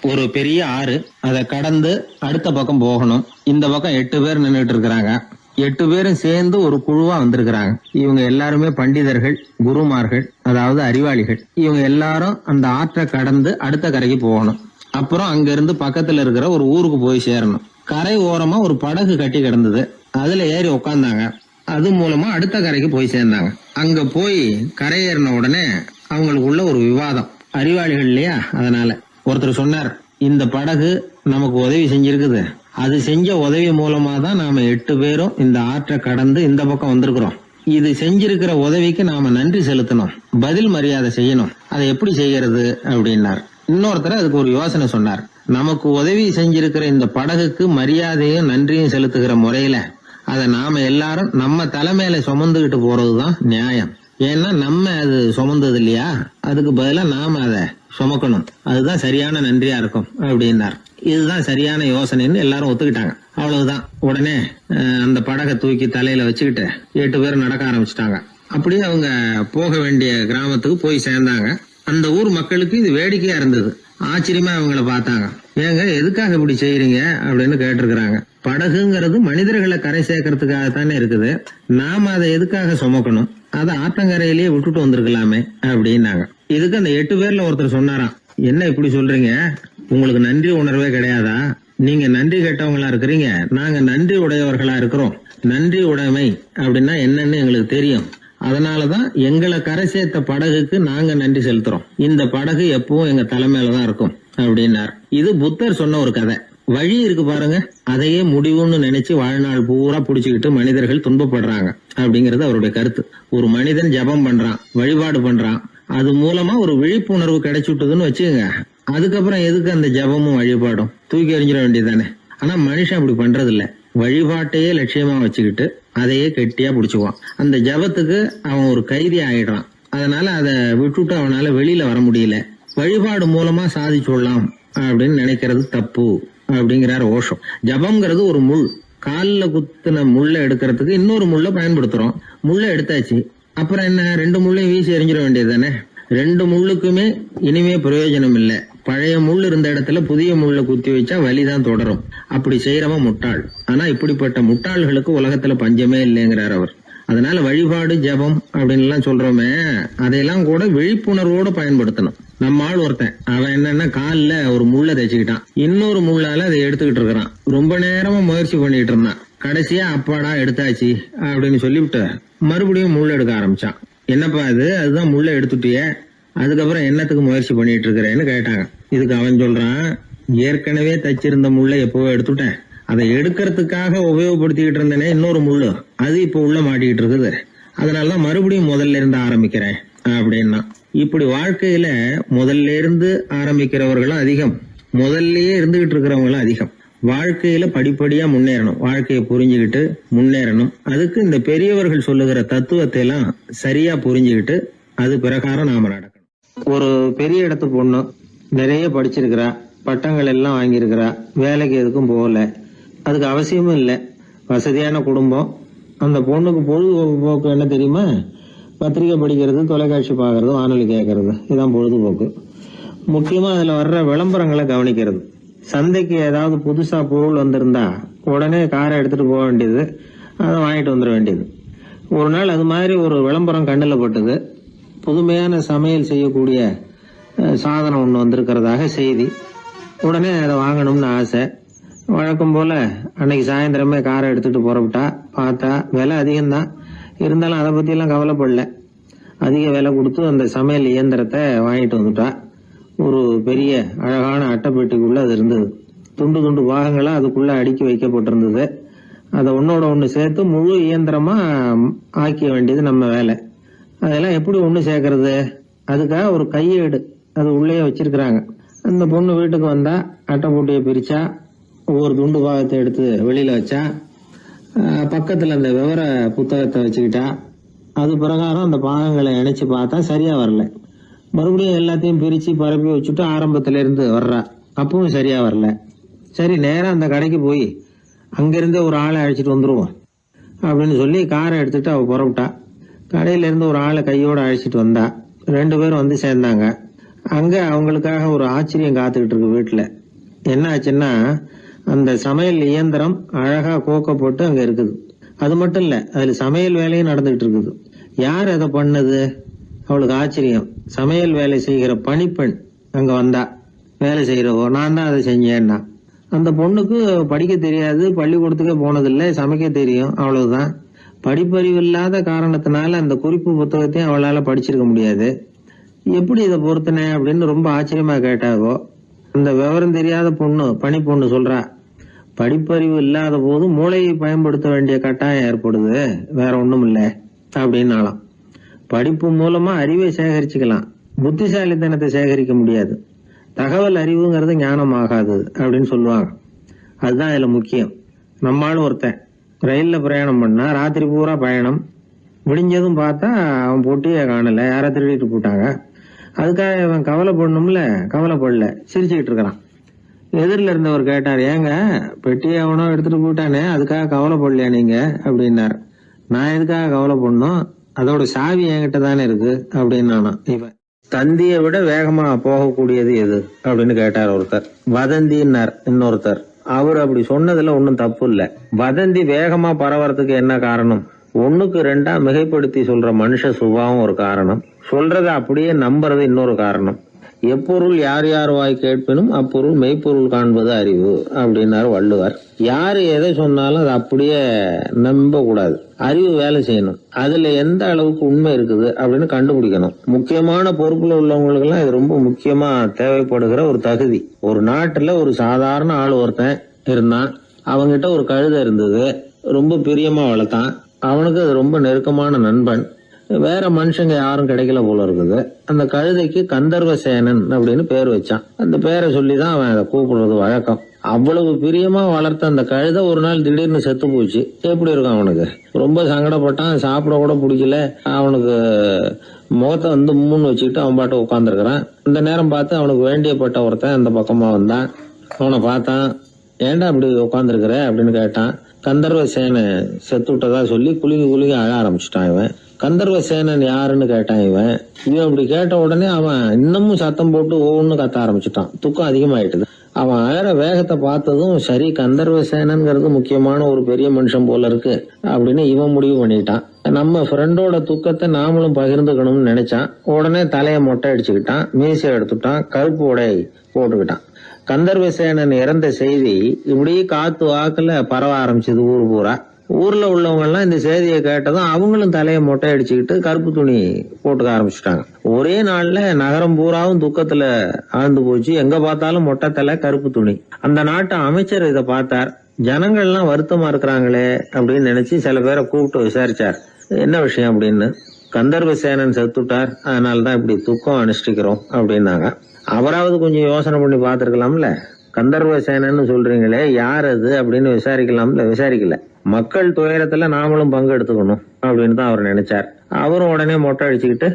ஒரு பெரிய ஆறு, அதை கடந்து அடுத்த பக்கம் போகணும். இந்த பக்கம் 8 பேர் நின்றுட்டு இருக்கிறாங்க. 8 பேரும் சேர்ந்து ஒரு குழுவா வந்திருக்கிறாங்க. இவங்க எல்லாருமே பண்டிதர்கள், குருமார்கள், அதாவது அறிவாளிகள். இவங்க எல்லாரும் அந்த ஆற்றை கடந்து அடுத்த கரைக்கு போகணும். அப்புறம் அங்க இருந்து பக்கத்துல இருக்கிற ஒரு ஊருக்கு போய் சேரணும். கரை ஓரமா ஒரு படகு கட்டி கிடந்தது. அதுல ஏறி உக்காந்தாங்க. அது மூலமா அடுத்த கரைக்கு போய் சேர்ந்தாங்க. அங்க போய் கரையேறின உடனே அவங்களுக்குள்ள ஒரு விவாதம். அறிவாளிகள் இல்லையா, அதனால ஒருத்தர் சொன்னார், இந்த படகு நமக்கு உதவி செஞ்சிருக்குது. அது செஞ்ச உதவி மூலமா தான் நாம 8 பேரும் இந்த ஆற்றை கடந்து இந்த பக்கம் வந்திருக்கிறோம். இது செஞ்சிருக்கிற உதவிக்கு நாம நன்றி செலுத்தணும், பதில் மரியாதை செய்யணும். அதை எப்படி செய்யறது அப்படின்னார். இன்னொருத்தர் அதுக்கு ஒரு யோசனை சொன்னார். நமக்கு உதவி செஞ்சிருக்கிற இந்த படகுக்கு மரியாதையும் நன்றியும் செலுத்துகிற முறையில அதை நாம எல்லாரும் நம்ம தலைமையில சுமந்துகிட்டு போறதுதான் நியாயம். ஏன்னா நம்ம அது சுமந்தது இல்லையா, அதுக்கு பதிலா நாம அதை சுமக்கணும். அதுதான் சரியான நன்றியா இருக்கும் அப்படின்னார். இதுதான் சரியான யோசனைன்னு எல்லாரும் ஒத்துக்கிட்டாங்க. அவ்வளவுதான். உடனே அந்த படகை தூக்கி தலையில வச்சுக்கிட்டு 8 பேர் நடக்க ஆரம்பிச்சிட்டாங்க. அப்படியே அவங்க போக வேண்டிய கிராமத்துக்கு போய் சேர்ந்தாங்க. அந்த ஊர் மக்களுக்கு இது வேடிக்கையா இருந்தது. ஆச்சரியமா அவங்கள பார்த்தாங்க. ஏங்க, எதுக்காக இப்படி செய்யறீங்க அப்படின்னு கேட்டிருக்கிறாங்க. படகுங்கிறது மனிதர்களை கரை சேர்க்கறதுக்காகத்தானே இருக்குது. நாம அதை எதுக்காக சுமக்கணும்? அதை ஆத்தங்கரையிலேயே விட்டுட்டு வந்திருக்கலாமே அப்படின்னாங்க. இதுக்கு அந்த 8 பேர்ல ஒருத்தர் சொன்னாராம், என்ன இப்படி சொல்றீங்க? உங்களுக்கு நன்றி உணர்வே கிடையாதா? நீங்க நன்றி கெட்டவங்களா இருக்கிறீங்க, நாங்க நன்றி உடையவர்களா இருக்கிறோம். நன்றி உடைமை அப்படின்னா என்னன்னு எங்களுக்கு தெரியும். அதனாலதான் எங்களை கரை சேர்த்த படகுக்கு நாங்க நன்றி செலுத்துறோம். இந்த படகு எப்பவும் எங்க தலைமையிலதான் இருக்கும் அப்படின்னார். இது புத்தர் சொன்ன ஒரு கதை. வழி இருக்கு பாருங்க, அதையே முடிவுன்னு நினைச்சு வாழ்நாள் பூரா புடிச்சுக்கிட்டு மனிதர்கள் துன்பப்படுறாங்க அப்படிங்கறது அவருடைய கருத்து. ஒரு மனிதன் ஜபம் பண்றான், வழிபாடு பண்றான், அது மூலமா ஒரு விழிப்புணர்வு கிடைச்சுட்டுதுன்னு வச்சுக்கோங்க. அதுக்கப்புறம் எதுக்கு அந்த ஜபமும் வழிபாடும்? தூக்கி எறிஞ்சிட வேண்டியதானே. ஆனா மனுஷன் அப்படி பண்றது இல்ல. வழிபாட்டையே லட்சியமா வச்சுக்கிட்டு அதையே கெட்டியா புடிச்சுக்குவான். அந்த ஜபத்துக்கு அவன் ஒரு கைதி ஆயிடுறான். அதனால அதை விட்டுட்டு அவனால வெளியில வர முடியல. வழிபாடு மூலமா சாதிச்சுடலாம் அப்படின்னு நினைக்கிறது தப்பு அப்படிங்கிறார் ஓஷோ. ஜபம்ங்கிறது ஒரு முள். காலில் குத்துன முள்ள எடுக்கிறதுக்கு இன்னொரு முள்ள பயன்படுத்துறோம். முள்ள எடுத்தாச்சு, அப்புறம் என்ன? 2 முள்ளையும் வீசி எறிஞ்சிட வேண்டியது தானே. 2 முள்ளுக்குமே இனிமே பிரயோஜனம் இல்லை. பழைய முள் இருந்த இடத்துல புதிய முள்ள குத்தி வச்சா வலிதான் தொடரும். அப்படி செய்யறவன் முட்டாள். ஆனா இப்படிப்பட்ட முட்டாள்களுக்கு உலகத்துல பஞ்சமே இல்லைங்கிறார் அவர். அதனால வழிபாடு, ஜபம் அப்படின்னு எல்லாம் சொல்றோமே, அதையெல்லாம் கூட விழிப்புணர்வோட பயன்படுத்தணும். நம்ம ஆள் ஒருத்தன், அவன் என்னன்னா காலில் ஒரு முள்ள தைச்சுக்கிட்டான், இன்னொரு முள்ளால அதை எடுத்துக்கிட்டு இருக்கிறான். ரொம்ப நேரமா முயற்சி பண்ணிட்டு இருந்தான். கடைசியா அப்பாடா எடுத்தாச்சு அப்படின்னு சொல்லிவிட்டு மறுபடியும் முள்ள எடுக்க ஆரம்பிச்சான். என்னப்பா இது, அதுதான் முள்ள எடுத்துட்டிய, அதுக்கப்புறம் என்னத்துக்கு முயற்சி பண்ணிட்டு இருக்கிறேன்னு கேட்டாங்க. இதுக்கு அவன் சொல்றான், ஏற்கனவே தச்சிருந்த முள்ளை எப்பவோ எடுத்துட்டேன், அதை எடுக்கிறதுக்காக உபயோகப்படுத்திக்கிட்டு இருந்தேனே இன்னொரு முள்ளு, அது இப்ப உள்ள மாட்டிக்கிட்டு இருக்குது, அதனாலதான் மறுபடியும் முதல்ல இருந்து ஆரம்பிக்கிறேன் அப்படின்னா. இப்படி வாழ்க்கையில முதல்ல இருந்து ஆரம்பிக்கிறவர்களும் அதிகம், முதல்லயே இருந்துகிட்டு இருக்கிறவங்களும் அதிகம். வாழ்க்கையில படிப்படியா முன்னேறணும், வாழ்க்கையை புரிஞ்சுக்கிட்டு முன்னேறணும். அதுக்கு இந்த பெரியவர்கள் சொல்லுகிற தத்துவத்தை எல்லாம் சரியா புரிஞ்சுக்கிட்டு அது பிரகாரம் நாம நடக்கணும். ஒரு பெரிய இடத்து பொண்ணு நிறைய படிச்சிருக்கிறா, பட்டங்கள் எல்லாம் வாங்கியிருக்கிறா, வேலைக்கு எதுக்கும் போகல, அதுக்கு அவசியமும் இல்லை. வசதியான குடும்பம். அந்த பொண்ணுக்கு பொழுதுபோக்கு என்ன தெரியுமா? பத்திரிகை படிக்கிறது, தொலைக்காட்சி பார்க்கறது, வானொலி கேட்கறது, இதுதான் பொழுதுபோக்கு. முக்கியமா அதுல வர்ற விளம்பரங்களை கவனிக்கிறது. சந்தைக்கு ஏதாவது புதுசா பொருள் வந்திருந்தா உடனே காரை எடுத்துட்டு போக வேண்டியது, அதை வாங்கிட்டு வந்துட வேண்டியது. ஒரு நாள் அது மாதிரி ஒரு விளம்பரம் கண்ணில் பட்டது. புதுமையான சமையல் செய்யக்கூடிய சாதனம் ஒன்று வந்திருக்கிறதாக செய்தி. உடனே அதை வாங்கணும்னு ஆசை. வழக்கம் போல அன்னைக்கு சாயந்தரமே காரை எடுத்துட்டு புறப்பட்டா. பார்த்தா விலை அதிகம்தான், இருந்தாலும் அதை பற்றியெல்லாம் கவலைப்படல. அதிக விலை கொடுத்து அந்த சமையல் இயந்திரத்தை வாங்கிட்டு வந்துட்டா. ஒரு பெரிய அழகான அட்டைப்பெட்டிக்குள்ள அது இருந்தது. துண்டு துண்டு பாகங்களா அதுக்குள்ள அடுக்கி வைக்கப்பட்டிருந்தது. அதை ஒன்னோட ஒன்று சேர்த்து முழு இயந்திரமா ஆக்கிய வேண்டியது நம்ம வேலை. அதெல்லாம் எப்படி ஒன்று சேர்க்கறது? அதுக்காக ஒரு கையேடு அது உள்ளே வச்சிருக்கிறாங்க. அந்த பொண்ணு வீட்டுக்கு வந்தா அட்டைப்பூட்டியை பிரிச்சா, ஒவ்வொரு துண்டு பாகத்தை எடுத்து வெளியில வச்சா, பக்கத்துல அந்த விவர புத்தகத்தை வச்சுக்கிட்டா. அது பிரகாரம் அந்த பாகங்களை இணைச்சு பார்த்தா சரியா வரல. மறுபடியும் எல்லாத்தையும் பிரிச்சு பரப்பி வச்சுட்டு ஆரம்பத்துல இருந்து வர்றா, அப்பவும் சரியா வரல. சரி, நேரம் அந்த கடைக்கு போய் அங்கிருந்தே ஒரு ஆளை அழைச்சிட்டு வந்துருவோம் அப்படின்னு சொல்லி காரை எடுத்துட்டு அவ புறப்பட்டா. கடையில இருந்து ஒரு ஆளை கையோட அழைச்சிட்டு வந்தா. 2 பேரும் வந்து சேர்ந்தாங்க. அங்க அவங்களுக்காக ஒரு ஆச்சரியம் காத்துக்கிட்டு இருக்கு வீட்டுல. என்ன ஆச்சுன்னா, அந்த சமையல் இயந்திரம் அழகா கோக்கப்பட்டு அங்க இருக்குது. அது மட்டும் இல்ல, அதுல சமையல் வேலையும் நடந்துகிட்டு இருக்குது. யார் அதை பண்ணது? அவளுக்கு ஆச்சரியம். சமையல் வேலை செய்கிற பணிப்பெண் அங்க வந்தா. வேலை செய்யறவோ, நான் தான் அதை செஞ்சேன்னா. அந்த பொண்ணுக்கு படிக்க தெரியாது, பள்ளிக்கூடத்துக்கே போனதில்லை, சமைக்க தெரியும், அவ்வளவுதான். படிப்பறிவு இல்லாத காரணத்தினால அந்த குறிப்பு புத்தகத்தையும் அவளால படிச்சிருக்க முடியாது. எப்படி இதை பொறுத்தனே அப்படின்னு ரொம்ப ஆச்சரியமா கேட்டாவோ. அந்த விவரம் தெரியாத பொண்ணு, பணி பொண்ணு சொல்றா, படிப்பறிவு இல்லாத போது மூளையை பயன்படுத்த வேண்டிய கட்டாயம் ஏற்படுது, வேற ஒண்ணும் இல்லை அப்படின்னாலாம். படிப்பு மூலமா அறிவை சேகரிச்சுக்கலாம், புத்திசாலித்தனத்தை சேகரிக்க முடியாது. தகவல் அறிவுங்கிறது ஞானம் ஆகாது அப்படின்னு சொல்லுவாங்க. அதுதான் இதுல முக்கியம். நம்மளும் ஒருத்தன் ரயில்ல பிரயாணம் பண்ணா, ராத்திரி பூரா பயணம், விடிஞ்சதும் பார்த்தா அவன் பொட்டியே காணல, யாரா திருடிட்டு போட்டாங்க. அதுக்காக அவன் கவலைப்படணும்ல, கவலைப்படல, சிரிச்சுக்கிட்டு இருக்கிறான். எதிரில் இருந்தவர் கேட்டார், ஏங்க பெட்டியை அவனோ எடுத்துட்டு போட்டானே, அதுக்காக கவலைப்படலையா நீங்க அப்படின்னார். நான் எதுக்காக கவலைப்படணும், அதோட சாவி என்கிட்ட தானே இருக்கு அப்படின்னானா இவன். தந்தியை விட வேகமா போகக்கூடியது எது அப்படின்னு கேட்டார் ஒருத்தர். வதந்தின்னார் இன்னொருத்தர். அவர் அப்படி சொன்னதுல ஒன்னும் தப்பு இல்ல. வதந்தி வேகமா பரவறதுக்கு என்ன காரணம்? 1க்கு 2 மிகைப்படுத்தி சொல்ற மனுஷ சுபாவம் ஒரு காரணம், சொல்றத அப்படியே நம்புறது இன்னொரு காரணம். எப்பொருள் யார் யார் வாய் கேட்பினும் அப்பொருள் மெய்ப்பொருள் காண்பது அறிவு அப்படின்னாரு வள்ளுவர். யாரு எதை சொன்னாலும் அதை அப்படியே நம்ப கூடாது, அறிவு வேலை செய்யணும். அதுல எந்த அளவுக்கு உண்மை இருக்குது அப்படின்னு கண்டுபிடிக்கணும். முக்கியமான பொறுப்புல உள்ளவங்களுக்கு எல்லாம் இது ரொம்ப முக்கியமா தேவைப்படுகிற ஒரு தகுதி. ஒரு நாட்டுல ஒரு சாதாரண ஆள் ஒருத்தன் இருந்தான். அவங்கிட்ட ஒரு கழுதை இருந்தது, ரொம்ப பிரியமா வளர்த்தான். அவனுக்கு அது ரொம்ப நெருக்கமான நண்பன். வேற மனுஷங்க யாரும் கிடைக்கல போல இருக்குது. அந்த கழுதைக்கு கந்தர்வசேனன் அப்படின்னு பேர் வச்சான். அந்த பேரை சொல்லிதான் அவன் அதை கூப்பிடுறது வழக்கம். அவ்வளவு பிரியமா வளர்த்த அந்த கழுதை ஒரு நாள் திடீர்னு செத்து போச்சு. எப்படி இருக்கும் அவனுக்கு? ரொம்ப சங்கடப்பட்டான், சாப்பிட கூட பிடிக்கல. அவனுக்கு முகத்தை வந்து மூணு வச்சுக்கிட்டு அவன் பாட்டு உட்காந்துருக்கிறான். இந்த நேரம் பார்த்து அவனுக்கு வேண்டியப்பட்ட ஒருத்தன் அந்த பக்கமா வந்தான். அவனை பார்த்தான். ஏன்டா அப்படி உட்காந்துருக்கிற அப்படின்னு கேட்டான். கந்தர்வசேனை செத்து விட்டதா சொல்லி குலுங்கி குலுங்கி அழ ஆரம்பிச்சுட்டான் இவன். கந்தர்வசேனன் யாருன்னு கேட்டான் இவன். அப்படி கேட்ட உடனே அவன் இன்னமும் சத்தம் போட்டு ஒவ்வொன்னு கத்த ஆரம்பிச்சுட்டான். துக்கம் அதிகமாயிட்டுது. அவன் அழற வேகத்தை பார்த்ததும், சரி கந்தர்வசேனன்கிறது முக்கியமான ஒரு பெரிய மனுஷன் போல இருக்கு அப்படின்னு இவன் முடிவு பண்ணிட்டான். நம்ம ஃப்ரெண்டோட துக்கத்தை நாமளும் பகிர்ந்துக்கணும்னு நினைச்சான். உடனே தலைய மொட்டை அடிச்சுக்கிட்டான், மீசை எடுத்துட்டான், கருப்பு உடை போட்டுக்கிட்டான். கந்தர்வசேனன் இறந்த செய்தி இப்படி காத்து வாக்குல பரவ ஆரம்பிச்சது ஊர் பூரா. ஊர்ல உள்ளவங்க எல்லாம் இந்த செய்தியை கேட்டதும் அவங்களும் தலையை மொட்டை அடிச்சுக்கிட்டு கருப்பு துணி போட்டுக்க ஆரம்பிச்சுட்டாங்க. ஒரே நாள்ல நகரம் பூராவும் துக்கத்துல ஆழ்ந்து போச்சு. எங்க பார்த்தாலும் மொட்டை தலை, கருப்பு துணி. அந்த நாட்டு அமைச்சர் இதை பார்த்தார். ஜனங்கள்லாம் வருத்தமா இருக்கிறாங்களே அப்படின்னு நினைச்சு சில பேரை கூப்பிட்டு விசாரிச்சார், என்ன விஷயம் அப்படின்னு. கந்தர்வசேனன் செத்துட்டார், அதனாலதான் இப்படி துக்கம் அனுஷ்டிக்கிறோம் அப்படின்னாங்க. அவராவது கொஞ்சம் யோசனை பண்ணி பார்த்திருக்கலாம்ல. கந்தர்வசேனன்னு சொல்றீங்களே, யார் அது அப்படின்னு விசாரிக்கலாம்ல. விசாரிக்கல. மக்கள் துயரத்துல நாமளும் பங்கு எடுத்துக்கணும் அப்படின்னு தான் அவர் நினைச்சார். அவரும் உடனே மொட்டை அடிச்சுக்கிட்டு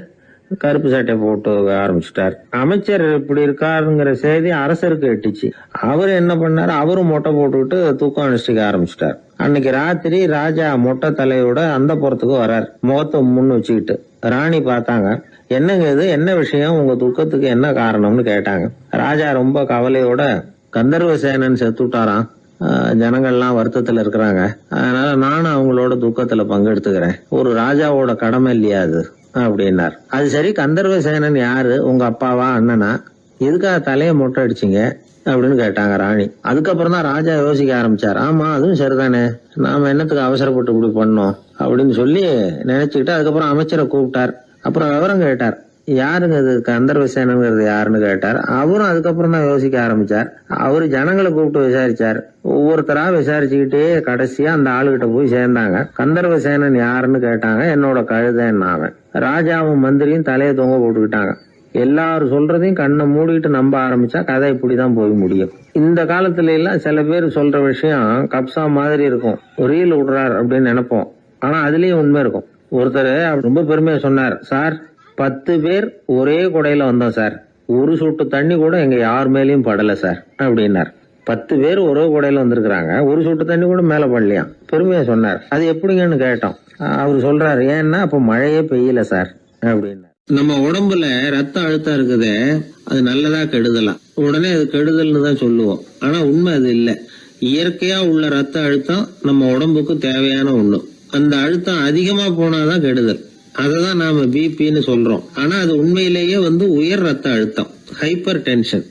கருப்பு சட்டையை போட்டு ஆரம்பிச்சுட்டார். அமைச்சர் இப்படி இருக்காருங்கிற செய்தி அரசருக்கு எட்டுச்சு. அவர் என்ன பண்ணாரு, அவரும் மொட்டை போட்டுக்கிட்டு தூக்கம் அனுஷ்டிக்க ஆரம்பிச்சுட்டார். அன்னைக்கு ராத்திரி ராஜா மொட்டை தலையோட அந்த புறத்துக்கு வர்றார், முகத்தை முன்னு வச்சுக்கிட்டு. ராணி பார்த்தாங்க. என்னங்க இது, என்ன விஷயம், உங்க துக்கத்துக்கு என்ன காரணம்னு கேட்டாங்க. ராஜா ரொம்ப கவலையோட, கந்தர்வசேனன் செத்துட்டாராம், ஜனங்கள்லாம் வருத்தத்துல இருக்கிறாங்க, அதனால நானும் அவங்களோட துக்கத்துல பங்கெடுத்துக்கிறேன், ஒரு ராஜாவோட கடமை இல்லையா அது அப்படின்னார். அது சரி, கந்தர்வசேனன் யாரு, உங்க அப்பாவா அண்ணனா, எதுக்காக தலைய மொட்டை அடிச்சிங்க அப்படின்னு கேட்டாங்க ராணி. அதுக்கப்புறம் தான் ராஜா யோசிக்க ஆரம்பிச்சார். ஆமா, அதுவும் சரிதானே, நாம என்னத்துக்கு அவசரப்பட்டு இப்படி பண்ணோம் அப்படின்னு சொல்லி நினைச்சுக்கிட்டு அதுக்கப்புறம் அமைச்சரை கூப்பிட்டார். அப்புறம் விவரம் கேட்டார், யாருங்க இது கந்தர்வசேனங்கிறது யாருன்னு கேட்டார். அவரும் அதுக்கப்புறம் தான் யோசிக்க ஆரம்பிச்சார். அவரு ஜனங்களை கூப்பிட்டு விசாரிச்சார். ஒவ்வொருத்தரா விசாரிச்சுக்கிட்டே கடைசியா அந்த ஆளுகிட்ட போய் சேர்ந்தாங்க. கந்தர்வசேனன் யாருன்னு கேட்டாங்க. என்னோட கழுதைன்னு அவன். ராஜாவும் மந்திரியும் தலையை தொங்க போட்டுக்கிட்டாங்க. எல்லாரும் சொல்றதையும் கண்ணை மூடிட்டு நம்ப ஆரம்பிச்சா கதை இப்படிதான் போய் முடியும். இந்த காலத்துல எல்லாம் சில பேர் சொல்ற விஷயம் கப்சா மாதிரி இருக்கும், ரீல் விடுறார் அப்படின்னு நினைப்போம். ஆனா அதுலயும் உண்மை இருக்கும். ஒருத்தர் ரொம்ப பெருமையா சொன்னார், சார் 10 பேர் ஒரே குடையில வந்தோம் சார், ஒரு சொட்டு தண்ணி கூட எங்க யார் மேலயும் படல சார் அப்படின்னார். 10 பேர் ஒரே குடையில வந்திருக்கிறாங்க, ஒரு சொட்டு தண்ணி கூட மேல படலையாம். பெருமையா சொன்னார். அது எப்படிங்கன்னு கேட்டோம். அவர் சொல்றாரு, ஏன்னா அப்ப மழையே பெய்யல சார் அப்படின்னார். நம்ம உடம்புல ரத்த அழுத்தம் இருக்குதே, அது நல்லதா கெடுதலா? உடனே அது கெடுதல்னு தான் சொல்லுவோம். ஆனா உண்மை அது இல்ல. இயற்கையா உள்ள ரத்த அழுத்தம் நம்ம உடம்புக்கு தேவையான ஒண்ணு. அந்த அழுத்தம் அதிகமா போனாதான் கெடுதல். அததான் நாம பிபின்னு சொல்றோம். ஆனா அது உண்மையிலேயே உயர் ரத்த அழுத்தம், ஹைப்பர் டென்ஷன்.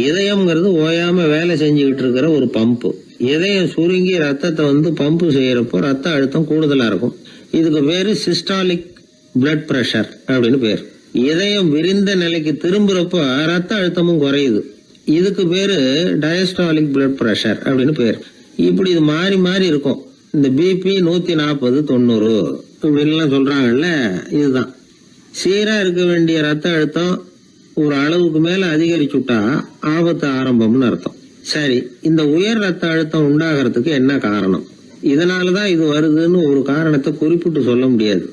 இதயம்ங்கிறது ஓயாம வேலை செஞ்சுக்கிட்டு இருக்கிற ஒரு பம்பு. இதயம் சுருங்கி ரத்தத்தை பம்பு செய்யறப்போ ரத்த அழுத்தம் கூடுதலா இருக்கும். இதுக்கு பேரு சிஸ்டாலிக் பிளட் பிரஷர் அப்படின்னு பேர். இதயம் விரிந்த நிலைக்கு திரும்புறப்போ ரத்த அழுத்தமும் குறையுது. இதுக்கு பேரு டயஸ்டாலிக் பிளட் பிரஷர் அப்படின்னு பேர். இப்படி இது மாறி மாறி இருக்கும். இந்த பிபி 140 90 இப்படின்லாம் சொல்றாங்கல்ல, இதுதான். சீரா இருக்க வேண்டிய ரத்த அழுத்தம் ஒரு அளவுக்கு மேல அதிகரிச்சுட்டா ஆபத்து ஆரம்பம்னு அர்த்தம். சரி, இந்த உயர் ரத்த அழுத்தம் உண்டாகிறதுக்கு என்ன காரணம்? இதனாலதான் இது வருதுன்னு ஒரு காரணத்தை குறிப்பிட்டு சொல்ல முடியாது.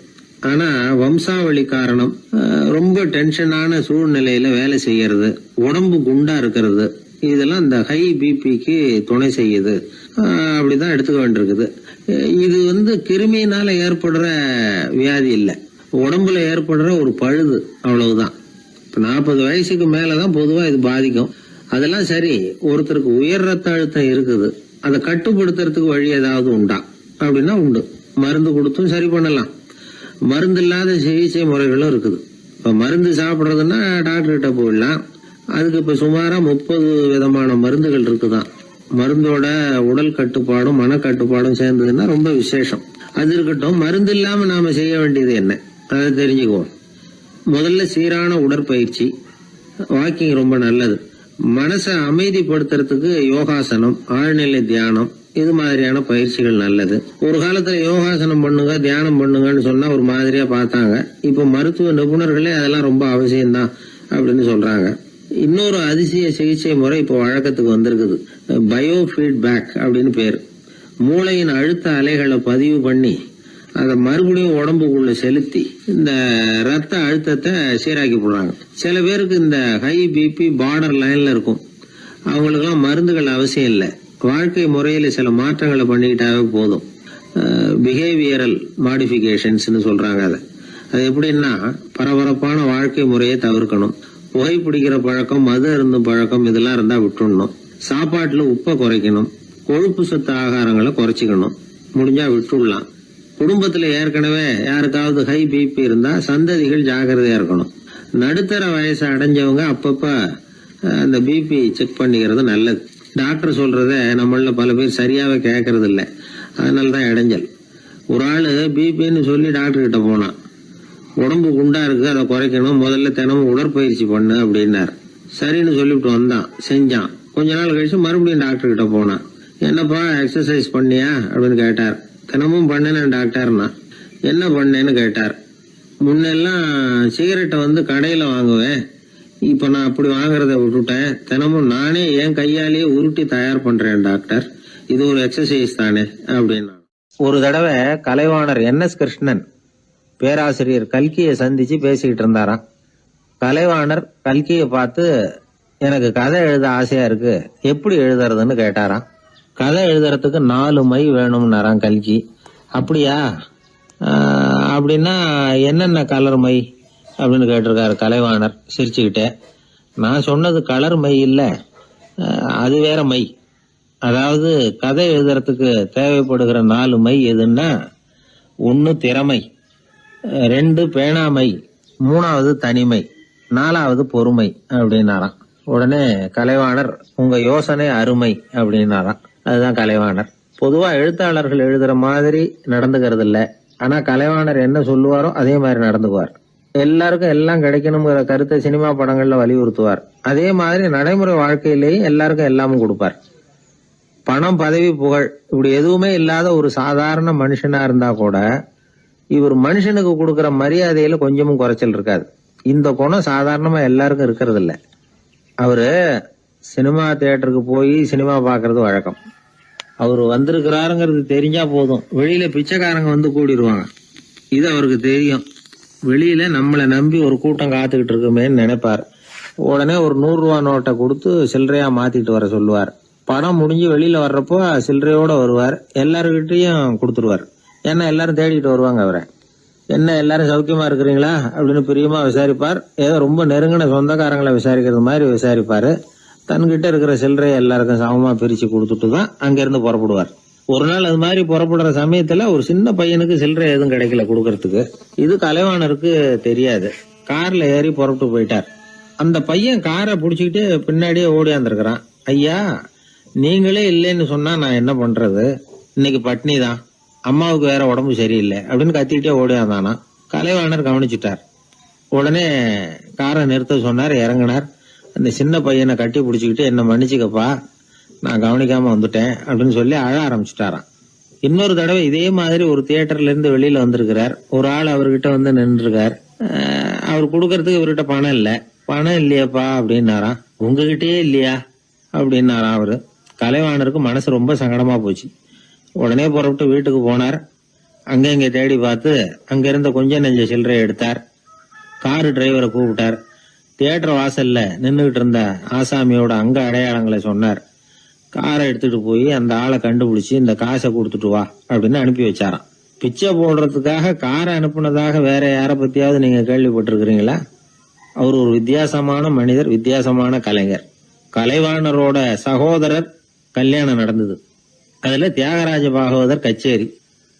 ஆனா வம்சாவளி காரணம், ரொம்ப டென்ஷனான சூழ்நிலையில வேலை செய்யறது, உடம்பு குண்டா இருக்கிறது, இதெல்லாம் இந்த ஹை பிபிக்கு துணை செய்யுது. அப்படிதான் எடுத்துக்க வேண்டியிருக்குது. இது கிருமியினால ஏற்படுற வியாதி இல்ல, உடம்புல ஏற்படுற ஒரு பழுது, அவ்வளவுதான். இப்ப 40 வயசுக்கு மேலதான் பொதுவா இது பாதிக்கும். அதெல்லாம் சரி. ஒருத்தருக்கு உயர் ரத்த அழுத்தம் இருக்குது, அதை கட்டுப்படுத்துறதுக்கு வழி ஏதாவது உண்டா அப்படின்னா உண்டு. மருந்து கொடுத்தும் சரி பண்ணலாம். மருந்து இல்லாத சிகிச்சை முறைகளும் இருக்குது. இப்ப மருந்து சாப்பிடுறதுன்னா டாக்டர் கிட்ட போயிடலாம். அதுக்கு இப்ப சுமாரா 30 விதமான மருந்துகள் இருக்குதான். மருந்தோட உடல் கட்டுப்பாடும் மனக்கட்டுப்பாடும் சேர்ந்ததுன்னா ரொம்ப விசேஷம். அது இருக்கட்டும், மருந்து இல்லாம நாம செய்ய வேண்டியது என்ன, அதை தெரிஞ்சுக்குவோம். முதல்ல சீரான உடற்பயிற்சி, வாக்கிங் ரொம்ப நல்லது. மனசை அமைதிப்படுத்துறதுக்கு யோகாசனம், ஆழ்நிலை தியானம், இது மாதிரியான பயிற்சிகள் நல்லது. ஒரு காலத்துல யோகாசனம் பண்ணுங்க, தியானம் பண்ணுங்கன்னு சொன்னா ஒரு மாதிரியா பார்த்தாங்க. இப்ப மருத்துவ நிபுணர்களே அதெல்லாம் ரொம்ப அவசியம்தான் அப்படின்னு சொல்றாங்க. இன்னொரு அதிசய சிகிச்சை முறை இப்போ வழக்கத்துக்கு வந்திருக்குது. பயோ ஃபீட்பேக் அப்படின்னு பேரு. மூளையின் அழுத்த அலைகளை பதிவு பண்ணி அதை மறுபடியும் உடம்புக்குள்ள செலுத்தி இந்த ரத்த அழுத்தத்தை சீராக்கி போடுறாங்க. சில பேருக்கு இந்த ஹை பிபி பார்டர் லைன்ல இருக்கும். அவங்களுக்கெல்லாம் மருந்துகள் அவசியம் இல்லை. வாழ்க்கை முறையில சில மாற்றங்களை பண்ணிக்கிட்டாவே போதும். பிஹேவியரல் மாடிஃபிகேஷன்ஸ் சொல்றாங்க. அது எப்படின்னா, பரபரப்பான வாழ்க்கை முறையை தவிர்க்கணும். புகைப்பிடிக்கிற பழக்கம், மது அருந்தும் பழக்கம், இதெல்லாம் இருந்தா விட்டுடணும். சாப்பாட்டுல உப்பை குறைக்கணும். கொழுப்பு சத்து ஆகாரங்களை குறைச்சிக்கணும். முடிஞ்சா விட்டுடலாம். குடும்பத்துல ஏற்கனவே யாருக்காவது ஹை பிபி இருந்தா சந்ததிகள் ஜாக்கிரதையா இருக்கணும். நடுத்தர வயசை அடைஞ்சவங்க அப்பப்ப அந்த பிபி செக் பண்ணிக்கிறது நல்லது. டாக்டர் சொல்றத நம்மள பல பேர் சரியாவே கேட்கறது இல்லை. அதனாலதான் இடைஞ்சல். ஒரு ஆளு பிபின்னு சொல்லி டாக்டர் கிட்ட போனான். உடம்பு குண்டா இருக்கு, அதை குறைக்கணும், முதல்ல தினமும் உடற்பயிற்சி பண்ணு அப்படின்னாரு. சரின்னு சொல்லிவிட்டு வந்தான், செஞ்சான். கொஞ்ச நாள் கழிச்சு மறுபடியும் டாக்டர் கிட்ட போனான். என்னப்பா எக்ஸசைஸ் பண்ணியா அப்படின்னு கேட்டார். தினமும் பண்ணேன் டாக்டர்னா. என்ன பண்ணேன்னு கேட்டார். முன்னெல்லாம் சிகரெட்டை கடையில வாங்குவேன், இப்ப நான் அப்படி வாங்குறத விட்டுட்டேன். தினமும் நானே என் கையாலேயே உருட்டி தயார் பண்றேன் டாக்டர். இது ஒரு எக்ஸசைஸ் தானே அப்படின்னா. ஒரு தடவை கலைவாணர் NS கிருஷ்ணன் பேராசிரியர் கல்கியை சந்திச்சு பேசிக்கிட்டு இருந்தாராம். கலைவாணர் கல்கியை பார்த்து, எனக்கு கதை எழுத ஆசையா இருக்கு, எப்படி எழுதுறதுன்னு கேட்டாராம். கதை எழுதுறதுக்கு 4 மை வேணும்னாராம் கல்கி. அப்படியா, அப்படின்னா என்னென்ன கலர் மை அப்படின்னு கேட்டிருக்காரு கலைவாணர் சிரிச்சுக்கிட்டே. நான் சொன்னது கலர் மை இல்ல, அது வேற மை. அதாவது கதை எழுதுறதுக்கு தேவைப்படுகிற 4 மை எதுன்னா, 1 திறமை, 2 பேணாமை, 3வது தனிமை, 4வது பொறுமை அப்படின்னாராம். உடனே கலைவாணர், உங்க யோசனை அருமை அப்படின்னாராம். அதுதான் கலைவாணர். பொதுவா எழுத்தாளர்கள் எழுதுற மாதிரி நடந்துக்கிறது இல்ல. ஆனா கலைவாணர் என்ன சொல்லுவாரோ அதே மாதிரி நடந்துக்குவார். எல்லாருக்கும் எல்லாம் கிடைக்கணுங்கிற கருத்தை சினிமா படங்கள்ல வலியுறுத்துவார். அதே மாதிரி நடைமுறை வாழ்க்கையிலேயும் எல்லாருக்கும் எல்லாமும் கொடுப்பார். பணம், பதவி, புகழ் இப்படி எதுவுமே இல்லாத ஒரு சாதாரண மனுஷனா இருந்தா கூட இவர் மனுஷனுக்கு கொடுக்கற மரியாதையில கொஞ்சமும் குறைச்சல் இருக்காது. இந்த குணம் சாதாரணமா எல்லாருக்கும் இருக்கிறது இல்ல. அவரு சினிமா தியேட்டருக்கு போய் சினிமா பாக்குறது வழக்கம். அவரு வந்திருக்கிறாருங்கிறது தெரிஞ்சா போதும், வெளியில பிச்சைக்காரங்க கூடிடுவாங்க. இது அவருக்கு தெரியும். வெளியில நம்மளை நம்பி ஒரு கூட்டம் காத்துக்கிட்டு இருக்குமேன்னு நினைப்பார். உடனே ஒரு 100 ரூபா நோட்டை கொடுத்து சில்லறையா மாத்திட்டு வர சொல்லுவார். படம் முடிஞ்சு வெளியில வர்றப்போ சில்லறையோட வருவார். எல்லாருக்கிட்டையும் கொடுத்துருவார். ஏன்னா எல்லாரும் தேடிட்டு வருவாங்க அவரை. என்ன எல்லாரும் சௌக்கியமா இருக்கிறீங்களா அப்படின்னு பிரியமா விசாரிப்பார். ஏதோ ரொம்ப நெருங்கின சொந்தக்காரங்களை விசாரிக்கிறது மாதிரி விசாரிப்பாரு. தன்கிட்ட இருக்கிற சில்லறையை எல்லாருக்கும் சமமா பிரிச்சு கொடுத்துட்டு தான் அங்கிருந்து புறப்படுவார். ஒரு நாள் அது மாதிரி புறப்படுற சமயத்துல ஒரு சின்ன பையனுக்கு சில்லறை எதுவும் கிடைக்கல கொடுக்கறதுக்கு. இது கலைவாணருக்கு தெரியாது. கார்ல ஏறி புறப்பட்டு போயிட்டார். அந்த பையன் காரை பிடிச்சிக்கிட்டு பின்னாடியே ஓடியாந்துருக்கிறான். ஐயா, நீங்களே இல்லைன்னு சொன்னா நான் என்ன பண்றது? இன்னைக்கு பட்னி தான், அம்மாவுக்கு வேற உடம்பு சரியில்லை அப்படின்னு கத்திக்கிட்டே ஓடியாந்தானா. கலைவாணர் கவனிச்சுட்டார். உடனே காரை நிறுத்த சொன்னார். இறங்கினார். அந்த சின்ன பையனை கட்டி பிடிச்சிக்கிட்டு என்ன மன்னிச்சுக்கப்பா, நான் கவனிக்காம வந்துட்டேன் அப்படின்னு சொல்லி அழ ஆரம்பிச்சுட்டாராம். இன்னொரு தடவை இதே மாதிரி ஒரு தியேட்டர்ல இருந்து வெளியில வந்திருக்கிறார். ஒரு ஆள் அவர்கிட்ட வந்து நின்றுருக்கார். அவர் கொடுக்கறதுக்கு இவர்கிட்ட பணம் இல்ல. பணம் இல்லையாப்பா அப்படின்னாராம். உங்ககிட்டயே இல்லையா அப்படின்னாராம் அவரு. கலைவாணருக்கு மனசு ரொம்ப சங்கடமா போச்சு. உடனே புறப்பட்டு வீட்டுக்கு போனார். அங்க இங்க தேடி பார்த்து அங்க இருந்த கொஞ்சம் நெஞ்ச சில்லறை எடுத்தார். காரு டிரைவரை கூப்பிட்டார். தியேட்டர் வாசல்ல நின்றுகிட்டு இருந்த ஆசாமியோட அங்க அடையாளங்களை சொன்னார். காரை எடுத்துட்டு போய் அந்த ஆளை கண்டுபிடிச்சு இந்த காசை கொடுத்துட்டு வா அப்படின்னு அனுப்பி வச்சாராம். பிச்சை போடுறதுக்காக காரை அனுப்புனதாக வேற யார பத்தியாவது நீங்க கேள்விப்பட்டிருக்கிறீங்களா? அவர் ஒரு வித்தியாசமான மனிதர், வித்தியாசமான கலைஞர். கலைவாணரோட சகோதரர் கல்யாணம் நடந்தது. அதுல தியாகராஜ பாகவதர்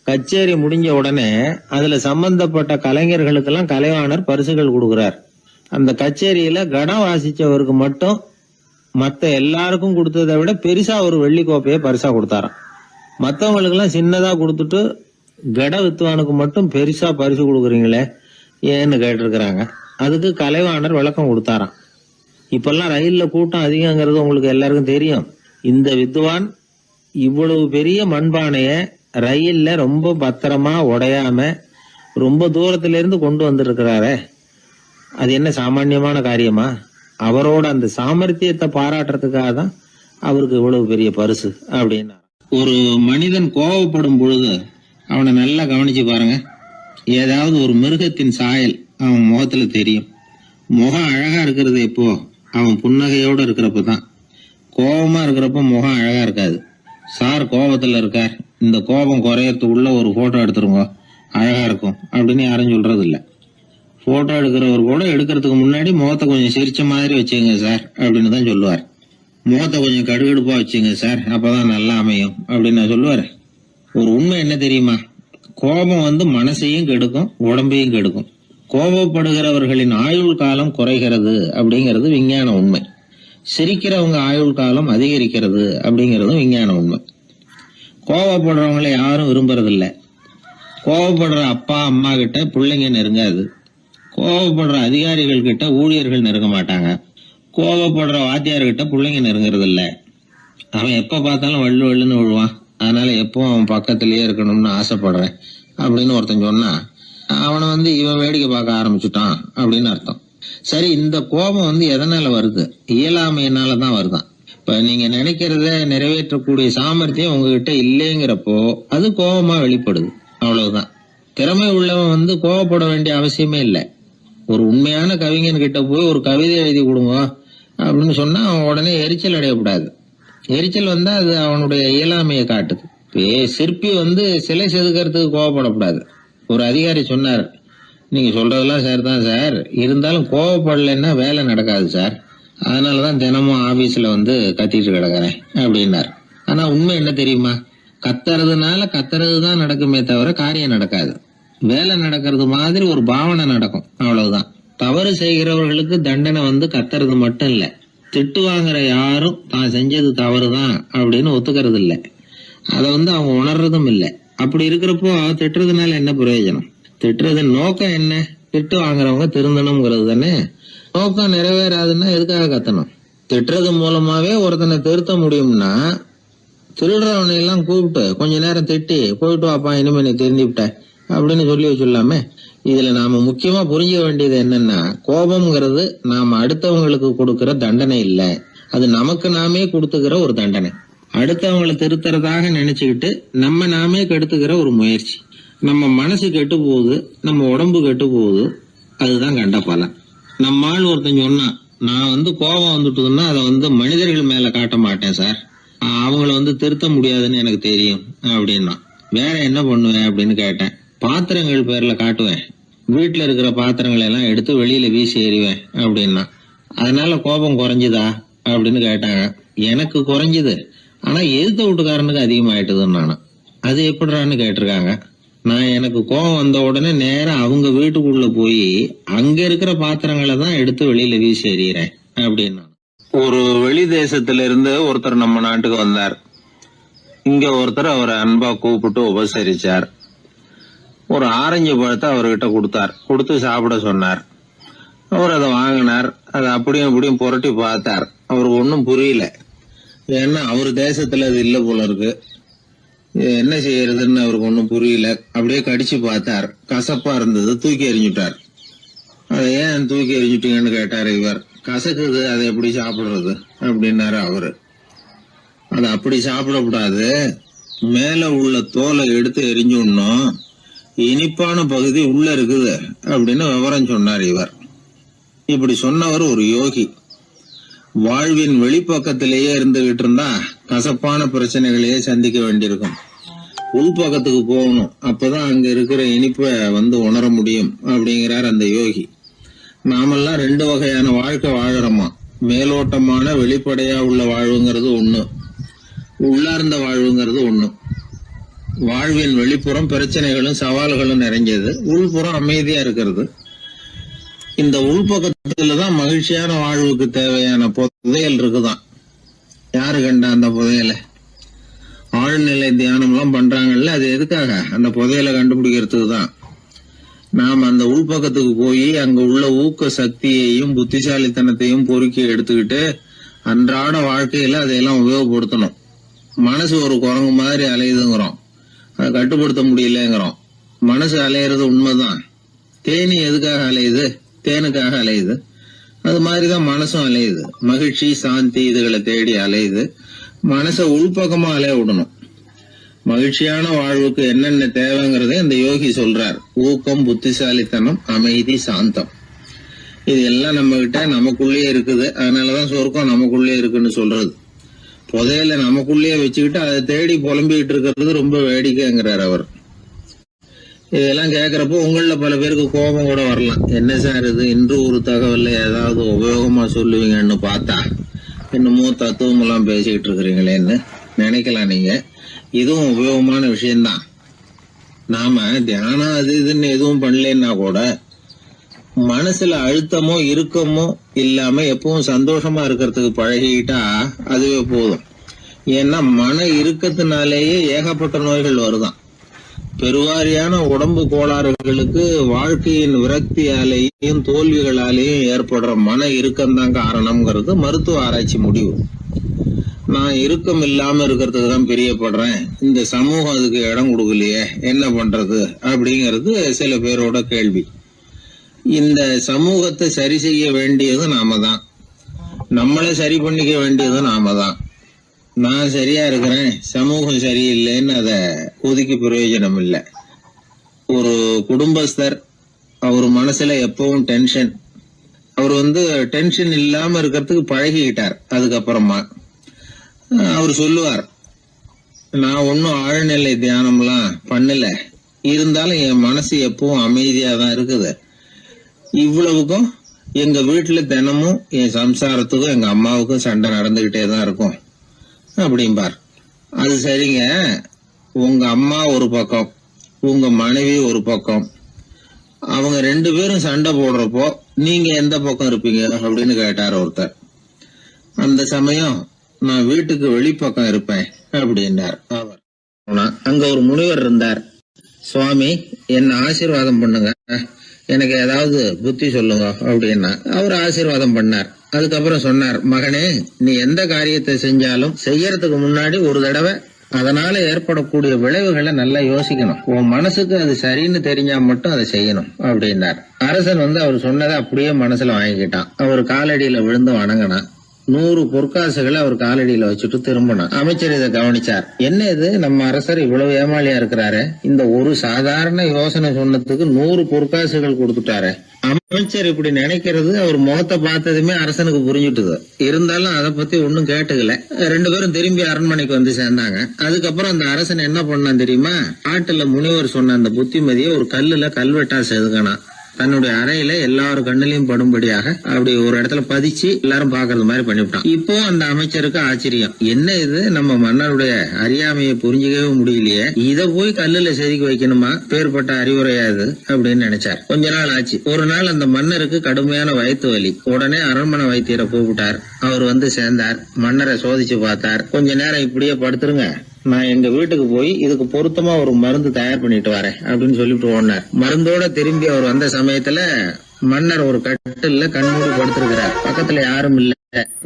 கச்சேரி முடிஞ்ச உடனே அதுல சம்பந்தப்பட்ட கலைஞர்களுக்கெல்லாம் கலைவாணர் பரிசுகள் கொடுக்கிறார். அந்த கச்சேரியில கடம் வாசிச்சவருக்கு மட்டும் மத்த எல்லாருக்கும் கொடுத்ததை விட பெருசா ஒரு வெள்ளி கோப்பையை பரிசா கொடுத்தாராம். மத்தவங்களுக்கு எல்லாம் சின்னதா கொடுத்துட்டு கட வித்துவானுக்கு மட்டும் பெருசா பரிசு கொடுக்குறீங்களே ஏன்னு கேட்டிருக்கிறாங்க. அதுக்கு கலைவாணர் விளக்கம் கொடுத்தாராம். இப்பெல்லாம் ரயில்ல கூட்டம் அதிகங்கிறது உங்களுக்கு எல்லாருக்கும் தெரியும். இந்த வித்வான் இவ்வளவு பெரிய மண்பானைய ரயில்ல ரொம்ப பத்திரமா உடையாம ரொம்ப தூரத்துல இருந்து கொண்டு வந்திருக்கிறாரே, அது என்ன சாமான்யமான காரியமா? அவரோட அந்த சாமர்த்தியத்தை பாராட்டுறதுக்காக தான் அவருக்கு இவ்வளவு பெரிய பரிசு அப்படின்னா. ஒரு மனிதன் கோபப்படும் பொழுது அவனை நல்லா கவனிச்சு பாருங்க. ஏதாவது ஒரு மிருகத்தின் சாயல் அவன் முகத்துல தெரியும். முகம் அழகா இருக்கிறது எப்போ? அவன் புன்னகையோட இருக்கிறப்பதான். கோபமா இருக்கிறப்ப முகம் அழகா இருக்காது. சார் கோபத்துல இருக்கார், இந்த கோபம் குறையறதுக்குள்ள ஒரு போட்டோ எடுத்துருங்க, அழகா இருக்கும் அப்படின்னு யாரும் சொல்றது இல்ல. போட்டோ எடுக்கிறவர் கூட எடுக்கிறதுக்கு முன்னாடி முகத்தை கொஞ்சம் சிரிச்ச மாதிரி வச்சுங்க சார் அப்படின்னு தான் சொல்லுவார். முகத்தை கொஞ்சம் கடுகடுப்பா வச்சுங்க சார், அப்பதான் நல்லா அமையும் அப்படின்னு சொல்லுவாரு. ஒரு உண்மை என்ன தெரியுமா? கோபம் மனசையும் கெடுக்கும், உடம்பையும் கெடுக்கும். கோபப்படுகிறவர்களின் ஆயுள் காலம் குறைகிறது அப்படிங்கிறது விஞ்ஞான உண்மை. சிரிக்கிறவங்க ஆயுள் காலம் அதிகரிக்கிறது அப்படிங்கறதும் விஞ்ஞான உண்மை. கோபப்படுறவங்களை யாரும் விரும்புறதில்ல. கோபப்படுற அப்பா அம்மா கிட்ட பிள்ளைங்க நெருங்காது. கோபப்படுற அதிகாரிகள் கிட்ட ஊழியர்கள் நெருங்க மாட்டாங்க. கோபப்படுற வாத்தியார்கிட்ட பிள்ளைங்க நெருங்குறது இல்ல. அவன் எப்ப பார்த்தாலும் வள்ளு வள்ளுன்னு விழுவான். அதனால எப்போ அவன் பக்கத்திலேயே இருக்கணும்னு ஆசைப்படுறேன் அப்படின்னு ஒருத்தன் சொன்னா அவனை இவன் வேடிக்கை பார்க்க ஆரம்பிச்சுட்டான் அப்படின்னு அர்த்தம். சரி, இந்த கோபம் எதனால வருது? இயலாமையினாலதான் வருதான். இப்ப நீங்க நினைக்கிறத நிறைவேற்றக்கூடிய சாமர்த்தியம் உங்ககிட்ட இல்லைங்கிறப்போ அது கோபமா வெளிப்படுது, அவ்வளவுதான். திறமை உள்ளவன் கோபப்பட வேண்டிய அவசியமே இல்லை. ஒரு உண்மையான கவிஞன் கிட்ட போய் ஒரு கவிதை எழுதி கொடுங்க அப்படின்னு சொன்னா அவன் உடனே எரிச்சல் அடையக்கூடாது. எரிச்சல் வந்தா அது அவனுடைய இயலாமையை காட்டுது. சிற்பி சிலை செதுக்கிறதுக்கு கோபப்படக்கூடாது. ஒரு அதிகாரி சொன்னார், நீங்க சொல்றதெல்லாம் சார் தான் சார், இருந்தாலும் கோவப்படலைன்னா வேலை நடக்காது சார், அதனாலதான் தினமும் ஆபீஸ்ல கத்திட்டு கிடக்குறேன் அப்படின்னார். ஆனா உண்மை என்ன தெரியுமா? கத்துறதுனால கத்துறதுதான் நடக்குமே தவிர காரியம் நடக்காது. வேலை நடக்கிறது மாதிரி ஒரு பாவனை நடக்கும், அவ்வளவுதான். தவறு செய்கிறவர்களுக்கு தண்டனை கத்துறது மட்டும் இல்ல, திட்டு வாங்குற யாரும் தான் செஞ்சது தவறுதான் அப்படின்னு ஒத்துக்கிறது இல்ல. அத அவங்க உணர்றதும் இல்ல. அப்படி இருக்கிறப்போ திட்டுறதுனால என்ன பிரயோஜனம்? திட்டுறது நோக்கம் என்ன? திட்டு வாங்குறவங்க திருந்தணும்ங்கிறது தானே. நோக்கம் நிறைவேறாதுன்னா எதுக்காக கத்தணும்? திட்டுறது மூலமாவே ஒருத்தனை திருத்த முடியும்னா திருடுறவனை எல்லாம் கூப்பிட்டு கொஞ்ச நேரம் திட்டி போயிட்டு வாப்பா, இனிமே நீ திருந்திவிட்ட அப்படின்னு சொல்லி வச்சுடலாமே. இதுல நாம முக்கியமா புரிஞ்ச வேண்டியது என்னன்னா, கோபம்ங்கிறது நாம அடுத்தவங்களுக்கு கொடுக்கிற தண்டனை இல்ல, அது நமக்கு நாமே கொடுத்துக்கிற ஒரு தண்டனை. அடுத்தவங்களை திருத்துறதாக நினைச்சுக்கிட்டு நம்ம நாமே கெடுத்துக்கிற ஒரு முயற்சி. நம்ம மனசு கெட்டு போகுது, நம்ம உடம்பு கெட்டு போகுது, அதுதான் கண்ட பலன். நம்ம ஆள் ஒருத்தன் சொன்னா, நான் கோபம் வந்துட்டுதுன்னா அதை மனிதர்கள் மேல காட்ட மாட்டேன் சார், அவங்கள திருத்த முடியாதுன்னு எனக்கு தெரியும் அப்படின்னா. வேற என்ன பண்ணுவேன் அப்படின்னு கேட்டேன். பாத்திரங்கள் பேர்ல காட்டுவேன், வீட்டுல இருக்கிற பாத்திரங்களை எல்லாம் எடுத்து வெளியில வீசி எறிவேன் அப்படின்னா. அதனால கோபம் குறைஞ்சுதா அப்படின்னு கேட்டாங்க. எனக்கு குறைஞ்சது, ஆனா எதிர்த்த வீட்டுக்காரனுக்கு அதிகமாயிட்டுதுன்னு நானும். அது எப்படிறான்னு கேட்டிருக்காங்க. நான் எனக்கு கோபம் வந்த உடனே நேரா அவங்க வீட்டுக்குள்ள போய் அங்க இருக்கிற பாத்திரங்களை தான் எடுத்து வெளியில வீசி எறிகிறேன் அப்படின்னா. ஒரு வெளி தேசத்துல இருந்து ஒருத்தர் நம்ம நாட்டுக்கு வந்தார். இங்க ஒருத்தர் அவரை அன்பா கூப்பிட்டு உபசரிச்சார். ஒரு ஆரஞ்சு பழத்தை அவர்கிட்ட கொடுத்தார். கொடுத்து சாப்பிட சொன்னார். அவர் அதை வாங்கினார். அதை அப்படியும் இப்படியும் புரட்டி பார்த்தார். அவருக்கு ஒன்னும் புரியல. ஏன்னா அவர் தேசத்துல அது இல்ல போல இருக்கு. என்ன செய்யறதுன்னு அவருக்கு ஒன்னும் புரியல. அப்படியே கடிச்சு பார்த்தார். கசப்பா இருந்தது. தூக்கி எறிஞ்சுட்டார். அதை ஏன் தூக்கி எறிஞ்சுட்டீங்கன்னு கேட்டார் இவர். கசக்குது, அதை எப்படி சாப்பிடுறது அப்படின்னாரு அவரு. அது அப்படி சாப்பிடக்கூடாது, மேல உள்ள தோலை எடுத்து எரிஞ்சுடணும், இனிப்பான பகுதி உள்ள இருக்குது அப்படின்னு விவரம் சொன்னார் இவர். இப்படி சொன்னவர் ஒரு யோகி. வாழ்வின் வெளிப்பக்கத்திலேயே இருந்துகிட்டு இருந்தா கசப்பான பிரச்சனைகளையே சந்திக்க வேண்டியிருக்கும். உள்பக்கத்துக்கு போகணும், அப்பதான் அங்க இருக்கிற இனிப்பை உணர முடியும் அப்படிங்கிறார் அந்த யோகி. நாமெல்லாம் 2 வகையான வாழ்க்கை வாழறோமா. மேலோட்டமான வெளிப்படையா உள்ள வாழ்வுங்கிறது ஒண்ணு, உள்ளார்ந்த வாழ்வுங்கிறது ஒண்ணு. வாழ்வின் வெளிப்புறம் பிரச்சனைகளும் சவால்களும் நிறைஞ்சது, உள்புறம் அமைதியா இருக்கிறது. இந்த உள்பக்கத்துலதான் மகிழ்ச்சியான வாழ்வுக்கு தேவையான புதையல் இருக்குதான். யாரு கண்டா அந்த புதையலை? ஆழ்நிலை தியானம் எல்லாம் பண்றாங்கல்ல, அது எதுக்காக? அந்த புதையலை கண்டுபிடிக்கிறதுக்கு தான். நாம் அந்த உள்பக்கத்துக்கு போய் அங்க உள்ள ஊக்க சக்தியையும் புத்திசாலித்தனத்தையும் பொறுக்கி எடுத்துக்கிட்டு அன்றாட வாழ்க்கையில அதையெல்லாம் உபயோகப்படுத்தணும். மனசு ஒரு குரங்கு மாதிரி அலையுதுங்கிறோம், அதை கட்டுப்படுத்த முடியலங்கிறோம். மனசு அலையிறது உண்மைதான். தேனி எதுக்காக அலையுது? தேனுக்காக அலையுது. அது மாதிரிதான் மனசும் அலையுது. மகிழ்ச்சி, சாந்தி இதுகளை தேடி அலையுது. மனசை உள்பக்கமா அலைய விடணும். மகிழ்ச்சியான வாழ்வுக்கு என்னென்ன தேவைங்கிறத இந்த யோகி சொல்றார். ஊக்கம், புத்திசாலித்தனம், அமைதி, சாந்தம். இது எல்லாம் நம்ம கிட்ட நமக்குள்ளேயே இருக்குது. அதனாலதான் சொர்க்கம் நமக்குள்ளே இருக்குன்னு சொல்றது. புதையல நமக்குள்ளேயே வச்சுக்கிட்டு அதை தேடி புலம்பிக்கிட்டு இருக்கிறது ரொம்ப வேடிக்கைங்கிறார் அவர். இதெல்லாம் கேட்கறப்போ உங்கள பல பேருக்கு கோபம் கூட வரலாம். என்ன சார் இது, இன்று ஒரு தகவல்ல ஏதாவது உபயோகமா சொல்லுவீங்கன்னு பார்த்தா என்னமோ தத்துவம் எல்லாம் பேசிக்கிட்டு இருக்கிறீங்களேன்னு நினைக்கலாம் நீங்க. இதுவும் உபயோகமான விஷயம்தான். நாம தியானம் அது இதுன்னு எதுவும் பண்ணலன்னா கூட மனசுல அழுத்தமோ இறுக்கமோ இல்லாம எப்பவும் சந்தோஷமா இருக்கிறதுக்கு பழகிக்கிட்டா அதுவே போதும். ஏன்னா மன இறுக்கத்தினாலேயே ஏகப்பட்ட நோய்கள் வருதான். பெருவாரியான உடம்பு கோளாறுகளுக்கு வாழ்க்கையின் விரக்தியாலேயும் தோல்விகளாலேயும் ஏற்படுற மன இறுக்கம்தான் காரணம்ங்கிறது மருத்துவ ஆராய்ச்சி முடிவு. நான் இறுக்கம் இல்லாம இருக்கிறதுக்கு தான் பிரியப்படுறேன், இந்த சமூகம் அதுக்கு இடம் கொடுக்கலையே, என்ன பண்றது அப்படிங்கிறது சில பேரோட கேள்வி. இந்த சமூகத்தை சரி செய்ய வேண்டியது நாம தான். நம்மளை சரி பண்ணிக்க வேண்டியது நாம தான். நான் சரியா இருக்கிறேன், சமூகம் சரியில்லைன்னு அதை ஒதுக்கி பிரயோஜனம் இல்லை. ஒரு குடும்பஸ்தர், அவர் மனசுல எப்பவும் டென்ஷன். அவர் டென்ஷன் இல்லாம இருக்கிறதுக்கு பழகிக்கிட்டார். அதுக்கப்புறமா அவர் சொல்லுவார், நான் ஒன்னும் ஆழ்நிலை தியானம்லாம் பண்ணல, இருந்தாலும் என் மனசு எப்பவும் அமைதியா தான் இருக்குது. இவ்வளவுக்கும் எங்க வீட்டுல தினமும் என் சம்சாரத்துக்கும் எங்க அம்மாவுக்கும் சண்டை நடந்துகிட்டே தான் இருக்கும் அப்படிம்பார். அது சரிங்க, உங்க அம்மா ஒரு பக்கம், உங்க மனைவி ஒரு பக்கம், அவங்க 2 பேரும் சண்டை போடுறப்போ நீங்க எந்த பக்கம் இருப்பீங்க அப்படின்னு கேட்டார் ஒருத்தர். அந்த சமயம் நான் வீட்டுக்கு வெளிப்பக்கம் இருப்பேன் அப்படின்னார் அவர். அங்க ஒரு முனிவர் இருந்தார். சுவாமி, என்ன ஆசீர்வாதம் பண்ணுங்க, எனக்கு ஏதாவது புத்தி சொல்லுங்க அப்படின்னா அவர் ஆசீர்வாதம் பண்ணார். அதுக்கப்புறம் சொன்னார், மகனே, நீ எந்த காரியத்தை செஞ்சாலும் செய்யறதுக்கு முன்னாடி ஒரு தடவை அதனால ஏற்படக்கூடிய விளைவுகளை நல்லா யோசிக்கணும். உன் மனசுக்கு அது சரின்னு தெரிஞ்சா மட்டும் அதை செய்யணும் அப்படின்னார். அரசன் அவர் சொன்னதை அப்படியே மனசுல வாங்கிக்கிட்டான். அவர் காலடியில விழுந்து வணங்கினான். 100 பொற்காசுகளை அவர் காலடியில வச்சுட்டு திரும்பினார். அமைச்சர் இதை கவனிச்சார். என்ன இது, நம்ம அரசர் இவ்வளவு ஏமாளியா இருக்கிறாரு, இந்த ஒரு சாதாரண யோசனை சொன்னதுக்கு 100 பொற்காசுகள் கொடுத்துட்டாரு. அமைச்சர் இப்படி நினைக்கிறது அவர் முகத்தை பார்த்ததுமே அரசனுக்கு புரிஞ்சுட்டுது. இருந்தாலும் அதை பத்தி ஒன்னும் கேட்டுக்கல. 2 பேரும் திரும்பி அரண்மனைக்கு வந்து சேர்ந்தாங்க. அதுக்கப்புறம் அந்த அரசன் என்ன பண்ணான் தெரியுமா? ஆட்டுல முனிவர் சொன்ன அந்த புத்திமதியை ஒரு கல்லுல கல்வெட்டா செதுக்கினான். தன்னுடைய அறையில எல்லாரும் கண்ணிலையும் படும்படியாக அப்படி ஒரு இடத்துல பதிச்சு எல்லாரும் பாக்குறது மாதிரி பண்ணிவிட்டான். இப்போ அந்த அமைச்சருக்கு ஆச்சரியம், என்ன இது, நம்ம மன்னருடைய அறியாமையை புரிஞ்சுக்கவே முடியலையே, இத போய் கல்லுல செதுக்கி வைக்கணுமா, பேர்பட்ட அறிவுரையாது அப்படின்னு நினைச்சார். கொஞ்ச நாள் ஆச்சு. ஒரு நாள் அந்த மன்னருக்கு கடுமையான வயிற்று வலி. உடனே அரண்மனை வைத்தியரை கூப்பிட்டார். அவர் வந்து சேர்ந்தார். மன்னரை சோதிச்சு பார்த்தார். கொஞ்ச நேரம் இப்படியே படுத்துருங்க, நான் எங்க வீட்டுக்கு போய் இதுக்கு பொருத்தமா ஒரு மருந்து தயார் பண்ணிட்டு வரேன் அப்படின்னு சொல்லிட்டு ஓடினார். மருந்தோட திரும்பி அவர் வந்த சமயத்துல மன்னர் ஒரு கட்டில்ல கண்மூடி படுத்திருக்கிறார். பக்கத்துல யாரும் இல்ல.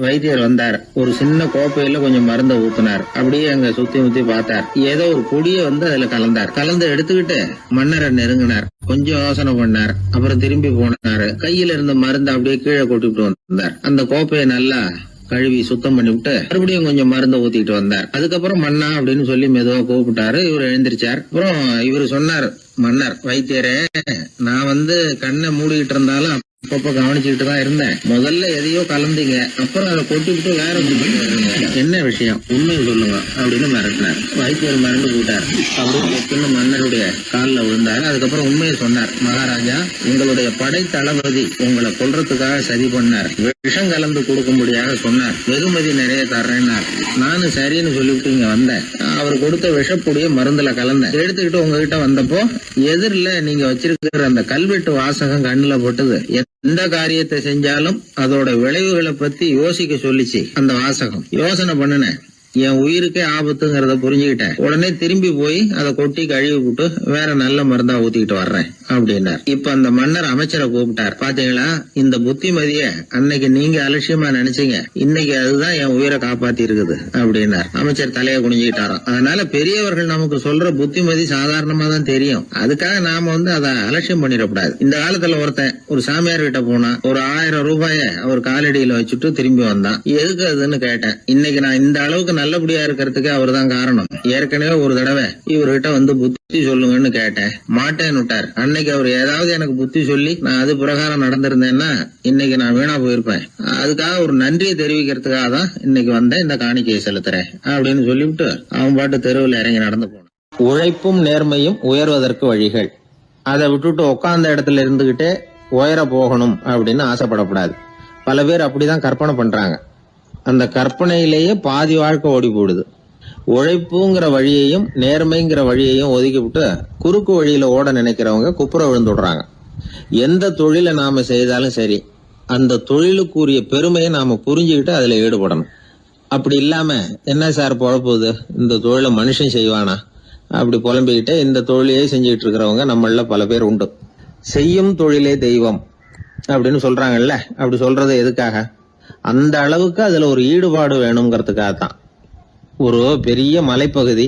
வைத்தியர் வந்தார். ஒரு சின்ன கோப்பையில கொஞ்சம் மருந்தை ஊத்தினார். அப்படியே அங்க சுத்தி முத்தி பார்த்தார். ஏதோ ஒரு பொடியை வந்து அதுல கலந்தார். கலந்து எடுத்துக்கிட்டு மன்னரை நெருங்கினார். கொஞ்சம் யோசனை பண்ணார். அப்புறம் திரும்பி போனாரு. கையில இருந்த மருந்து அப்படியே கீழே கொட்டிட்டு வந்தார். அந்த கோப்பையை நல்லா கழுவி சுத்தம் பண்ணி விட்டு மறுபடியும் கொஞ்சம் மருந்தை ஊத்திட்டு வந்தார். அதுக்கப்புறம் மன்னா அப்படின்னு சொல்லி மெதுவா கூப்பிட்டாரு. இவர் எழுந்திருச்சார். அப்புறம் இவரு சொன்னார், மன்னர் வைத்தியரே, நான் வந்து கண்ணை மூடிக்கிட்டு இருந்தாலும் அப்பப்ப கவனிச்சுக்கிட்டு தான் இருந்தேன். முதல்ல எதையோ கலந்தீங்க, அப்புறம் அதை கொட்டிவிட்டு வேற என்ன விஷயம், உண்மையை சொல்லுங்க அப்படின்னு மிரட்டினார். வைத்தியர் மிரண்டு போட்டார். அப்படின்னு மன்னருடைய காலில் விழுந்தார். அதுக்கப்புறம் உண்மையை சொன்னார். மகாராஜா, உங்களுடைய படை தளபதி உங்களை கொல்றதுக்காக சதி பண்ணார். விஷம் கலந்து கொடுக்கும்படியாக சொன்னார். வெகுமதி நிறைய தர்றேன்னார். நானும் சரின்னு சொல்லிவிட்டு இங்க வந்தேன். அவர் கொடுத்த விஷப்பொடிய மருந்துல கலந்தேன். எடுத்துக்கிட்டு உங்ககிட்ட வந்தப்போ எதிரில நீங்க வச்சிருக்கிற அந்த கல்வெட்டு வாசகம் கண்ணுல போட்டது. எந்த காரியத்தை செஞ்சாலும் அதோட விளைவுகளை பத்தி யோசிக்க சொல்லிச்சு அந்த வாசகம். யோசனை பண்ணுனேன், என் உயிருக்கே ஆபத்துங்கிறத புரிஞ்சுக்கிட்டேன். உடனே திரும்பி போய் அதை கொட்டி கழுவி விட்டு வேற நல்ல மருந்தா ஊத்திக்கிட்டு வர்றேன் அப்படின்னார். இப்ப அந்த மன்னர் அமைச்சரை கூப்பிட்டார். பாத்தீங்களா, இந்த புத்திமதிய அன்னைக்கு நீங்க அலட்சியமா நினைச்சீங்க, இன்னைக்கு அதுதான் என் உயிரை காப்பாத்தி இருக்குது அப்படின்னார். அமைச்சர் தலையை குனிஞ்சுக்கிட்டாராம். அதனால பெரியவர்கள் நமக்கு சொல்ற புத்திமதி சாதாரணமா தான் தெரியும். அதுக்காக நாம வந்து அதை அலட்சியம் பண்ணிடக்கூடாது. இந்த காலத்துல ஒருத்தன் ஒரு சாமியார் கிட்ட போனா ஒரு 1000 ரூபாய அவர் காலடியில வச்சுட்டு திரும்பி வந்தான். எதுக்கு அதுன்னு கேட்டேன். இன்னைக்கு நான் இந்த அளவுக்கு நல்லபடியா இருக்கிறதுக்கு அவர் தான் காரணம். ஏற்கனவே ஒரு தடவை இவர்கிட்ட வந்து புத்தி சொல்லுங்கன்னு கேட்டேன், மாட்டேன்னு விட்டார். அன்னைக்கு அவர் ஏதாவது எனக்கு புத்தி சொல்லி நான் அது பிரகாரம் நடந்திருந்தேன்னா இன்னைக்கு நான் வீணா போயிருப்பேன். அதுக்காக ஒரு நன்றியை தெரிவிக்கிறதுக்காக தான் இன்னைக்கு வந்தேன், இந்த காணிக்கையை செலுத்துறேன் அப்படின்னு சொல்லிவிட்டு அவன் பாட்டு தெருவில் இறங்கி நடந்து போனான். உழைப்பும் நேர்மையும் உயர்வதற்கு வழிகள். அதை விட்டுட்டு உட்கார்ந்த இடத்துல இருந்துகிட்டே உயர போகணும் அப்படின்னு ஆசைப்படக்கூடாது. பல பேர் அப்படிதான் கற்பனை பண்றாங்க. அந்த கற்பனையிலேயே பாதி வாழ்க்கை ஓடி போடுது. உழைப்புங்கிற வழியையும் நேர்மைங்கிற வழியையும் ஒதுக்கி விட்டு குறுக்கு வழியில ஓட நினைக்கிறவங்க குப்புற விழுந்துடுறாங்க. எந்த தொழிலை நாம செய்தாலும் சரி, அந்த தொழிலுக்குரிய பெருமையை நாம புரிஞ்சுக்கிட்டு அதுல ஈடுபடணும். அப்படி இல்லாம என்ன சார் பொழப்புது, இந்த தொழிலை மனுஷன் செய்வானா அப்படி புலம்பிக்கிட்டே இந்த தொழிலையே செஞ்சுக்கிட்டு இருக்கிறவங்க நம்மள பல பேர் உண்டு. செய்யும் தொழிலே தெய்வம் அப்படின்னு சொல்றாங்கல்ல, அப்படி சொல்றது எதுக்காக? அந்த அளவுக்கு அதுல ஒரு ஈடுபாடு வேணுங்கிறதுக்காகத்தான். ஒரு பெரிய மலைப்பகுதி,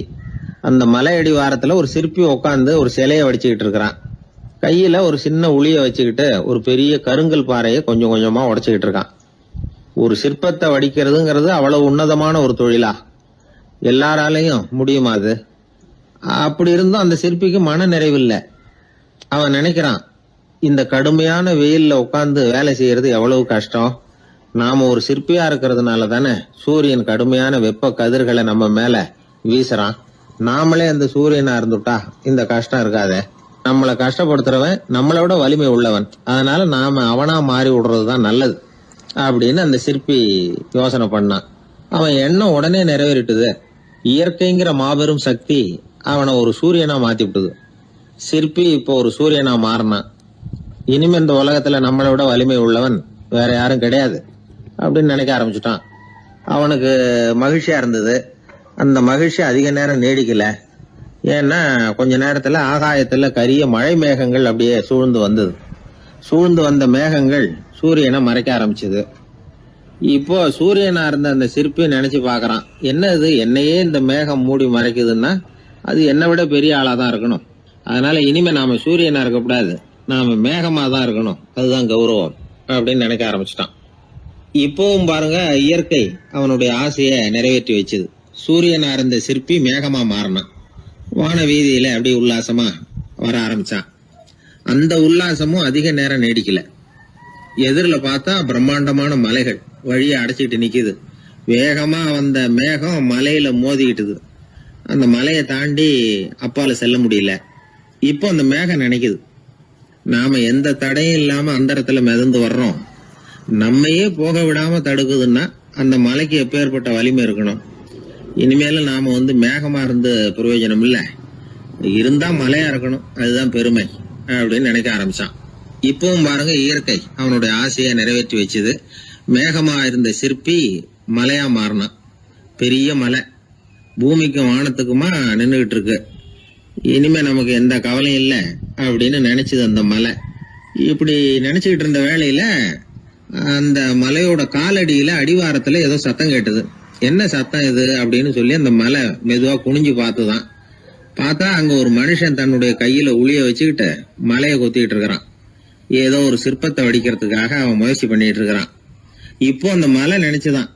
அந்த மலை அடிவாரத்துல ஒரு சிற்பி உட்காந்து ஒரு சிலையை வடிச்சுக்கிட்டு இருக்கிறான். கையில ஒரு சின்ன உளிய வச்சுக்கிட்டு ஒரு பெரிய கருங்கல் பாறையை கொஞ்சம் கொஞ்சமா உடைச்சுக்கிட்டு இருக்கான். ஒரு சிற்பத்தை வடிக்கிறதுங்கிறது அவ்வளவு உன்னதமான ஒரு தொழிலா? எல்லாராலையும் முடியுமா அது? அப்படி இருந்தும் அந்த சிற்பிக்கு மன நிறைவில்லை. அவன் நினைக்கிறான், இந்த கடுமையான வெயில்ல உட்கார்ந்து வேலை செய்யறது எவ்வளவு கஷ்டம். நாம ஒரு சிற்பியா இருக்கிறதுனால தானே சூரியன் கடுமையான வெப்ப கதிர்களை நம்ம மேல வீசுறான். நாமளே அந்த சூரியனா இருந்துட்டா இந்த கஷ்டம் இருக்காதே. நம்மளை கஷ்டப்படுத்துறவன் நம்மளை விட வலிமை உள்ளவன். அதனால நாம அவனா மாறி விடுறதுதான் நல்லது அப்படின்னு அந்த சிற்பி யோசனை பண்ணான். அவன் எண்ணம் உடனே நிறைவேறிட்டுது. இயற்கைங்கிற மாபெரும் சக்தி அவனை ஒரு சூரியனா மாத்தி விட்டுது. சிற்பி இப்போ ஒரு சூரியனா மாறினான். இனிமே இந்த உலகத்துல நம்மளை விட வலிமை உள்ளவன் வேற யாரும் கிடையாது அப்படின்னு நினைக்க ஆரம்பிச்சுட்டான். அவனுக்கு மகிழ்ச்சியா இருந்தது. அந்த மகிழ்ச்சி அதிக நேரம் நீடிக்கல. ஏன்னா கொஞ்ச நேரத்துல ஆகாயத்துல கரிய மழை மேகங்கள் அப்படியே சூழ்ந்து வந்தது. சூழ்ந்து வந்த மேகங்கள் சூரியனை மறைக்க ஆரம்பிச்சது. இப்போ சூரியனா இருந்த அந்த சிற்பி நினைச்சு பாக்குறான், என்ன இது, என்னையே இந்த மேகம் மூடி மறைக்குதுன்னா அது என்னை விட பெரிய ஆளாதான் இருக்கணும். அதனால இனிமே நாம சூரியனா இருக்கக்கூடாது, நாம மேகமா தான் இருக்கணும், அதுதான் கௌரவம் அப்படின்னு நினைக்க ஆரம்பிச்சிட்டான். இப்பவும் பாருங்க, இயற்கை அவனுடைய ஆசையை நிறைவேற்றி வச்சது. சூரியனா இருந்த சிற்பி மேகமா மாறினான். வான வீதியில அப்படி உல்லாசமா வர ஆரம்பிச்சான். அந்த உல்லாசமும் அதிக நேரம் நீடிக்கல. எதிரில பார்த்தா பிரம்மாண்டமான மலைகள் வழியை அடைச்சிட்டு நிக்குது. வேகமா வந்த மேகம் மலையில மோதிக்கிட்டுது. அந்த மலையை தாண்டி அப்பால செல்ல முடியல. இப்போ அந்த மேகம் நினைக்குது, நாம எந்த தடையும் இல்லாம அந்தரத்துல மிதந்து வர்றோம். நம்மையே போக விடாம தடுக்குதுன்னா அந்த மலைக்கு எப்பேற்பட்ட வலிமை இருக்கணும். இனிமேல நாம மேகமா இருந்து பிரயோஜனம் இல்ல, இருந்தா மலையா இருக்கணும், அதுதான் பெருமை அப்படின்னு நினைக்க ஆரம்பிச்சான். இப்பவும் பாருங்க, இயற்கை அவனுடைய ஆசையை நிறைவேற்றி வச்சது. மேகமா இருந்த சிற்பி மலையா மாறினான். பெரிய மலை பூமிக்கும் வானத்துக்குமா நின்றுகிட்டு இருக்கு. இனிமே நமக்கு எந்த கவலையும் இல்லை அப்படின்னு நினைச்சது அந்த மலை. இப்படி நினைச்சுக்கிட்டு இருந்த வேளையில அந்த மலையோட காலடியில அடிவாரத்துல ஏதோ சத்தம் கேட்டது. என்ன சத்தம் இது அப்படின்னு சொல்லி அந்த மலை மெதுவா குனிஞ்சு பார்த்துதான். பார்த்தா அங்க ஒரு மனுஷன் தன்னுடைய கையில உளிய வச்சுக்கிட்டு மலையை கொத்திக்கிட்டு இருக்கிறான். ஏதோ ஒரு சிற்பத்தை வடிக்கிறதுக்காக அவன் முயற்சி பண்ணிட்டு இருக்கிறான். இப்போ அந்த மலை நினைச்சுதான்,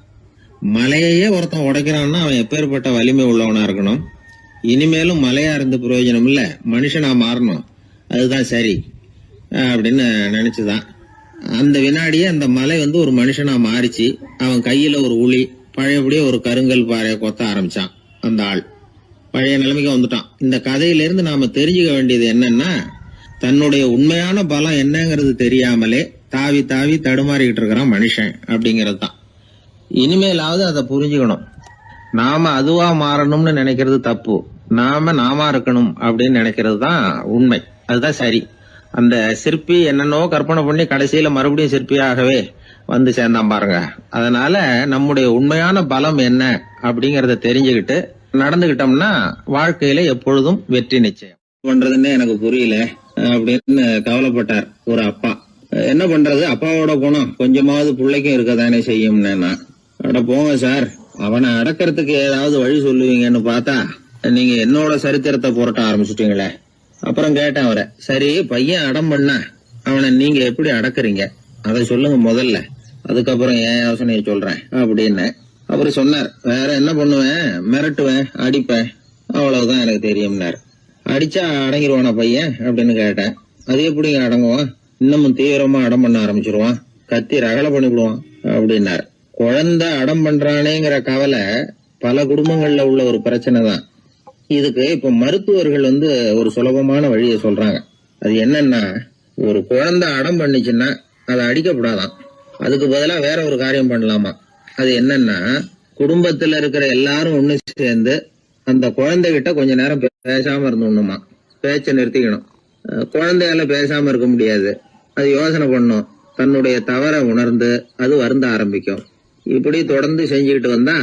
மலையே ஒருத்தன் உடைக்கிறான்னா அவன் எப்பேற்பட்ட வலிமை உள்ளவனா இருக்கணும். இனிமேலும் மலையா இருந்து பிரயோஜனம் இல்ல, மனுஷனா மாறணும், அதுதான் சரி அப்படின்னு நினைச்சுதான். அந்த வினாடியே அந்த மலை ஒரு மனுஷனா மாறிச்சு. அவன் கையில ஒரு உளி, பழையபடியே ஒரு கருங்கல் பாறையை கொத்த ஆரம்பிச்சான். அந்த ஆள் பழைய நிலைமைக்கு வந்துட்டான். இந்த கதையில இருந்து நாம தெரிஞ்சுக்க வேண்டியது என்னன்னா, தன்னுடைய உண்மையான பலம் என்னங்கிறது தெரியாமலே தாவி தாவி தடுமாறிக்கிட்டு இருக்கிறான் மனுஷன் அப்படிங்கிறது தான். இனிமேலாவது அதை புரிஞ்சுக்கணும். நாம அதுவா மாறணும்னு நினைக்கிறது தப்பு, நாம இருக்கணும் அப்படின்னு நினைக்கிறது தான் உண்மை, அதுதான் சரி. அந்த சிற்பி என்னென்னோ கற்பனை பண்ணி கடைசியில மறுபடியும் சிற்பியாகவே வந்து சேர்ந்தான் பாருங்க. அதனால நம்முடைய உண்மையான பலம் என்ன அப்படிங்கறத தெரிஞ்சுக்கிட்டு நடந்துகிட்டோம்னா வாழ்க்கையில எப்பொழுதும் வெற்றி நிச்சயம். பண்றதுன்னு எனக்கு புரியல அப்படின்னு கவலைப்பட்டார் ஒரு அப்பா. என்ன பண்றது, அப்பாவோட குணம் கொஞ்சமாவது பிள்ளைக்கும் இருக்கதானே செய்யும்னா, அட போங்க சார், அவனை அடக்கிறதுக்கு ஏதாவது வழி சொல்லுவீங்கன்னு பார்த்தா நீங்க என்னோட சரித்திரத்தை புரட்ட ஆரம்பிச்சுட்டீங்களே. அப்புறம் கேட்டேன் அவரை, சரி பையன் அடம் பண்ண அவனை நீங்க எப்படி அடக்குறீங்க அதை சொல்லுங்க முதல்ல, அதுக்கப்புறம் என் யோசனையை சொல்றேன் அப்படின்னு அவரு சொன்னார். வேற என்ன பண்ணுவேன், மிரட்டுவேன், அடிப்பேன், அவ்வளவுதான் எனக்கு தெரியும்னார். அடிச்சா அடங்கிடுவானா பையன் அப்படின்னு கேட்டேன். அது எப்படிங்க அடங்குவான், இன்னமும் தீவிரமா அடம் பண்ண ஆரம்பிச்சிருவான், கத்தி ரகலை பண்ணிவிடுவான் அப்படின்னார். குழந்தை அடம் பண்றானேங்கிற கவலை பல குடும்பங்கள்ல உள்ள ஒரு பிரச்சனை தான். இதுக்கு இப்ப மருத்துவர்கள் ஒரு சுலபமான வழியை சொல்றாங்க. அது என்னன்னா, ஒரு குழந்தை அடம் பண்ணிச்சுன்னா அதை அடிக்கப்படாதான், அதுக்கு பதிலா வேற ஒரு காரியம் பண்ணலாமா. அது என்னன்னா, குடும்பத்துல இருக்கிற எல்லாரும் ஒண்ணு சேர்ந்து அந்த குழந்தைகிட்ட கொஞ்ச நேரம் பேசாம இருந்தோம்னுமா, பேச்சை நிறுத்திக்கணும். குழந்தையால பேசாம இருக்க முடியாது, அது யோசனை பண்ணும், தன்னுடைய தவறை உணர்ந்து அது வருந்த ஆரம்பிக்கும். இப்படி தொடர்ந்து செஞ்சுக்கிட்டு வந்தா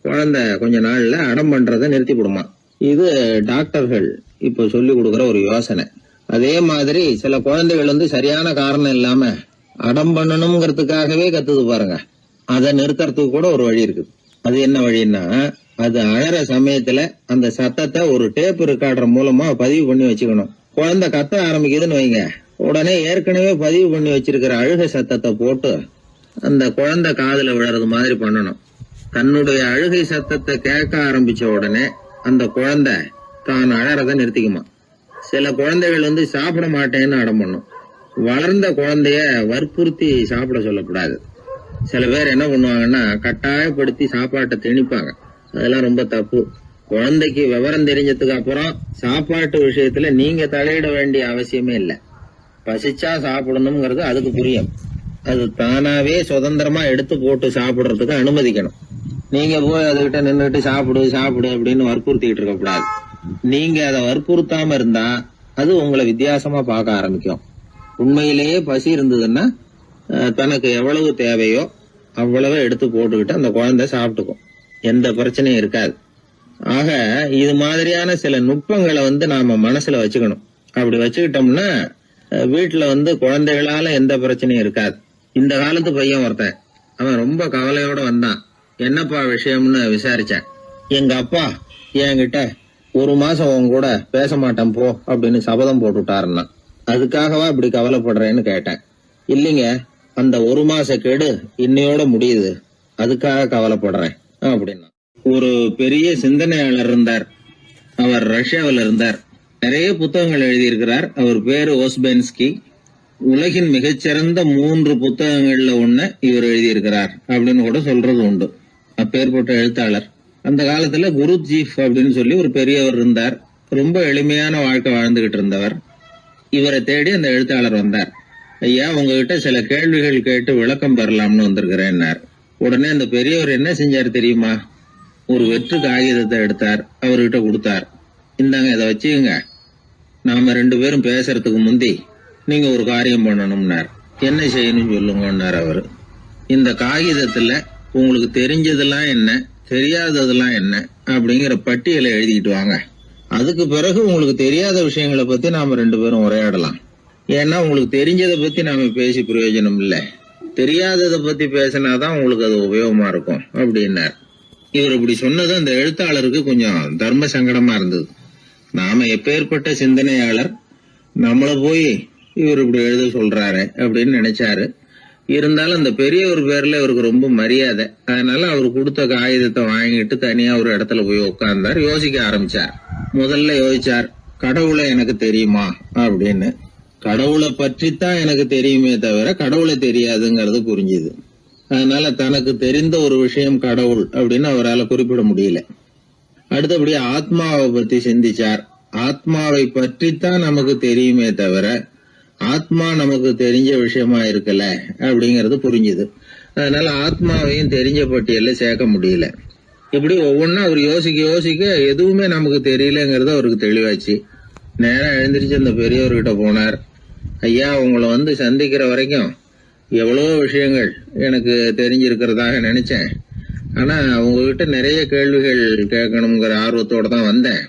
குழந்தை கொஞ்ச நாள்ல அடம் பண்றதை நிறுத்தி விடுமா. இது டாக்டர்கள் இப்ப சொல்லி கொடுக்கற ஒரு யோசனை. அதே மாதிரி சில குழந்தைகள் சரியான காரணம் இல்லாம அடம் பண்ணணுங்கிறதுக்காகவே கத்துது பாருங்க, அதை நிறுத்துறதுக்கு கூட ஒரு வழி இருக்குது. அது என்ன வழின்னா, அது அழற சமயத்துல அந்த சத்தத்தை ஒரு டேப் ரெக்கார்டர் மூலமா பதிவு பண்ணி வச்சுக்கணும். குழந்தை கத்த ஆரம்பிக்குதுன்னு வைங்க, உடனே ஏற்கனவே பதிவு பண்ணி வச்சிருக்கிற அழுகை சத்தத்தை போட்டு அந்த குழந்தை காதுல விழறது மாதிரி பண்ணணும். தன்னுடைய அழுகை சத்தத்தை கேட்க ஆரம்பிச்ச உடனே அந்த குழந்தை தான் அழறத நிறுத்திக்குமா. சில குழந்தைகள் சாப்பிட மாட்டேன்னு அடம் பண்ணும். வளர்ந்த குழந்தைய வற்புறுத்தி சாப்பிட சொல்லக்கூடாது. சில பேர் என்ன பண்ணுவாங்கன்னா, கட்டாயப்படுத்தி சாப்பாட்டை திணிப்பாங்க. அதெல்லாம் ரொம்ப தப்பு. குழந்தைக்கு விவரம் தெரிஞ்சதுக்கு அப்புறம் சாப்பாட்டு விஷயத்துல நீங்க தலையிட வேண்டிய அவசியமே இல்லை. பசிச்சா சாப்பிடணுங்கிறது அதுக்கு புரியும். அது தானாவே சுதந்திரமா எடுத்து போட்டு சாப்பிடுறதுக்கு அனுமதிக்கணும். நீங்க போய் அதுகிட்ட நின்றுட்டு சாப்பிடு சாப்பிடு அப்படின்னு வற்புறுத்திக்கிட்டு இருக்க கூடாது. நீங்க அதை வற்புறுத்தாம இருந்தா அது உங்களை வித்தியாசமா பார்க்க ஆரம்பிக்கும். உண்மையிலேயே பசி இருந்ததுன்னா தனக்கு எவ்வளவு தேவையோ அவ்வளவு எடுத்து போட்டுக்கிட்டு அந்த குழந்தை சாப்பிட்டுக்கும், எந்த பிரச்சனையும் இருக்காது. ஆக இது மாதிரியான சில நுட்பங்களை நாம மனசுல வச்சுக்கணும். அப்படி வச்சுக்கிட்டோம்னா வீட்டுல குழந்தைகளால எந்த பிரச்சனையும் இருக்காது. இந்த காலத்து பையன் ஒருத்தன், அவன் ரொம்ப கவலையோட வந்தான். என்னப்பா விஷயம்னு விசாரிச்சேன். எங்க அப்பா என்கிட்ட 1 மாசம் உன் கூட பேச மாட்டேன் போ அப்படின்னு சபதம் போட்டுட்டாருன்னா, அதுக்காகவா இப்படி கவலைப்படுறேன்னு கேட்டேன். இல்லைங்க, அந்த 1 மாச கெடு இன்னையோட முடியுது, அதுக்காக கவலைப்படுறேன் அப்படின்னா. ஒரு பெரிய சிந்தனையாளர் இருந்தார். அவர் ரஷ்யாவில் இருந்தார். நிறைய புத்தகங்கள் எழுதியிருக்கிறார். அவர் பேரு ஓஸ்பென்ஸ்கி. உலகின் மிகச்சிறந்த 3 புத்தகங்கள்ல ஒண்ணு இவர் எழுதியிருக்கிறார் அப்படின்னு கூட சொல்றது உண்டு. அப்பேற்பட்ட எழுத்தாளர். அந்த காலத்துல குருஜீஃப் அப்படின்னு சொல்லி ஒரு பெரியவர் இருந்தார். ரொம்ப எளிமையான வாழ்க்கை வாழ்ந்துகிட்டு இருந்தவர். இவரை தேடி அந்த எழுத்தாளர் வந்தார். ஐயா, உங்ககிட்ட சில கேள்விகள் கேட்டு விளக்கம் பெறலாம்னு வந்திருக்கிறேன்னார். உடனே அந்த பெரியவர் என்ன செஞ்சார் தெரியுமா? ஒரு வெற்று காகிதத்தை எடுத்தார், அவர்கிட்ட கொடுத்தார். இந்தாங்க, இதை வச்சுக்கங்க, நாம 2 பேரும் பேசுறதுக்கு முந்தி நீங்க ஒரு காரியம் பண்ணணும்னார். என்ன செய்யணும் சொல்லுங்கன்னார் அவரு. இந்த காகிதத்துல உங்களுக்கு தெரிஞ்சதெல்லாம் என்ன, தெரியாததெல்லாம் என்ன அப்படிங்கிற பட்டியலை எழுதிட்டு வாங்க. அதுக்கு பிறகு உங்களுக்கு தெரியாத விஷயங்களை பத்தி நாம 2 பேரும் உரையாடலாம். ஏன்னா உங்களுக்கு தெரிஞ்சதை பத்தி நாம பேசி பிரயோஜனம் இல்லை, தெரியாததை பத்தி பேசினாதான் உங்களுக்கு அது உபயோகமா இருக்கும் அப்படின்னார். இவர் இப்படி சொன்னது அந்த எழுத்தாளருக்கு கொஞ்சம் தர்ம சங்கடமா இருந்தது. நாம எப்பேற்பட்ட சிந்தனையாளர், நம்மள போய் இவர் இப்படி எழுத சொல்றாரு அப்படின்னு நினைச்சாரு. இருந்தாலும் அந்த பெரியவர் பேர்ல இவருக்கு ரொம்ப மரியாதை. அதனால அவர் கொடுத்த காகிதத்தை வாங்கிட்டு தனியா ஒரு இடத்துல போய் உட்கார்ந்தார். யோசிக்க ஆரம்பிச்சார். முதல்ல யோசிச்சார், கடவுளை எனக்கு தெரியுமா அப்படின்னு. கடவுளை பற்றித்தான் எனக்கு தெரியுமே தவிர கடவுளை தெரியாதுங்கிறது புரிஞ்சுது. அதனால தனக்கு தெரிந்த ஒரு விஷயம் கடவுள் அப்படின்னு அவரால் குறிப்பிட முடியல. அடுத்தபடி ஆத்மாவை பத்தி சிந்திச்சார். ஆத்மாவை பற்றித்தான் நமக்கு தெரியுமே தவிர ஆத்மா நமக்கு தெரிஞ்ச விஷயமா இருக்கல அப்படிங்கறது புரிஞ்சுது. அதனால ஆத்மாவையும் தெரிஞ்ச பட்டியல்ல சேர்க்க முடியல. இப்படி ஒவ்வொன்னா அவர் யோசிக்க யோசிக்க எதுவுமே நமக்கு தெரியலங்கிறது அவருக்கு தெளிவாச்சு. நேரம் எழுந்திரிச்சு அந்த பெரியவர்கிட்ட போனார். ஐயா, உங்களை சந்திக்கிற வரைக்கும் எவ்வளவோ விஷயங்கள் எனக்கு தெரிஞ்சிருக்கிறதாக நினைச்சேன். ஆனா உங்ககிட்ட நிறைய கேள்விகள் கேட்கணுங்கிற ஆர்வத்தோட தான் வந்தேன்.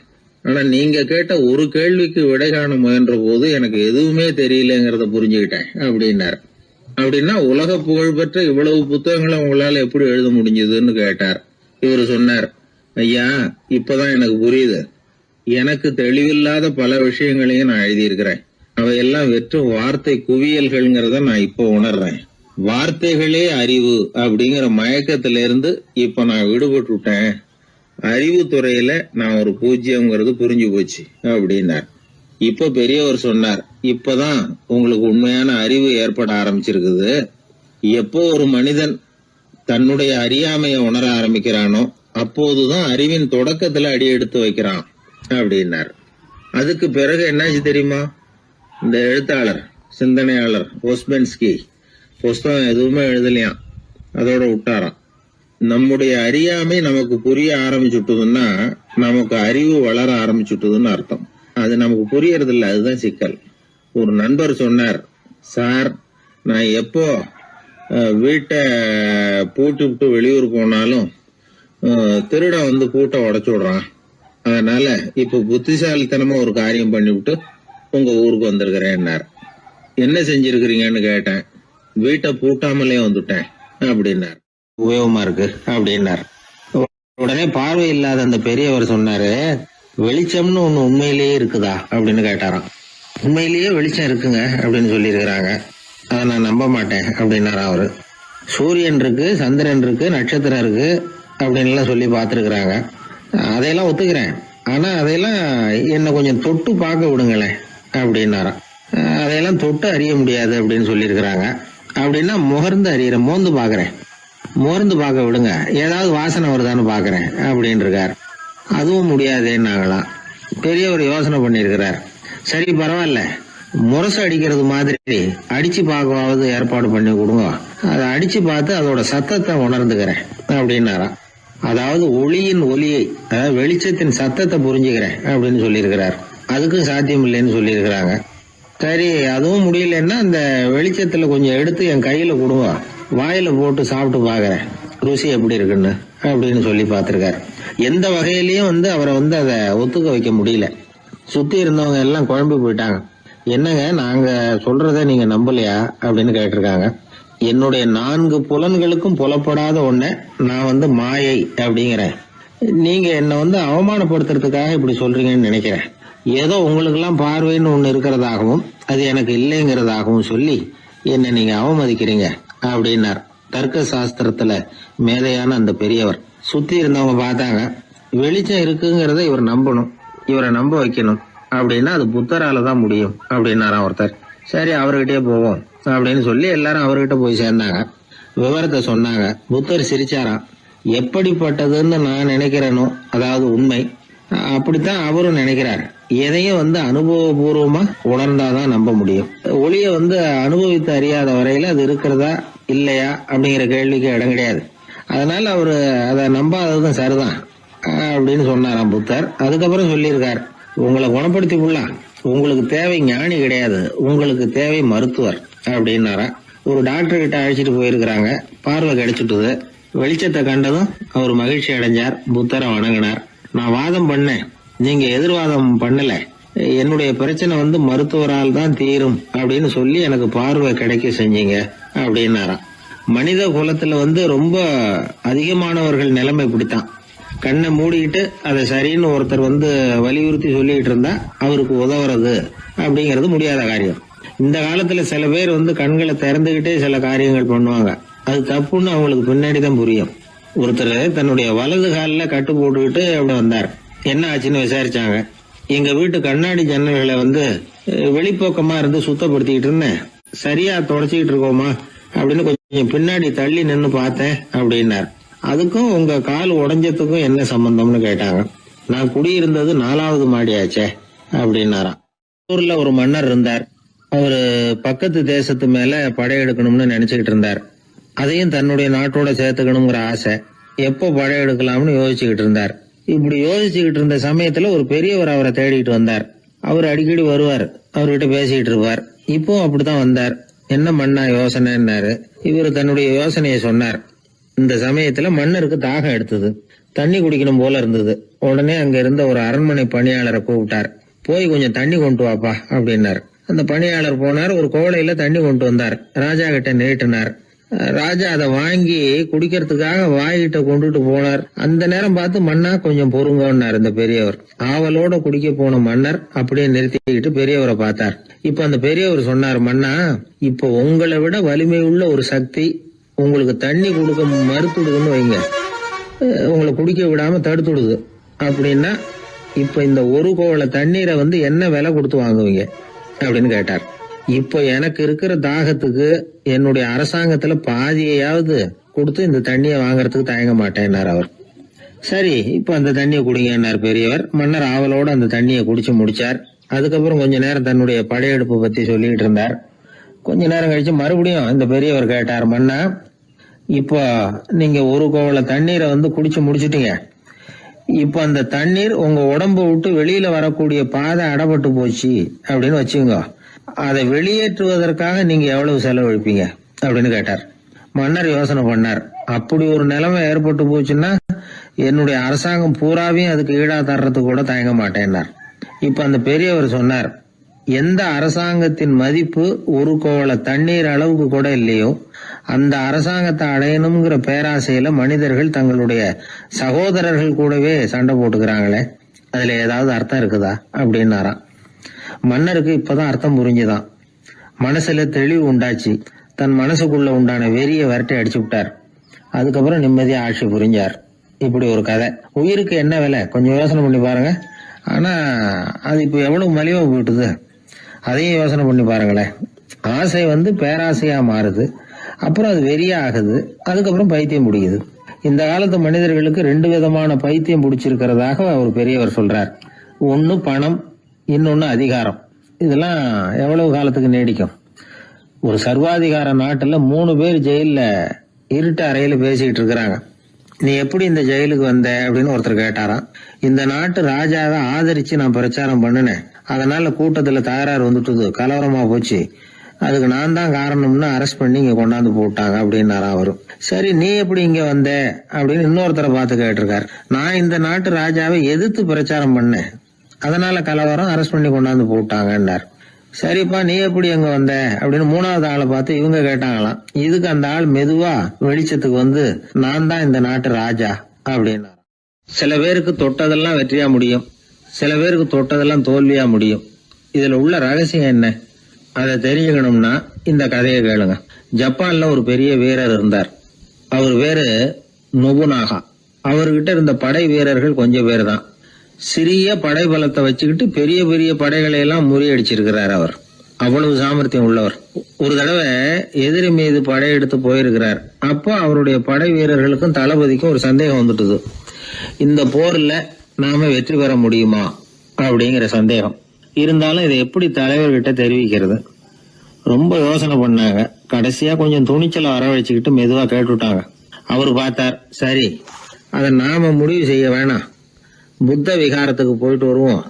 ஆனா நீங்க கேட்ட ஒரு கேள்விக்கு விடை காண முயன்ற போது எனக்கு எதுவுமே தெரியலங்கிறத புரிஞ்சுக்கிட்டேன் அப்படின்னார். அப்படின்னா உலக புகழ்பெற்ற இவ்வளவு புத்தகங்களை உங்களால எப்படி எழுத முடிஞ்சதுன்னு கேட்டார். இவர் சொன்னார், ஐயா, இப்பதான் எனக்கு புரியுது. எனக்கு தெளிவில்லாத பல விஷயங்களையும் நான் எழுதியிருக்கிறேன். அவையெல்லாம் வெறும் வார்த்தை குவியல்கள்ங்கிறத நான் இப்போ உணர்றேன். வார்த்தைகளே அறிவு அப்படிங்கிற மயக்கத்திலிருந்து இப்ப நான் விடுபட்டுட்டேன். அறிவு துறையில நான் ஒரு பூஜ்யம்ங்கிறது புரிஞ்சு போச்சு அப்படின்னார். இப்ப பெரியவர் சொன்னார், இப்பதான் உங்களுக்கு உண்மையான அறிவு ஏற்பட ஆரம்பிச்சிருக்குது. எப்போ ஒரு மனிதன் தன்னுடைய அறியாமையை உணர ஆரம்பிக்கிறானோ அப்போதுதான் அறிவின் தொடக்கத்துல அடி எடுத்து வைக்கிறான் அப்படின்னார். அதுக்கு பிறகு என்னாச்சு தெரியுமா? இந்த எழுத்தாளர், சிந்தனையாளர் ஓஸ்பென்ஸ்கி புஸ்தகம் எதுவுமே எழுதலையாம், அதோட விட்டாராம். நம்முடைய அறியாமை நமக்கு புரிய ஆரம்பிச்சுட்டுதுன்னா நமக்கு அறிவு வளர ஆரம்பிச்சுட்டுதுன்னு அர்த்தம். அது நமக்கு புரியறது இல்லை, அதுதான் சிக்கல். ஒரு நண்பர் சொன்னார், சார், நான் எப்போ வீட்டை பூட்டி விட்டு வெளியூர் போனாலும் திருடன் பூட்டை உடைச்சு விடுறான். அதனால இப்ப புத்திசாலித்தனமா ஒரு காரியம் பண்ணிவிட்டு உங்க ஊருக்கு வந்திருக்கிறேன்னார். என்ன செஞ்சிருக்கிறீங்கன்னு கேட்டேன். வீட்டை பூட்டாமலே வந்துட்டேன் அப்படின்னார். உபயோகமா இருக்கு அப்படின்னார். உடனே பார்வை இல்லாத அந்த பெரியவர் சொன்னாரு, வெளிச்சம்னு ஒண்ணு உண்மையிலேயே இருக்குதா அப்படின்னு கேட்டாராம். உண்மையிலேயே வெளிச்சம் இருக்குங்க அப்படின்னு சொல்லி இருக்கிறாங்க, அதை நான் நம்ப மாட்டேன் அப்படின்னாரா அவரு. சூரியன் இருக்கு, சந்திரன் இருக்கு, நட்சத்திரம் இருக்கு அப்படின்லாம் சொல்லி பார்த்துருக்குறாங்க, அதையெல்லாம் ஒத்துக்கிறேன். ஆனா அதையெல்லாம் என்ன கொஞ்சம் தொட்டு பார்க்க விடுங்களேன் அப்படின்னாராம். அதையெல்லாம் தொட்டு அறிய முடியாது அப்படின்னு சொல்லியிருக்கிறாங்க. அப்படின்னா முகர்ந்து அறியறேன், மோந்து பாக்குறேன். மோர்ந்து பார்க்க விடுங்க, ஏதாவது வாசனை வருதான்னு பாக்குறேன் அப்படின்னு இருக்கார். அதுவும் முடியாதேன்னாங்களாம். பெரியவர் யோசனை பண்ணிருக்கிறார். சரி, பரவாயில்ல, முரசு அடிக்கிறது மாதிரி அடிச்சு பார்க்கவாவது ஏற்பாடு பண்ணி கொடுங்க, அதை அடிச்சு பார்த்து அதோட சத்தத்தை உணர்ந்துக்கிறேன் அப்படின்னாராம். அதாவது ஒளியின் ஒலியை, அதாவது வெளிச்சத்தின் சத்தத்தை புரிஞ்சுக்கிறேன் அப்படின்னு சொல்லியிருக்கிறார். அதுக்கும் சாத்தியம் இல்லைன்னு சொல்லியிருக்கிறாங்க. சரி, அதுவும் முடியலன்னா அந்த வெளிச்சத்துல கொஞ்சம் எடுத்து என் கையில கொடுங்க, வாயில போட்டு சாப்பிட்டு பாக்குறேன் ருசி எப்படி இருக்குன்னு அப்படின்னு சொல்லி பார்த்திருக்காரு. எந்த வகையிலயும் அவரை அதை ஒத்துக்க வைக்க முடியல. சுத்தி இருந்தவங்க எல்லாம் குழம்பி போயிட்டாங்க. என்னங்க, நாங்க சொல்றத நீங்க நம்பலையா அப்படின்னு கேட்டிருக்காங்க. என்னுடைய 4 புலன்களுக்கும் புலப்படாத ஒன்ன நான் மாயை அப்படிங்கிறேன். நீங்க என்ன அவமானப்படுத்துறதுக்காக இப்படி சொல்றீங்கன்னு நினைக்கிறேன். ஏதோ உங்களுக்கு எல்லாம் பார்வைன்னு ஒண்ணு இருக்கிறதாகவும் அது எனக்கு இல்லைங்கிறதாகவும் சொல்லி என்ன நீங்க அவமதிக்கிறீங்க அப்படின்னார். தர்க்க சாஸ்திரத்துல மேதையான அந்த பெரியவர். சுத்தி இருந்தவங்க பார்த்தாங்க, வெளிச்சம் இருக்குங்கிறத இவர் நம்பணும், இவரை நம்ப வைக்கணும் அப்படின்னா அது புத்தரால தான் முடியும் அப்படின்னாராம் ஒருத்தர். சரி அவர்கிட்டயே போவோம் அப்படின்னு சொல்லி எல்லாரும் அவர்கிட்ட போய் சேர்ந்தாங்க. விவரத்தை சொன்னாங்க. புத்தர் சிரிச்சாராம். எப்படிப்பட்டதுன்னு நான் நினைக்கிறேனோ, அதாவது உண்மை, அப்படித்தான் அவரும் நினைக்கிறார். எதையும் அனுபவபூர்வமா உணர்ந்தாதான் நம்ப முடியும். ஒளிய அனுபவித்து அறியாத வரையில அது இருக்கிறதா இல்லையா அப்படிங்கிற கேள்விக்கு இடம் கிடையாது. அதனால அவரு அதை நம்பாததும் சரிதான் அப்படின்னு சொன்னாராம் புத்தர். அதுக்கப்புறம் சொல்லியிருக்கார், உங்களை குணப்படுத்தி கொள்ளலாம், உங்களுக்கு தேவை ஞானி கிடையாது, உங்களுக்கு தேவை மருத்துவர் அப்படின்னாரா. ஒரு டாக்டர் கிட்ட அழைச்சிட்டு போயிருக்கிறாங்க. பார்வை கிடைச்சிட்டுது. வெளிச்சத்தை கண்டதும் அவர் மகிழ்ச்சி அடைஞ்சார். புத்தரை வணங்கினார். நான் வாதம் பண்ணேன், நீங்க எதிர்வாதம் பண்ணல, என்னுடைய பிரச்சனை மருத்துவரால் தான் தீரும் அப்படின்னு சொல்லி எனக்கு பார்வை கிடைக்க செஞ்சீங்க அப்படின்னாராம். மனித குலத்துல ரொம்ப அதிகமானவர்கள் நிலைமை இப்படித்தான். கண்ணை மூடிக்கிட்டு அதை சரின்னு ஒருத்தர் வலியுறுத்தி சொல்லிட்டு இருந்தா அவருக்கு உதவுறது அப்படிங்கிறது முடியாத காரியம். இந்த காலத்துல சில பேர் கண்களை திறந்துகிட்டே சில காரியங்கள் பண்ணுவாங்க. அது தப்புன்னு அவங்களுக்கு பின்னாடி தான் புரியும். ஒருத்தர் தன்னுடைய வலது காலில் கட்டு போட்டுக்கிட்டு அப்படி வந்தார். என்ன ஆச்சுன்னு விசாரிச்சாங்க. எங்க வீட்டு கண்ணாடி ஜன்னல்களை வெளிப்போக்கமா இருந்து சுத்தப்படுத்திக்கிட்டு இருந்தேன், சரியா தொடச்சிக்கிட்டு இருக்கோமா அப்படின்னு கொஞ்சம் பின்னாடி தள்ளி நின்னு பார்த்தேன் அப்படின்னார். அதுக்கும் உங்க கால் உடைஞ்சதுக்கும் என்ன சம்பந்தம்னு கேட்டாங்க. நான் குடியிருந்தது 4வது மாடியாச்சே அப்படின்னாராம். ஊர்ல ஒரு மன்னர் இருந்தார். அவரு பக்கத்து தேசத்து மேல படையெடுக்கணும்னு நினைச்சுக்கிட்டு இருந்தார். அதையும் தன்னுடைய நாட்டோட சேர்த்துக்கணுங்கிற ஆசை. எப்போ படையெடுக்கலாம்னு யோசிச்சுக்கிட்டு இருந்தார். இப்படி யோசிச்சுக்கிட்டு இருந்த சமயத்துல ஒரு பெரியவர் அவரை தேடிட்டு வந்தார். அவர் அடிக்கடி வருவார், அவர்கிட்ட பேசிக்கிட்டு இருப்பார். இப்போ அப்படித்தான் வந்தார். என்ன மன்னா யோசனைன்னாரு. இவர் தன்னுடைய யோசனையை சொன்னார். இந்த சமயத்துல மன்னருக்கு தாகம் எடுத்தது, தண்ணி குடிக்கணும் போல இருந்தது. உடனே அங்க இருந்த ஒரு அரண்மனை பணியாளரை கூப்பிட்டார். போய் கொஞ்சம் தண்ணி கொண்டு வாப்பா அப்படின்னார். அந்த பணியாளர் போனார். ஒரு கோலையில தண்ணி கொண்டு வந்தார். ராஜா கிட்ட நீட்டினார். ராஜா அதை வாங்கி குடிக்கிறதுக்காக வாய்கிட்ட கொண்டுட்டு போனார். அந்த நேரம் பார்த்து, மன்னா கொஞ்சம் பொறுங்கன்னார் இந்த பெரியவர். ஆவலோட குடிக்க போன மன்னர் அப்படியே நிறுத்திக்கிட்டு பெரியவரை பார்த்தார். இப்ப அந்த பெரியவர் சொன்னார், மன்னா இப்ப உங்களை விட வலிமை உள்ள ஒரு சக்தி உங்களுக்கு தண்ணி கொடுக்க மறுத்துடுதுன்னு வைங்க, உங்களை குடிக்க விடாம தடுத்துடுது அப்படின்னா, இப்ப இந்த ஒரு கோவள தண்ணீரை என்ன விலை கொடுத்து வாங்குவீங்க அப்படின்னு கேட்டார். இப்ப எனக்கு இருக்கிற தாகத்துக்கு என்னுடைய அரசாங்கத்துல பாதியையாவது கொடுத்து இந்த தண்ணியை வாங்கறதுக்கு தயங்க மாட்டேன்னார் அவர். சரி இப்ப அந்த தண்ணியை குடிங்கன்னார் பெரியவர். மன்னர் ஆவலோட அந்த தண்ணியை குடிச்சு முடிச்சார். அதுக்கப்புறம் கொஞ்ச நேரம் தன்னுடைய படையெடுப்பு பத்தி சொல்லிட்டு இருந்தார். கொஞ்ச நேரம் கழிச்சு மறுபடியும் இந்த பெரியவர் கேட்டார், மன்னா இப்போ நீங்க ஒரு கோவள தண்ணீரை குடிச்சு முடிச்சிட்டீங்க. இப்ப அந்த தண்ணீர் உங்க உடம்பு விட்டு வெளியில வரக்கூடிய பாதை அடப்பட்டு போச்சு அப்படின்னு வச்சுங்க, அதை வெளியேற்றுவதற்காக நீங்க எவ்வளவு செலவழிப்பீங்க அப்படின்னு கேட்டார். மன்னர் யோசனை பண்ணார். அப்படி ஒரு நிலைமை ஏற்பட்டு போச்சுன்னா என்னுடைய அரசாங்கம் பூராவையும் அதுக்கு ஈடா தர்றதுக்கு கூட தயங்க மாட்டேன்னார். இப்ப அந்த பெரியவர் சொன்னார், எந்த அரசாங்கத்தின் மதிப்பு ஒரு கோவள தண்ணீர் அளவுக்கு கூட இல்லையோ அந்த அரசாங்கத்தை அடையணுங்கிற பேராசையில மனிதர்கள் தங்களுடைய சகோதரர்கள் கூடவே சண்டை போட்டுக்கிறாங்களே, அதுல ஏதாவது அர்த்தம் இருக்குதா அப்படின்னாராம். மன்னருக்கு இப்பதான் அர்த்தம் புரிஞ்சுதான். மனசுல தெளிவு உண்டாச்சு. தன் மனசுக்குள்ள உண்டான வெறிய விரட்டி அடிச்சு விட்டார். அதுக்கப்புறம் நிம்மதியா ஆட்சி புரிஞ்சார். இப்படி ஒரு கதை. உயிருக்கு என்ன விலை கொஞ்சம் யோசனை பண்ணி பாருங்க. ஆனா அது இப்ப எவ்வளவு மலிவா போயிட்டுது, அதையும் யோசனை பண்ணி பாருங்களேன். ஆசை பேராசையா மாறுது, அப்புறம் அது வெறியா ஆகுது, அதுக்கப்புறம் பைத்தியம் பிடிக்குது. இந்த காலத்து மனிதர்களுக்கு 2 விதமான பைத்தியம் பிடிச்சிருக்கிறதாக ஒரு பெரியவர் சொல்றார். ஒன்னு பணம், இன்னொன்னு அதிகாரம். இதெல்லாம் எவ்வளவு காலத்துக்கு நீடிக்கும்? ஒரு சர்வாதிகார நாட்டுல 3 பேர் ஜெயில இருட்டு அறையில பேசிக்கிட்டு இருக்கிறாங்க. நீ எப்படி இந்த ஜெயிலுக்கு வந்த அப்படின்னு ஒருத்தர் கேட்டாராம். இந்த நாட்டு ராஜாவை ஆதரிச்சு நான் பிரச்சாரம் பண்ணினேன், அதனால கூட்டத்துல தகராறு வந்துட்டுது, கலவரமா போச்சு, அதுக்கு நான் தான் காரணம்னு அரெஸ்ட் பண்ணி இங்க கொண்டாந்து போட்டாங்க அப்படின்னாரா அவரும். சரி நீ எப்படி இங்க வந்த அப்படின்னு இன்னொருத்தரை பார்த்து கேட்டிருக்காரு. நான் இந்த நாட்டு ராஜாவை எதிர்த்து பிரச்சாரம் பண்ணேன், அதனால கலவரம், அரெஸ்ட் பண்ணி கொண்டாந்து போட்டாங்கன்னார். சரிப்பா நீ எப்படி அங்க வந்த அப்படின்னு 3வது ஆளை பார்த்து இவங்க கேட்டாங்களாம். இதுக்கு அந்த ஆள் மெதுவா வெளிச்சத்துக்கு நான் தான் இந்த நாட்டு ராஜா அப்படின்னா. சில பேருக்கு தொட்டதெல்லாம் வெற்றியா முடியும், சில பேருக்கு தொட்டதெல்லாம் தோல்வியா முடியும். இதுல உள்ள ரகசியம் என்ன? அதை தெரிஞ்சுக்கணும்னா இந்த கதையை கேளுங்க. ஜப்பான்ல ஒரு பெரிய வீரர் இருந்தார். அவர் பேரு நொபுனாகா. அவர்கிட்ட இருந்த படை வீரர்கள் கொஞ்சம் பேர் தான். சிறிய படை பலத்தை வச்சுக்கிட்டு பெரிய பெரிய படைகளை எல்லாம் முறியடிச்சிருக்கிறார். அவர் அவ்வளவு சாமர்த்தியம் உள்ளவர். ஒரு தடவை எதிரி மீது படையெடுத்து போயிருக்கிறார். அப்போ அவருடைய படை வீரர்களுக்கும் தளபதிக்கும் ஒரு சந்தேகம் வந்துட்டுது. இந்த போர்ல நாம வெற்றி பெற முடியுமா அப்படிங்கிற சந்தேகம் இருந்தாலும் இதை எப்படி தலைவர்கிட்ட தெரிவிக்கிறது? ரொம்ப யோசனை பண்ணாங்க. கடைசியா கொஞ்சம் துணிச்சலை வரவழைச்சுக்கிட்டு மெதுவா கேட்டுட்டாங்க. அவர் பார்த்தார், சரி அதை நாம முடிவு செய்ய வேணாம், புத்த விகாரத்துக்கு போயிட்டு வருவோம்,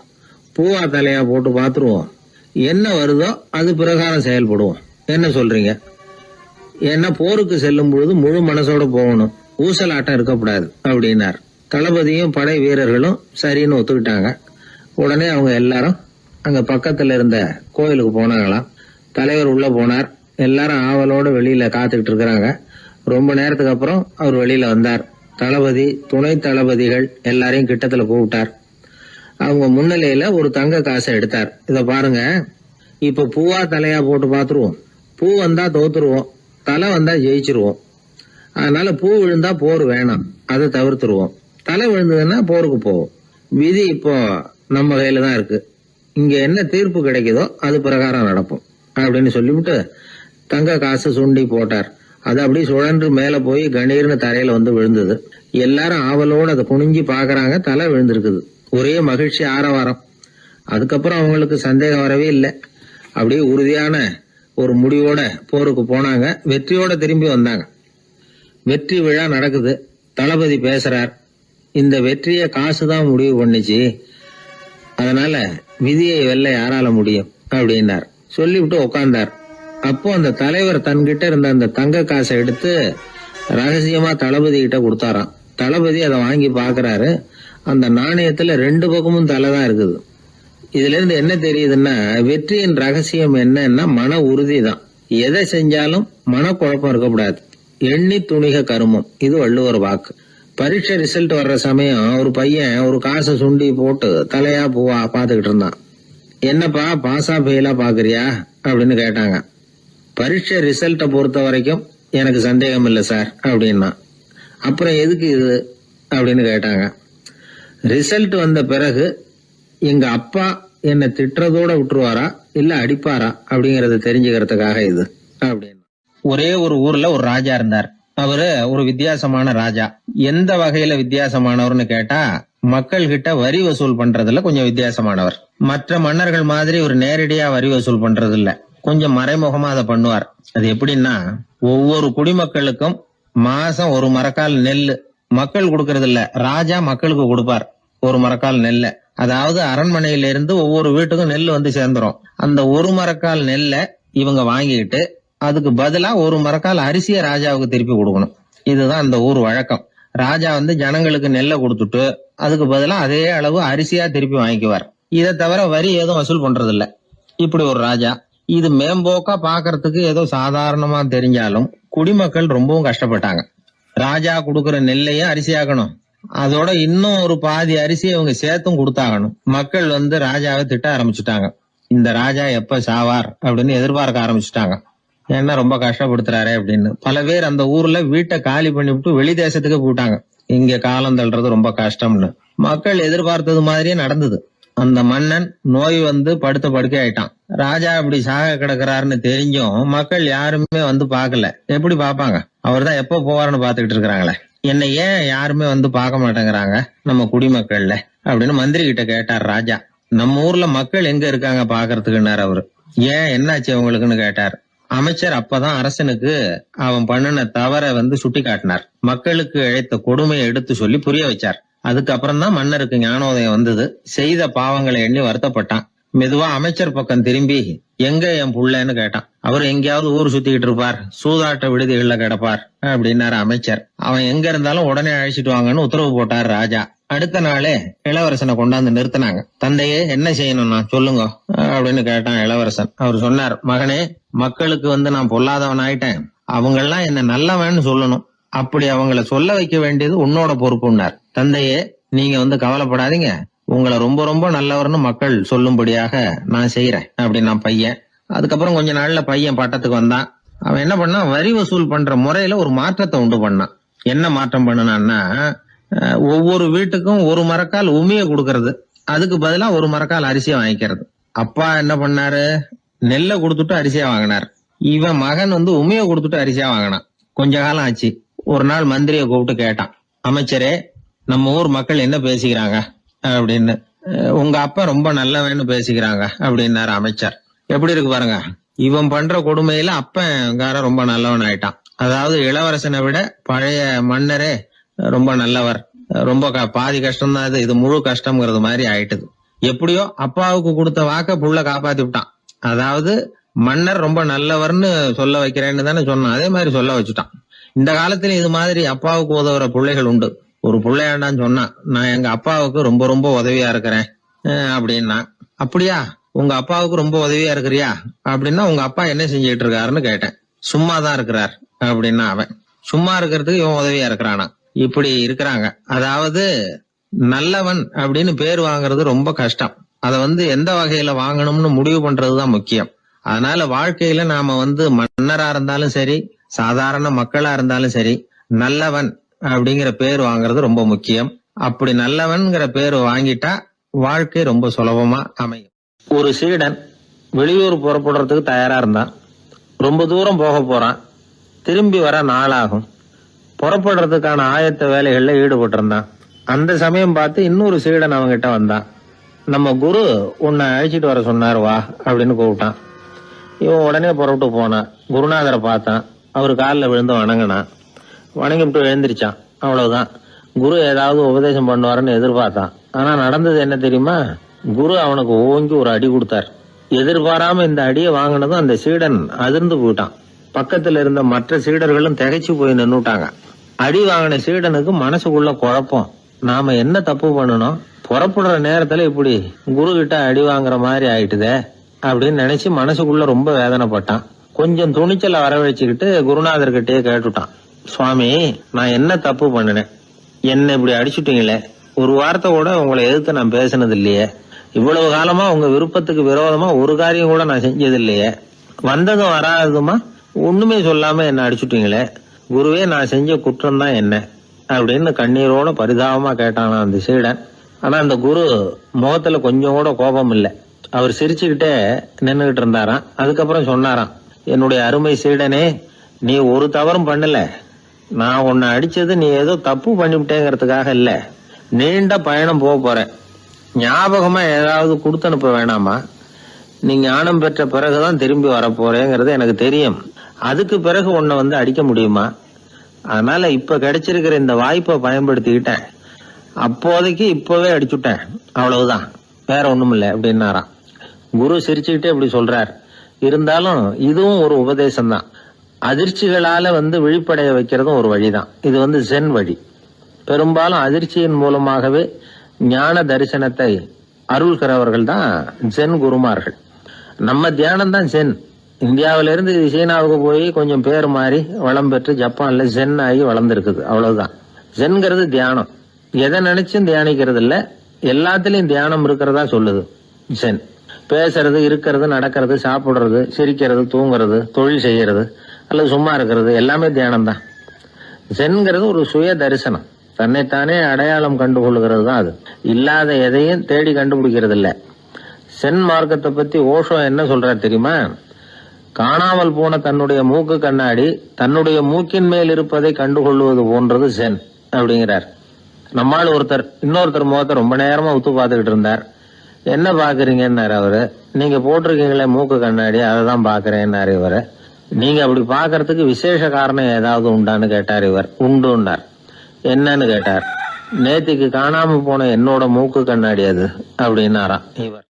பூவா தலையா போட்டு பாத்துருவோம், என்ன வருதோ அது பிரகாரம் செயல்படுவோம், என்ன சொல்றீங்க? ஏன்னா போருக்கு செல்லும் பொழுது முழு மனசோட போகணும், ஊசலாட்டம் இருக்கக்கூடாது அப்படின்னார். தளபதியும் படை வீரர்களும் சரின்னு ஒத்துக்கிட்டாங்க. உடனே அவங்க எல்லாரும் அங்க பக்கத்துல இருந்த கோயிலுக்கு போனாங்களாம். தலைவர் உள்ள போனார். எல்லாரும் ஆவலோட வெளியில காத்துக்கிட்டு இருக்கிறாங்க. ரொம்ப நேரத்துக்கு அப்புறம் அவர் வெளியில வந்தார். தளபதி, துணை தளபதிகள் எல்லாரையும் கிட்டத்துல கூப்பிட்டார். அவங்க முன்னிலையில ஒரு தங்க காசை எடுத்தார். இத பாருங்க, இப்ப பூவா தலையா போட்டு பாத்துருவோம். பூ வந்தா தோத்துருவோம், தலை வந்தா ஜெயிச்சிருவோம். அதனால பூ விழுந்தா போர் வேணாம், அதை தவிர்த்துருவோம். தலை விழுந்ததுன்னா போருக்கு போவோம். விதி இப்போ நம்ம கையில தான் இருக்கு. இங்க என்ன தீர்ப்பு கிடைக்குதோ அது பிரகாரம் நடப்போம் அப்படின்னு சொல்லிவிட்டு தங்க காசு சுண்டி போட்டார். அது அப்படியே சுழன்று மேல போய் கணீர்னு தரையில வந்து விழுந்தது. எல்லாரும் ஆவலோடு அதை குனிஞ்சி பாக்குறாங்க. தலை விழுந்திருக்குது. ஒரே மகிழ்ச்சி, ஆரவாரம். அதுக்கப்புறம் அவங்களுக்கு சந்தேகம் வரவே இல்லை. அப்படியே உறுதியான ஒரு முடிவோட போருக்கு போனாங்க. வெற்றியோட திரும்பி வந்தாங்க. வெற்றி விழா நடக்குது. தளபதி பேசுறார், இந்த வெற்றியை காசுதான் முடிவு பண்ணிச்சு, அதனால விதியை வெல்ல யாரால முடியும் அப்படின்னார். சொல்லிவிட்டு உட்கார்ந்தார். அப்போ அந்த தலைவர் தன்கிட்ட இருந்த அந்த தங்க காசை எடுத்து ரகசியமா தளபதி கிட்ட கொடுத்தாராம். தளபதி அதை வாங்கி பாக்குறாரு. அந்த நாணயத்துல 2 பக்கமும் தலை தான் இருக்குது. இதுல இருந்து என்ன தெரியுதுன்னா, வெற்றியின் ரகசியம் என்னன்னா மன உறுதி தான். எதை செஞ்சாலும் மனக்குழப்பம் இருக்கக்கூடாது. எண்ணி துணிக கருமம், இது வள்ளுவர் வாக்கு. பரீட்சை ரிசல்ட் வர்ற சமயம் ஒரு பையன் ஒரு காசை சுண்டி போட்டு தலையா பூவா பாத்துக்கிட்டு இருந்தான். என்னப்பா பாஸா ஃபெயிலா பாக்குறியா அப்படின்னு கேட்டாங்க. பரீட்சை ரிசல்ட்டை பொறுத்த வரைக்கும் எனக்கு சந்தேகம் இல்லை சார் அப்படின்னா. அப்புறம் எதுக்கு இது அப்படின்னு கேட்டாங்க. ரிசல்ட் வந்த பிறகு எங்க அப்பா என்னை திட்டுறதோட விட்டுருவாரா இல்ல அடிப்பாரா அப்படிங்கறத தெரிஞ்சுக்கிறதுக்காக இது அப்படின்னு. ஒரே ஒரு ஊர்ல ஒரு ராஜா இருந்தார். அவரு ஒரு வித்தியாசமான ராஜா. எந்த வகையில வித்தியாசமானவர்னு கேட்டா, மக்கள் கிட்ட வரி வசூல் பண்றதுல கொஞ்சம் வித்தியாசமானவர். மற்ற மன்னர்கள் மாதிரி ஒரு நேரடியா வரி வசூல் பண்றது இல்ல, கொஞ்சம் மறைமுகமா அதை பண்ணுவார். அது எப்படின்னா, ஒவ்வொரு குடிமக்களுக்கும் மாசம் ஒரு மரக்கால் நெல்லு மக்கள் கொடுக்கறது இல்ல, ராஜா மக்களுக்கு கொடுப்பார். ஒரு மரக்கால் நெல்ல, அதாவது அரண்மனையில இருந்து ஒவ்வொரு வீட்டுக்கும் நெல் வந்து சேர்ந்துரும். அந்த ஒரு மரக்கால் நெல்ல இவங்க வாங்கிட்டு அதுக்கு பதிலா ஒரு மரக்கால் அரிசியை ராஜாவுக்கு திருப்பி கொடுக்கணும். இதுதான் அந்த ஊர் வழக்கம். ராஜா வந்து ஜனங்களுக்கு நெல்லை கொடுத்துட்டு அதுக்கு பதிலா அதே அளவு அரிசியா திருப்பி வாங்கிக்குவார். இதை தவிர வரி ஏதும் வசூல் பண்றது இல்ல. இப்படி ஒரு ராஜா. இது மேம்போக்கா பாக்குறதுக்கு ஏதோ சாதாரணமா தெரிஞ்சாலும் குடிமக்கள் ரொம்பவும் கஷ்டப்பட்டாங்க. ராஜா கொடுக்கற நெல்லையும் அரிசியாக்கணும், அதோட இன்னும் ஒரு பாதி அரிசியை இவங்க சேர்த்தும் கொடுத்தாகணும். மக்கள் வந்து ராஜாவை திட்ட ஆரம்பிச்சுட்டாங்க. இந்த ராஜா எப்ப சாவார் அப்படின்னு எதிர்பார்க்க ஆரம்பிச்சுட்டாங்க. ஏன்னா ரொம்ப கஷ்டப்படுத்துறாரு அப்படின்னு. பல பேர் அந்த ஊர்ல வீட்டை காலி பண்ணிவிட்டு வெளி தேசத்துக்கு போயிட்டாங்க. இங்க காலம் தள்ளுறது ரொம்ப கஷ்டம்னு. மக்கள் எதிர்பார்த்தது மாதிரியே நடந்தது. அந்த மன்னன் நோய் வந்து படுத்த படுக்கை ஆயிட்டான். ராஜா இப்படி சாக கிடக்குறாருன்னு தெரிஞ்சும் மக்கள் யாருமே வந்து பாக்கல. எப்படி பாப்பாங்க? அவர் தான் எப்ப போவாருன்னு பாத்துக்கிட்டு இருக்கிறாங்களே. என்ன ஏன் யாருமே வந்து பார்க்க மாட்டேங்கிறாங்க நம்ம குடிமக்கள்ல அப்படின்னு மந்திரி கிட்ட கேட்டார் ராஜா. நம்ம ஊர்ல மக்கள் எங்க இருக்காங்க பாக்குறதுக்குன்னாரு அவரு. ஏன் என்னாச்சு அவங்களுக்குன்னு கேட்டார். அமைச்சர் அப்பதான் அரசனுக்கு அவன் பண்ணின தவற வந்து சுட்டி காட்டினார். மக்களுக்கு இழைத்த கொடுமையை எடுத்து சொல்லி புரிய வச்சார். அதுக்கப்புறம் தான் மன்னருக்கு ஞானோதயம் வந்தது. செய்த பாவங்களை எண்ணி வருத்தப்பட்டான். மெதுவா அமைச்சர் பக்கம் திரும்பி, எங்க என் புள்ளன்னு கேட்டான். அவர் எங்கேயாவது ஊர் சுத்திக்கிட்டு இருப்பார், சூதாட்ட விடுதிகள்ல கிடப்பார் அப்படின்னாரு அமைச்சர். அவன் எங்க இருந்தாலும் உடனே அழைச்சிட்டு வாங்கன்னு உத்தரவு போட்டார் ராஜா. அடுத்த நாளே இளவரசனை கொண்டாந்து நிறுத்தினாங்க. தந்தையே, என்ன செய்யணும்னா சொல்லுங்க அப்படின்னு கேட்டான் இளவரசன். அவர் சொன்னார், மகனே, மக்களுக்கு வந்து நான் பொல்லாதவன் ஆயிட்டேன், அவங்கெல்லாம் என்ன நல்லவன்னு சொல்லணும். அப்படி அவங்கள சொல்ல வைக்க வேண்டியது உன்னோட பொறுப்புன்னார். தந்தையே, நீங்க வந்து கவலைப்படாதீங்க, உங்களை ரொம்ப ரொம்ப நல்லவர்னு மக்கள் சொல்லும்படியாக நான் செய்யறேன் அப்படின்னா பையன். அதுக்கப்புறம் கொஞ்ச நாள்ல பையன் பட்டத்துக்கு வந்தான். அவன் என்ன பண்ணான், வரி வசூல் பண்ற முறையில ஒரு மாற்றத்தை உண்டு பண்ணான். என்ன மாற்றம் பண்ணனான்னா, ஒவ்வொரு வீட்டுக்கும் ஒரு மரக்கால் உமிய கொடுக்கறது, அதுக்கு பதிலா ஒரு மரக்கால் அரிசியை வாங்கிக்கிறது. அப்பா என்ன பண்ணாரு, நெல்லை கொடுத்துட்டு அரிசியா வாங்கினார். இவன் மகன் உமிய கொடுத்துட்டு அரிசியா வாங்கினான். கொஞ்ச காலம் ஆச்சு. ஒரு நாள் மந்திரியை கூப்பிட்டு கேட்டான், அமைச்சரே, நம்ம ஊர் மக்கள் என்ன பேசிக்கிறாங்க அப்படின்னு. உங்க அப்பா ரொம்ப நல்லவன்னு பேசிக்கிறாங்க அப்படின்னாரு அமைச்சர். எப்படி இருக்கு பாருங்க, இவன் பண்ற கொடுமையில அப்பன் ரொம்ப நல்லவன் ஆயிட்டான். அதாவது இளவரசனை விட பழைய மன்னரே ரொம்ப நல்லவர், ரொம்ப பாதி கஷ்டம் தான் இது முழு கஷ்டம்ங்கிறது மாதிரி ஆயிட்டுது. எப்படியோ அப்பாவுக்கு கொடுத்த வாக்க புள்ள காப்பாத்தி விட்டான். அதாவது மன்னர் ரொம்ப நல்லவர்னு சொல்ல வைக்கிறேன்னு தானே சொன்னான், அதே மாதிரி சொல்ல வச்சுட்டான். இந்த காலத்துல இது மாதிரி அப்பாவுக்கு உதவுற பிள்ளைகள் உண்டு. ஒரு பிள்ளையாண்டான்னு சொன்னான், நான் எங்க அப்பாவுக்கு ரொம்ப ரொம்ப உதவியா இருக்கிறேன் அப்படின்னா. அப்படியா, உங்க அப்பாவுக்கு ரொம்ப உதவியா இருக்கிறியா அப்படின்னா, உங்க அப்பா என்ன செஞ்சிட்டு இருக்காருன்னு கேட்டேன். சும்மாதான் இருக்கிறார் அப்படின்னா அவன். சும்மா இருக்கிறதுக்கு இவன் உதவியா இருக்கிறானா? இப்படி இருக்கிறாங்க. அதாவது நல்லவன் அப்படின்னு பேர் வாங்குறது ரொம்ப கஷ்டம். அத எந்த வகையில வாங்கணும்னு முடிவு பண்றதுதான் முக்கியம். அதனால வாழ்க்கையில நாம மன்னரா இருந்தாலும் சரி, சாதாரண மக்களா இருந்தாலும் சரி, நல்லவன் அப்படிங்கிற பேர் வாங்குறது ரொம்ப முக்கியம். அப்படி நல்லவன்கிற பேர் வாங்கிட்டா வாழ்க்கை ரொம்ப சுலபமா அமையும். ஒரு சீடன் வெளியூர் புறப்படுறதுக்கு தயாரா இருந்தான். ரொம்ப தூரம் போக போறான். திரும்பி வர நாளாகும். புறப்படுறதுக்கான ஆயத்த வேலைகள்ல ஈடுபட்டு இருந்தான். அந்த சமயம் பார்த்து இன்னொரு சீடன் அவங்கிட்ட வந்தான். நம்ம குரு உன்னை அழைச்சிட்டு வர சொன்னார், வா அப்படின்னு கூப்பிட்டான். இவன் உடனே புறப்பட்டு போனான். குருநாதரை பார்த்தான். அவர் காலில் விழுந்து வணங்கினான். வணங்கிவிட்டு எழுந்திரிச்சான். அவ்வளவுதான். குரு ஏதாவது உபதேசம் பண்ணுவாருன்னு எதிர்பார்த்தான். ஆனா நடந்தது என்ன தெரியுமா? குரு அவனுக்கு ஓங்கி ஒரு அடி கொடுத்தார். எதிர்பாராம இந்த அடியை வாங்கினதும் அந்த சீடன் அதிர்ந்து போயிட்டான். பக்கத்துல இருந்த மற்ற சீடர்களும் திகைச்சு போய் நின்னுட்டாங்க. அடி வாங்கின சீடனுக்கு மனசுக்குள்ள குழப்பம். நாம என்ன தப்பு பண்ணணும், புறப்படுற நேரத்துல இப்படி குரு கிட்ட அடி வாங்குற மாதிரி ஆயிட்டுதே அப்படின்னு நினைச்சு மனசுக்குள்ள ரொம்ப வேதனைப்பட்டான். கொஞ்சம் துணிச்சலை வரவழைச்சுக்கிட்டு குருநாதர்கிட்டயே கேட்டுட்டான், சுவாமி, நான் என்ன தப்பு பண்ணினேன்? என்ன இப்படி அடிச்சுட்டீங்களே, ஒரு வார்த்தை கூட உங்களை எதிர்த்து நான் பேசினது இல்லையே, இவ்வளவு காலமா உங்க விருப்பத்துக்கு விரோதமா ஒரு காரியம் கூட நான் செஞ்சது இல்லையே, வந்ததும் வராததுமா ஒண்ணுமே சொல்லாம என்ன அடிச்சுட்டீங்களே, குருவே, நான் செஞ்ச குற்றம் தான் என்ன அப்படின்னு கண்ணீரோட பரிதாபமா கேட்டானா அந்த சீடன். ஆனா அந்த குரு முகத்துல கொஞ்சம் கூட கோபம் இல்லை. அவர் சிரிச்சுக்கிட்டே நின்னுகிட்டு இருந்தாராம். அதுக்கப்புறம் சொன்னாராம், என்னுடைய அருமை சீடனே, நீ ஒரு தவறும் பண்ணல. நான் உன்னை அடிச்சது நீ ஏதோ தப்பு பண்ணிவிட்டேங்கிறதுக்காக இல்ல. நீண்ட பயணம் போக போறேன், ஞாபகமா ஏதாவது கொடுத்து அனுப்ப வேணாமா? நீ ஞானம் பெற்ற பிறகுதான் திரும்பி வரப்போறேங்கிறது எனக்கு தெரியும். அதுக்கு பிறகு உன்னை அடிக்க முடியுமா? அதனால இப்ப கிடைச்சிருக்கிற இந்த வாய்ப்பை பயன்படுத்திக்கிட்டேன். அப்போதைக்கு இப்பவே அடிச்சுட்டேன், அவ்வளவுதான், வேற ஒண்ணும் இல்லை அப்படின்னாராம். குரு சிரிச்சுக்கிட்டே இப்படி சொல்றார். இருந்தாலும் இதுவும் ஒரு உபதேசம் தான். அதிர்ச்சிகளால விழிப்படைய வைக்கிறதும் ஒரு வழிதான். இது ஜென் வழி. பெரும்பாலும் அதிர்ச்சியின் மூலமாகவே ஞான தரிசனத்தை அருள்கிறவர்கள் தான் ஜென் குருமார்கள். நம்ம தியானம் தான் ஜென். இந்தியாவிலிருந்து சீனாவுக்கு போய் கொஞ்சம் பேர் மாறி வளம் பெற்று ஜப்பான்ல ஜென் ஆகி வளர்ந்துருக்குது, அவ்வளவுதான். ஜென்கிறது தியானம். எதை நினைச்சும் தியானிக்கிறது இல்ல, எல்லாத்திலையும் தியானம் இருக்கிறதா சொல்லுது ஜென். பேசுறது, இருக்கிறது, நடக்கிறது, சாப்பிடுறது, சிரிக்கிறது, தூங்குறது, தொழில் செய்யறது அல்லது சும்மா இருக்கிறது எல்லாமே தியானம் தான். ஜென்கிறது ஒரு சுய தரிசனம். தன்னைத்தானே அடையாளம் கண்டுகொள்கிறது தான் அது. இல்லாத எதையும் தேடி கண்டுபிடிக்கிறது இல்ல. சென் மார்க்கத்தை பத்தி ஓஷோ என்ன சொல்றாரு தெரியுமா? காணாமல் போன தன்னுடைய மூக்கு கண்ணாடி தன்னுடைய மூக்கின் மேல் இருப்பதை கண்டுகொள்வது போன்றது சென் அப்படிங்கிறார். நம்மால் ஒருத்தர் இன்னொருத்தர் முகத்தை ரொம்ப நேரமா உத்து பார்த்துக்கிட்டு இருந்தார். என்ன பாக்குறீங்கன்னாரு அவரு. நீங்க போட்டிருக்கீங்களே மூக்கு கண்ணாடி, அதை தான் பாக்குறேன்னாரு இவரு. நீங்க அப்படி பாக்குறதுக்கு விசேஷ காரணம் ஏதாவது உண்டான்னு கேட்டார் இவர். உண்டுன்னார். என்னன்னு கேட்டார். நேத்திக்கு காணாம போன என்னோட மூக்கு கண்ணாடி அது அப்படின்னாராம் இவர்.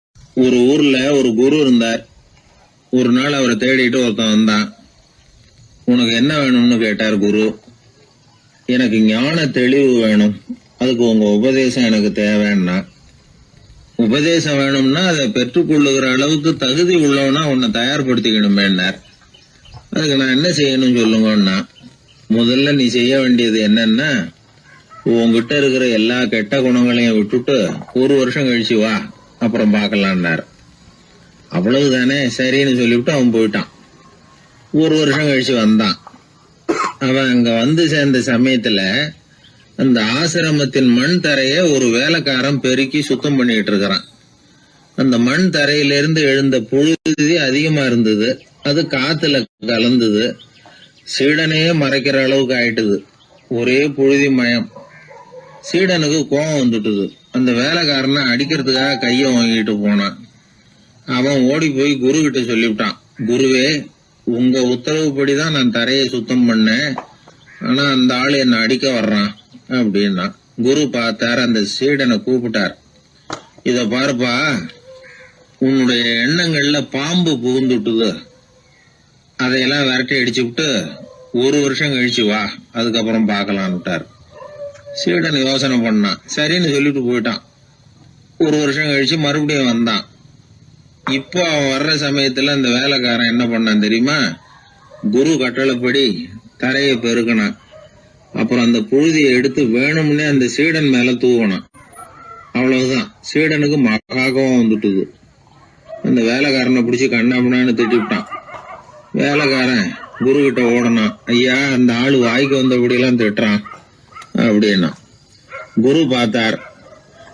ஒரு ஊர்ல ஒரு குரு இருந்தார். ஒரு நாள் அவரை தேடிட்டு ஒருத்தன் வந்தான். உனக்கு என்ன வேணும்னு கேட்டார் குரு. எனக்கு ஞான தெளிவு வேணும், அதுக்கு உங்க உபதேசம் எனக்கு தேவைன்னா. உபதேசம் வேணும்னா அதை பெற்றுக்கொள்ளுகிற அளவுக்கு தகுதி உள்ளவனா உன்னை தயார்படுத்திக்கணுமேன்னார். அதுக்கு நான் என்ன செய்யணும் சொல்லுங்கன்னா, முதல்ல நீ செய்ய வேண்டியது என்னன்னா, உங்ககிட்ட இருக்கிற எல்லா கெட்ட குணங்களையும் விட்டுட்டு 1 வருஷம் கழிச்சு வா, அப்புறம் பார்க்கலான்னார். அவ்வளவுதானே, சரின்னு சொல்லிவிட்டு அவன் போயிட்டான். ஒரு வருஷம் கழிச்சு வந்தான். அவன் அங்க வந்து சேர்ந்த சமயத்துல அந்த ஆசிரமத்தின் மண் தரைய ஒரு வேலைக்காரன் பெருக்கி சுத்தம் பண்ணிட்டு இருக்கிறான். அந்த மண் தரையிலிருந்து எழுந்த புழுதி அதிகமா இருந்தது. அது காத்துல கலந்தது. சீடனையே மறைக்கிற அளவுக்கு ஆயிட்டுது. ஒரே புழுதி மயம். சீடனுக்கு கோபம் வந்துட்டுது. அந்த வேலைக்காரனை அடிக்கிறதுக்காக கைய வாங்கிட்டு போனான். அவன் ஓடி போய் குரு கிட்ட சொல்லிவிட்டான், குருவே, உங்க உத்தரவுப்படிதான் நான் தரையை சுத்தம் பண்ணேன். ஆனா அந்த ஆளு என்ன அடிக்க வர்றான் அப்படின்னா. குரு பார்த்தார். அந்த சீடனை கூப்பிட்டார். இத பாருப்பா, உன்னுடைய எண்ணங்கள்ல பாம்பு புகுந்துட்டுது. அதையெல்லாம் விரட்டி அடிச்சு விட்டு ஒரு வருஷம் கழிச்சு வா, அதுக்கப்புறம் பாக்கலான்னுட்டார். சீடன் யோசனை பண்ணான். சரின்னு சொல்லிட்டு போயிட்டான். ஒரு வருஷம் கழிச்சு மறுபடியும் வந்தான். இப்போ அவன் வர்ற சமயத்துல அந்த வேலைக்காரன் என்ன பண்ணான் தெரியுமா? குரு கட்டளைப்படி தரையை பெருக்கினான். அப்புறம் அந்த புழுதியை எடுத்து வேணும்னே அந்த சீடன் மேல தூவனான். அவ்வளவுதான். சீடனுக்கு மகாகோவம் வந்துட்டுது. அந்த வேலைக்காரனை பிடிச்சி கண்ணாமண்ணான்னு திட்டிவிட்டான். வேலைக்காரன் குரு கிட்ட ஓடனான். ஐயா, அந்த ஆளு வாய்க்கு வந்தபடி எல்லாம் திட்டுறான் அப்படின்னா. குரு பார்த்தார்.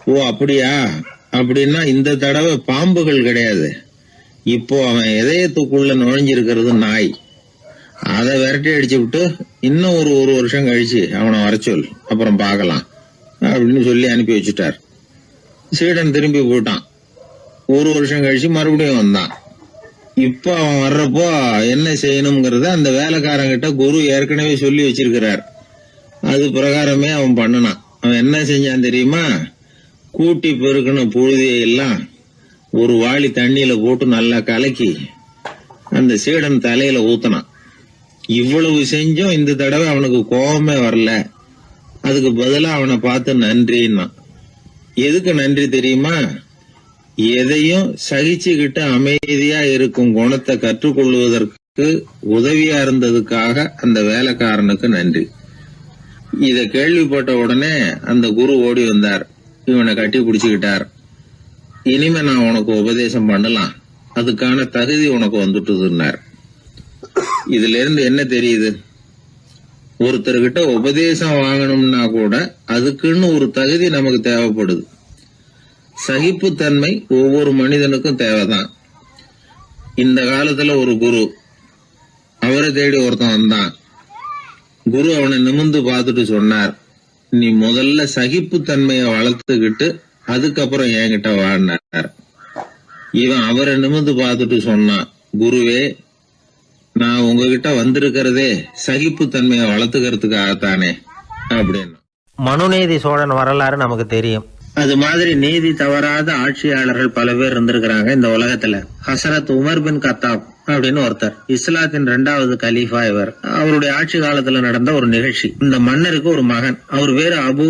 ஓ அப்படியா? அப்படின்னா இந்த தடவை பாம்புகள் கிடையாது. இப்போ அவன் இதயத்துக்குள்ள நுழைஞ்சிருக்கிறது நாய். அதை விரட்டி அடிச்சு விட்டு இன்னும் ஒரு வருஷம் கழிச்சு அவனை வர சொல், அப்புறம் பார்க்கலாம் அப்படின்னு சொல்லி அனுப்பி வச்சுட்டார். சீடன் திரும்பி போயிட்டான். ஒரு வருஷம் கழிச்சு மறுபடியும் வந்தான். இப்ப அவன் வர்றப்போ என்ன செய்யணுங்கிறத அந்த வேலைக்காரங்கிட்ட குரு ஏற்கனவே சொல்லி வச்சிருக்கிறார். அது பிரகாரமே அவன் பண்ணனான். அவன் என்ன செஞ்சான் தெரியுமா? கூட்டி பெருக்கணும் புழுதியை எல்லாம் ஒரு வாளி தண்ணியில போட்டு நல்லா கலக்கி அந்த சீடன் தலையில ஊத்தினான். இவ்வளவு செஞ்சும் இந்த தடவை அவனுக்கு கோபமே வரல. அதுக்கு பதிலா அவனை பார்த்து நன்றின்னா. எதுக்கு நன்றி தெரியுமா? எதையும் சகிச்சுக்கிட்டு அமைதியா இருக்கும் குணத்தை கற்றுக்கொள்வதற்கு உதவியா இருந்ததுக்காக அந்த வேலைக்காரனுக்கு நன்றி. இத கேள்விப்பட்ட உடனே அந்த குரு ஓடி வந்தார். இவனை கட்டி பிடிச்சுக்கிட்டார். இனிமே நான் உனக்கு உபதேசம் பண்ணலாம், அதுக்கான தகுதி உனக்கு வந்துட்டுதுன்னார். இதுல இருந்து என்ன தெரியுது? ஒருத்தர்கிட்ட உபதேசம் வாங்கணும்னா கூட அதுக்குன்னு ஒரு தகுதி நமக்கு தேவைப்படுது. சகிப்புத்தன்மை ஒவ்வொரு மனிதனுக்கும் தேவைதான். இந்த காலத்துல ஒரு குரு, அவரை தேடி ஒருத்தன் வந்தான். குரு அவனை நிமிர்ந்து பார்த்துட்டு சொன்னார், நீ முதல்ல சகிப்புத்தன்மைய வளர்த்துக்கிட்டு அதுக்கப்புறம் என்கிட்ட வாடினார். இவன் அவரை நிமிர்ந்து பார்த்துட்டு சொன்னான், குருவே, நான் உங்ககிட்ட வந்திருக்கிறதே சகிப்புத்தன்மைய வளர்த்துக்கிறதுக்காகத்தானே அப்படின்னு. மனுநீதி சோழன் வரலாறு நமக்கு தெரியும். அது மாதிரி நீதி தவறாத ஆட்சியாளர்கள் பல பேர் இருந்திருக்கிறாங்க இந்த உலகத்துல. ஹசரத் உமர் பின் கத்தாப் அப்படின்னு ஒருத்தர், இஸ்லாத்தின் 2வது கலீஃபா இவர். அவருடைய ஆட்சி காலத்துல நடந்த ஒரு நிகழ்ச்சி. இந்த மன்னருக்கு ஒரு மகன், அவர் பேரு அபு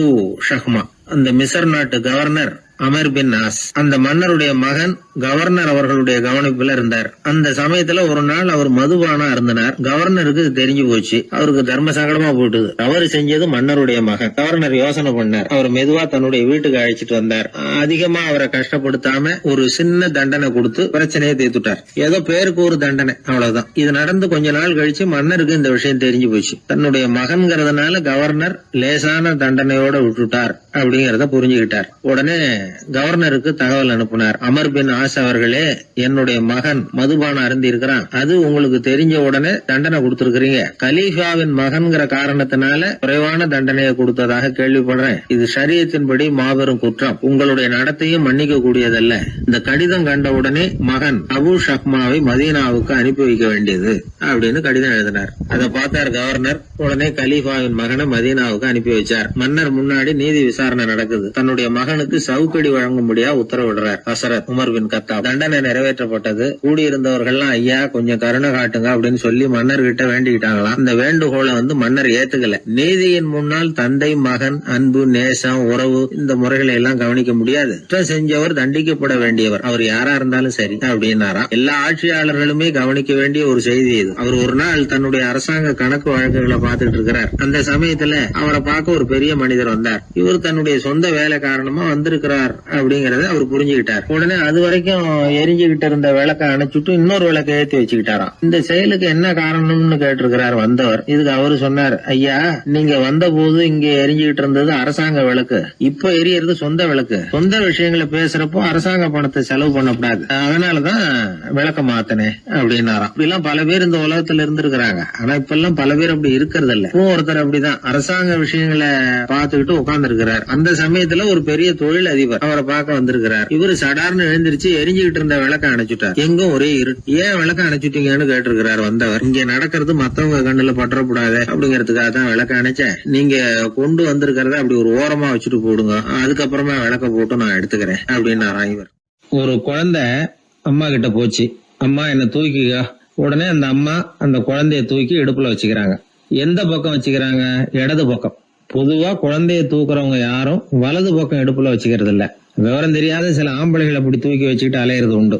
ஷஹ்மா. அந்த மிசர் நாட்டு கவர்னர் அமர் பின் நாஸ், அந்த மன்னருடைய மகன் கவர்னர் அவர்களுடைய கவனிப்புல இருந்தார். அந்த சமயத்துல ஒரு நாள் அவர் மதுபானா இருந்தனர். கவர்னருக்கு தெரிஞ்சு போச்சு. அவருக்கு தர்ம சங்கடமா போயிட்டுது. தவறு செஞ்சது மன்னருடைய மகன். கவர்னர் யோசனை பண்ணார். அவர் மெதுவா தன்னுடைய வீட்டுக்கு அழைச்சிட்டு வந்தார். அதிகமா அவரை கஷ்டப்படுத்தாம ஒரு சின்ன தண்டனை கொடுத்து பிரச்சனையை தீர்த்துட்டார். ஏதோ பேருக்கு ஒரு தண்டனை, அவ்வளவுதான். இது நடந்து கொஞ்ச நாள் கழிச்சு மன்னருக்கு இந்த விஷயம் தெரிஞ்சு போச்சு. தன்னுடைய மகன்கிறதுனால கவர்னர் லேசான தண்டனையோட விட்டுட்டார் அப்படிங்கறத புரிஞ்சுக்கிட்டார். உடனே கவர்னருக்கு தகவல் அனுப்பினார். அமர் பின் ஆஸ் அவர்களே, என்னுடைய மகன் மதுபானம் அருந்தி இருக்கிறான். அது உங்களுக்கு தெரிஞ்ச உடனே தண்டனை கொடுத்திருக்கிறீங்க. கலீஃபாவின் மகன்கிற காரணத்தினால குறைவான தண்டனையை கொடுத்ததாக கேள்விப்படுறேன். இது ஷரியத்தின்படி மாபெரும் குற்றம். உங்களுடைய நடத்தையும் மன்னிக்க கூடியதல்ல. இந்த கடிதம் கண்ட உடனே மகன் அபு ஷஹ்மாவை மதீனாவுக்கு அனுப்பி வைக்க வேண்டியது அப்படின்னு கடிதம் எழுதினார். அதை பார்த்தார் கவர்னர். உடனே கலீஃபாவின் மகனை மதீனாவுக்கு அனுப்பி வச்சார். மன்னர் முன்னாடி நீதி விசாரணை நடக்குது. தன்னுடைய மகனுக்கு சவுக்கடி வழங்கும்படியா உத்தரவிடுறார் ஹசரத் உமர் பின் கத்தாப். தண்டனை நிறைவேற்றப்பட்டது. கூடியிருந்தவர்கள்லாம் ஐயா கொஞ்சம் கருணை காட்டுங்க அப்படின்னு சொல்லி மன்னர் கிட்ட வேண்டிக்கிட்டாங்களாம். இந்த வேண்டுகோளை மன்னர் ஏத்துக்கல. நீதியின் முன்னால் தந்தை மகன் அன்பு நேசம் உறவு இந்த முறைகளை எல்லாம் கவனிக்க முடியாது. குற்றம் செஞ்சவர் தண்டிக்கப்பட வேண்டியவர், அவர் யாரா இருந்தாலும் சரி அப்படின்னாராம். எல்லா ஆட்சியாளர்களுமே கவனிக்க வேண்டிய ஒரு செய்தி இது. அவர் ஒரு நாள் தன்னுடைய அரசாங்க கணக்கு வழக்குகளை பார்த்துட்டு இருக்கிறார். அந்த சமயத்துல அவரை பார்க்க ஒரு பெரிய மனிதர் வந்தார். இவர் தன்னுடைய சொந்த வேலை காரணமா வந்திருக்கிறார் சொன்னார் அப்படிங்கறத அவர் புரிஞ்சுக்கிட்டார். உடனே அது வரைக்கும் எரிஞ்சுகிட்டு இருந்த விளக்க அணைச்சுட்டு இன்னொரு விளக்க ஏத்தி வச்சுக்கிட்டாராம். இந்த செயலுக்கு என்ன காரணம்னு கேட்டிருக்கிறார் வந்தவர். இதுக்கு அவரு சொன்னார், ஐயா நீங்க வந்த போது இங்க எரிஞ்சுகிட்டு இருந்தது அரசாங்க விளக்கு, இப்ப எரியறது சொந்த விளக்கு. சொந்த விஷயங்களை பேசுறப்போ அரசாங்க பணத்தை செலவு பண்ணக்கூடாது, அதனாலதான் விளக்க மாத்தினேன் அப்படின்னாராம். இப்படிலாம் பல பேர் இந்த உலகத்துல இருந்திருக்கிறாங்க. ஆனா இப்ப எல்லாம் பல பேர் அப்படி இருக்கிறது இல்ல. ஒருத்தர் அப்படிதான் அரசாங்க விஷயங்களை பார்த்துக்கிட்டு உட்கார்ந்து இருக்கிறார். அந்த சமயத்துல ஒரு பெரிய தொழில் அதிபர் அவரை பார்க்க வந்திருக்கிறார். இவரு சடார்னு எழுந்திருச்சு எரிஞ்சுகிட்டு இருந்த விளக்க அணைச்சுட்டார். எங்கும் ஒரே இருட்டு. ஏன் விளக்க அணைச்சுட்டீங்கன்னு கேட்டிருக்கிறார் வந்தவர். இங்க நடக்கிறது மத்தவங்க கண்ணுல பற்றக்கூடாது அப்படிங்கறதுக்காக தான் விளக்க அணைச்சேன். நீங்க கொண்டு வந்திருக்கிறத அப்படி ஒரு ஓரமா வச்சுட்டு போடுங்க, அதுக்கப்புறமா விளக்க போட்டு நான் எடுத்துக்கிறேன் அப்படின்னாராம் இவர். ஒரு குழந்தை அம்மா கிட்ட போச்சு, அம்மா என்ன தூக்கிக்க. உடனே அந்த அம்மா அந்த குழந்தைய தூக்கி இடுப்புல வச்சுக்கிறாங்க. எந்த பக்கம் வச்சுக்கிறாங்க? இடது பக்கம். பொதுவா குழந்தைய தூக்குறவங்க யாரும் வலது பக்கம் இடுப்புல வச்சுக்கிறது இல்ல. விவரம் தெரியாத சில ஆம்பளைகளை அப்படி தூக்கி வச்சுக்கிட்டு அலையிறது உண்டு.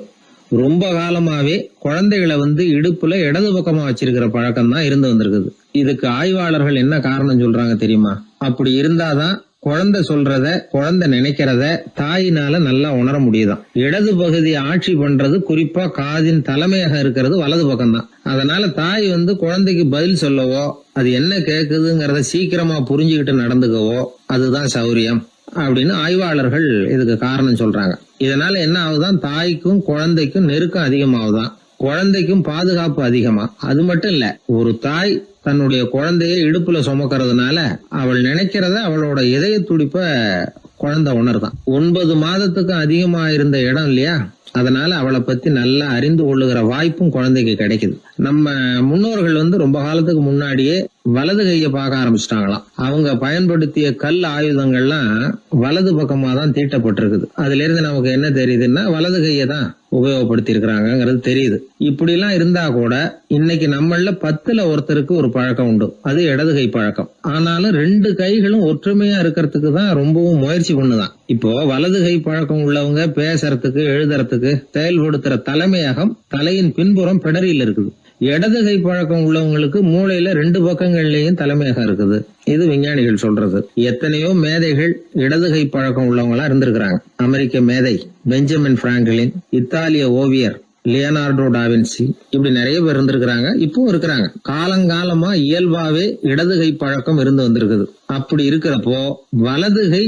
ரொம்ப காலமாவே குழந்தைகளை இடுப்புல இடது பக்கமா வச்சிருக்கிற பழக்கம் தான் இருந்து வந்திருக்குது. இதுக்கு ஆய்வாளர்கள் என்ன காரணம் சொல்றாங்க தெரியுமா? அப்படி இருந்தாதான் குழந்தை சொல்றத, குழந்தை நினைக்கிறத தாயினால நல்லா உணர முடியுதாம். இடது பகுதி ஆட்சி பண்றது, குறிப்பா காதின் தலைமையாக இருக்கிறது வலது பக்கம் தான். அதனால தாய் குழந்தைக்கு பதில் சொல்லவோ, அது என்ன கேக்குதுங்கிறத சீக்கிரமா புரிஞ்சுக்கிட்டு நடந்துக்கவோ அதுதான் சௌரியம் அப்படின்னு ஆய்வாளர்கள் இதுக்கு காரணம் சொல்றாங்க. இதனால என்ன ஆகுதான், தாய்க்கும் குழந்தைக்கும் நெருக்கம் அதிகமாகுதான், குழந்தைக்கும் பாதுகாப்பு அதிகமா. அது மட்டும் இல்ல, ஒரு தாய் தன்னுடைய குழந்தைய இடுப்புல சுமக்கிறதுனால அவள் நினைக்கிறத, அவளோட இதய துடிப்ப குழந்தை உணர்தான். 9 மாதத்துக்கு அதிகமா இருந்த இடம் இல்லையா, அதனால அவளை பத்தி நல்லா அறிந்து கொள்ளுகிற வாய்ப்பும் குழந்தைக்கு கிடைக்குது. நம்ம முன்னோர்கள் ரொம்ப காலத்துக்கு முன்னாடியே வலது கையை பார்க்க ஆரம்பிச்சிட்டாங்களாம். அவங்க பயன்படுத்திய கல் ஆயுதங்கள்லாம் வலது பக்கமா தான் தீட்டப்பட்டிருக்குது. அதுல இருந்து நமக்கு என்ன தெரியுதுன்னா, வலது கையை தான் உபயோகப்படுத்தி இருக்கிறாங்கிறது தெரியுது. இப்படி எல்லாம் இருந்தா கூட இன்னைக்கு நம்மள 10ல் ஒருத்தருக்கு ஒரு பழக்கம் உண்டு, அது இடது கை பழக்கம். ஆனாலும் 2 கைகளும் ஒற்றுமையா இருக்கிறதுக்கு தான் ரொம்பவும் முயற்சி பண்ணுதான். இப்போ வலது கை பழக்கம் உள்ளவங்க பேசுறதுக்கு, எழுதுறதுக்கு செயல்படுத்துற தலைமையகம் தலையின் பின்புறம் பிடரியில் இருக்குது. இடது கை பழக்கம் உள்ளவங்களுக்கு மூளையில 2 பக்கங்கள்லயும் தலைமையகம் இருக்குது. இது விஞ்ஞானிகள் சொல்றது. எத்தனையோ மேதைகள் இடது கை பழக்கம் உள்ளவங்களா இருந்திருக்கிறாங்க. அமெரிக்க மேதை பெஞ்சமின் பிராங்க்லின், இத்தாலிய ஓவியர் லியோனார்டோ டாவின்சி, இப்படி நிறைய பேர் இருந்திருக்கிறாங்க, இப்பவும் இருக்கிறாங்க. காலங்காலமா இயல்பாவே இடது கை பழக்கம் இருந்து வந்திருக்குது. அப்படி இருக்கிறப்போ வலது கை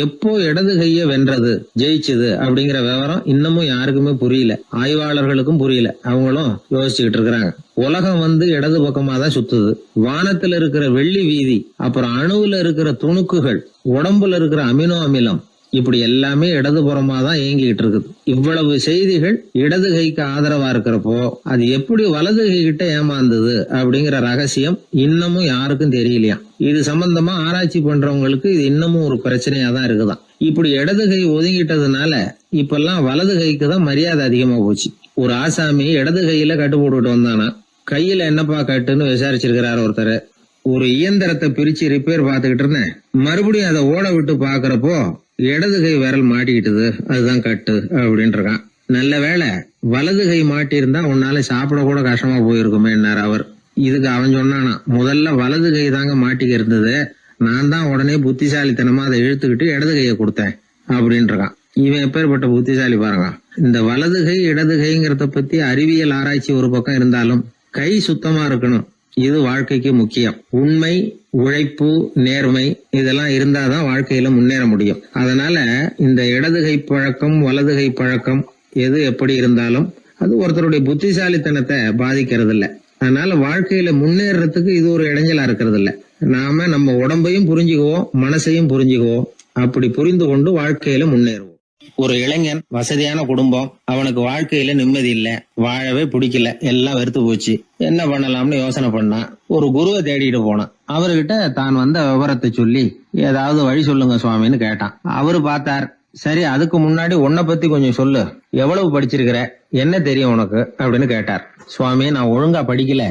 எப்போ இடது கைய வென்றது, ஜெயிச்சது அப்படிங்கிற விவரம் இன்னமும் யாருக்குமே புரியல, ஆய்வாளர்களுக்கும் புரியல. அவங்களும் யோசிச்சுக்கிட்டு இருக்கிறாங்க. உலகம் இடது பக்கமா தான் சுத்துது. வானத்துல இருக்கிற வெள்ளி வீதி, அப்புறம் அணுவுல இருக்கிற துணுக்குகள், உடம்புல இருக்கிற அமினோ அமிலம், இப்படி எல்லாமே இடதுபுறமா தான் இயங்கிட்டு இருக்குது. இவ்வளவு செய்திகள் இடது கைக்கு ஆதரவா இருக்கிறப்போ அது எப்படி வலது கை கிட்ட ஏமாந்தது அப்படிங்கிற ரகசியம் இன்னமும் யாருக்கும் தெரியலையா. இது சம்பந்தமா ஆராய்ச்சி பண்றவங்களுக்கு இது இன்னமும் ஒரு பிரச்சனையா தான் இருக்குதாம். இப்படி இடது கை ஒதுங்கிட்டதுனால இப்பெல்லாம் வலது கைக்கு தான் மரியாதை அதிகமா போச்சு. ஒரு ஆசாமி இடது கையில கட்டு போட்டுட்டு வந்தானா, கையில என்னப்பா கட்டுன்னு விசாரிச்சிருக்கிறார் ஒருத்தர். ஒரு இயந்திரத்தை பிரிச்சு ரிப்பேர் பார்த்துக்கிட்டு இருந்தேன், மறுபடியும் அதை ஓட விட்டு பாக்குறப்போ இடது கை விரல் மாட்டிக்கிட்டது, அதுதான் கட்டு அப்படின்னு இருக்கான். நல்ல வேளை வலது கை மாட்டியிருந்தா உன்னால சாப்பிட கூட கஷ்டமா போயிருக்குமே என்னார் அவர். இதுக்கு அவன் சொன்னானா, முதல்ல வலது கை தாங்க மாட்டிக்க இருந்தது, நான் தான் உடனே புத்திசாலித்தனமா அதை இழுத்துக்கிட்டு இடது கையை கொடுத்தேன் அப்படின்னு இருக்கான். இவன் எப்பேற்பட்ட புத்திசாலி பாருங்க. இந்த வலது கை இடது கைங்கிறத பத்தி அறிவியல் ஆராய்ச்சி ஒரு பக்கம் இருந்தாலும் கை சுத்தமா இருக்கணும், இது வாழ்க்கைக்கு முக்கியம். உண்மை, உழைப்பு, நேர்மை இதெல்லாம் இருந்தாதான் வாழ்க்கையில முன்னேற முடியும். அதனால இந்த இடது கை பழக்கம், வலது கை பழக்கம் எது எப்படி இருந்தாலும் அது ஒருத்தருடைய புத்திசாலித்தனத்தை பாதிக்கிறது இல்ல. அதனால வாழ்க்கையில முன்னேறதுக்கு இது ஒரு இடைஞ்சலா இருக்கிறது இல்ல. நாம நம்ம உடம்பையும் புரிஞ்சுக்குவோம், மனசையும் புரிஞ்சுக்குவோம். அப்படி புரிந்து கொண்டு வாழ்க்கையில முன்னேறுவோம். ஒரு இளைஞன், வசதியான குடும்பம், அவனுக்கு வாழ்க்கையில நிம்மதி இல்ல, வாழவே பிடிக்கல, எல்லாம் வெறுத்து போச்சு. என்ன பண்ணலாம்னு யோசனை பண்ணான். ஒரு குருவை தேடிட்டு போனான். அவர்கிட்ட தான் வந்த விவரத்தை சொல்லி ஏதாவது வழி சொல்லுங்க சுவாமின்னு கேட்டான். அவரு பார்த்தார். சரி, அதுக்கு முன்னாடி உன்னை பத்தி கொஞ்சம் சொல்லு, எவ்வளவு படிச்சிருக்கிற, என்ன தெரியும் உனக்கு அப்படின்னு கேட்டார். சுவாமி, நான் ஒழுங்கா படிக்கல,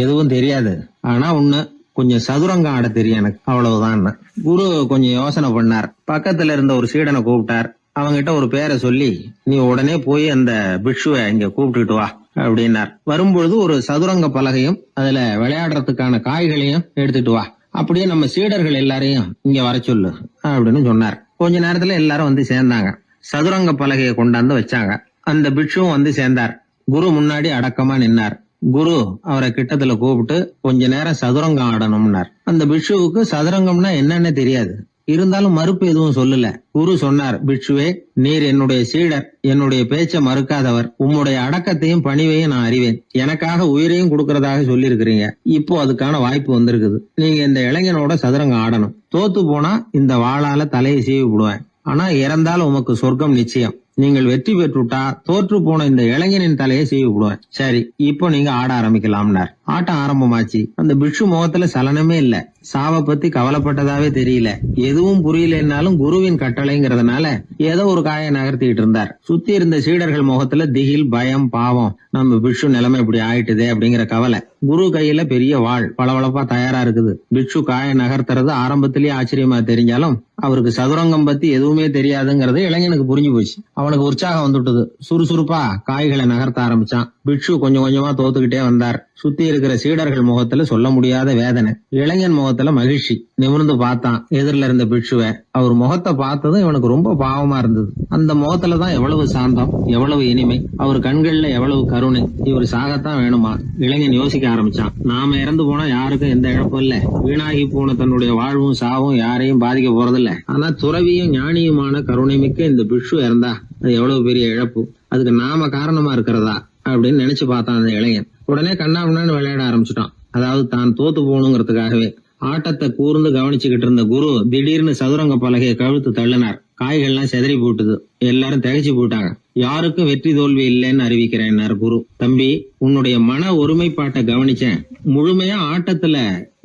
எதுவும் தெரியாது, ஆனா ஒண்ணு, கொஞ்சம் சதுரங்கம் ஆட தெரியும் எனக்கு, அவ்வளவுதான். குரு கொஞ்சம் யோசனை பண்ணார். பக்கத்துல இருந்த ஒரு சீடனை கூப்பிட்டார். அவங்கிட்ட ஒரு பேரை சொல்லி, நீ உடனே போய் அந்த பிக்ஷுவை இங்க கூப்பிட்டுட்டு வா அப்படின்னார். வரும்பொழுது ஒரு சதுரங்க பலகையும் அதுல விளையாடுறதுக்கான காய்களையும் எடுத்துட்டு வா, அப்படியே நம்ம சீடர்கள் எல்லாரையும் இங்க வர சொல்லு அப்படின்னு சொன்னார். கொஞ்ச நேரத்துல எல்லாரும் வந்து சேர்ந்தாங்க. சதுரங்க பலகையை கொண்டாந்து வச்சாங்க. அந்த பிட்சுவும் வந்து சேர்ந்தார். குரு முன்னாடி அடக்கமா நின்னார். குரு அவரை கிட்டத்துல கூப்பிட்டு கொஞ்ச நேரம் சதுரங்கம் ஆடணும்னார். அந்த பிட்சுவுக்கு சதுரங்கம்னா என்னன்னு தெரியாது. இருந்தாலும் மறுப்பு எதுவும் சொல்லல. குரு சொன்னார், பிட்சுவே, நீர் என்னுடைய சீடர், என்னுடைய பேச்ச மறுக்காதவர். உம்முடைய அடக்கத்தையும் பணிவையும் நான் அறிவேன். எனக்காக உயிரையும் கொடுக்கறதாக சொல்லியிருக்கிறீங்க. இப்போ அதுக்கான வாய்ப்பு வந்திருக்குது. நீங்க இந்த இளைஞனோட சதுரங்கம் ஆடணும். தோத்து போனா இந்த வாளால தலையை சீவி விடுவேன். ஆனா இறந்தால் உமக்கு சொர்க்கம் நிச்சயம். நீங்கள் வெற்றி பெற்றுட்டா தோற்று போன இந்த இளைஞனின் தலையை சீவி விடுவேன். சரி, இப்போ நீங்க ஆட ஆரம்பிக்கலாம்னார். ஆட்டம் ஆரம்பமாச்சு. அந்த பிட்சு முகத்துல சலனமே இல்ல. சாவை பத்தி கவலைப்பட்டதாவே தெரியல. எதுவும் புரியலன்னாலும் குருவின் கட்டளைங்கிறதுனால ஏதோ ஒரு காயை நகர்த்திட்டு இருந்தார். சுத்தி இருந்த சீடர்கள் முகத்துல திகில், பயம், பாவம், நம்ம பிட்சு நிலைமை இப்படி ஆயிட்டுதே அப்படிங்கிற கவலை. குரு கையில பெரிய வாள் பளபளப்பா தயாரா இருக்குது. பிட்சு காயை நகர்த்துறது ஆரம்பத்திலேயே ஆச்சரியமா தெரிஞ்சாலும் அவருக்கு சதுரங்கம் பத்தி எதுவுமே தெரியாதுங்கிறது இளைஞனுக்கு புரிஞ்சு போச்சு. அவனுக்கு உற்சாகம் வந்துட்டது. சுறுசுறுப்பா காய்களை நகர்த்த ஆரம்பிச்சான். பிட்சு கொஞ்சம் கொஞ்சமா தோத்துக்கிட்டே வந்தார். சுத்தி இருக்கிற சீடர்கள் முகத்துல சொல்ல முடியாத வேதனை. இளைஞன் முகத்துல மகிழ்ச்சி. நிமிர்ந்து பார்த்தான் எதிரில இருந்த பிட்சுவை. அவர் முகத்தை பார்த்ததும் இவனுக்கு ரொம்ப பாவமா இருந்தது. அந்த முகத்துலதான் எவ்வளவு சாந்தம், எவ்வளவு இனிமை, அவர் கண்கள்ல எவ்வளவு கருணை. இவர் சாகத்தான் வேணுமா? இளைஞன் யோசிக்க ஆரம்பிச்சான். நாம இறந்து போனா யாருக்கும் எந்த இழப்பும் இல்ல. வீணாகி போன தன்னுடைய வாழ்வும் சாவும் யாரையும் பாதிக்க போறதில்ல. ஆனா துறவியும் ஞானியுமான கருணை மிக்க இந்த பிட்சு இறந்தா அது எவ்வளவு பெரிய இழப்பு. அதுக்கு நாம காரணமா இருக்கிறதா அப்படின்னு நினைச்சு பார்த்தான் அந்த இளைஞன். உடனே கண்ணாமண்ணான்னு விளையாட ஆரம்பிச்சுட்டான். அதாவது தான் தோத்து போகணுங்கிறதுக்காகவே. ஆட்டத்தை கூர்ந்து கவனிச்சுக்கிட்டு இருந்த குரு திடீர்னு சதுரங்க பலகையை கழுத்து தள்ளினார். காய்கள்லாம் செதறி போட்டுது. எல்லாரும் திகைச்சு போட்டாங்க. யாருக்கும் வெற்றி தோல்வி இல்லைன்னு அறிவிக்கிறேன் குரு. தம்பி, உன்னுடைய மன ஒருமைப்பாட்டை கவனிச்சேன். முழுமையா ஆட்டத்துல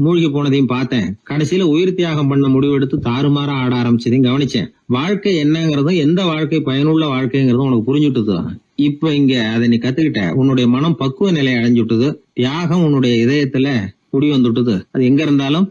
மூழ்கி போனதையும் பார்த்தேன். கடைசியில உயிர் தியாகம் பண்ண முடிவெடுத்து தாறுமாறா ஆட ஆரம்பிச்சதையும் கவனிச்சேன். வாழ்க்கை என்னங்கிறதும் எந்த வாழ்க்கை பயனுள்ள வாழ்க்கைங்கிறதும் உனக்கு புரிஞ்சுட்டுது. இப்ப இங்க அதை நீ கத்துக்கிட்ட. உன்னுடைய மனம் பக்குவ நிலை அடைஞ்சுட்டுது. தியாகம் உன்னுடைய இதயத்துல குடி வந்துட்டுது. அது எங்க இருந்தாலும்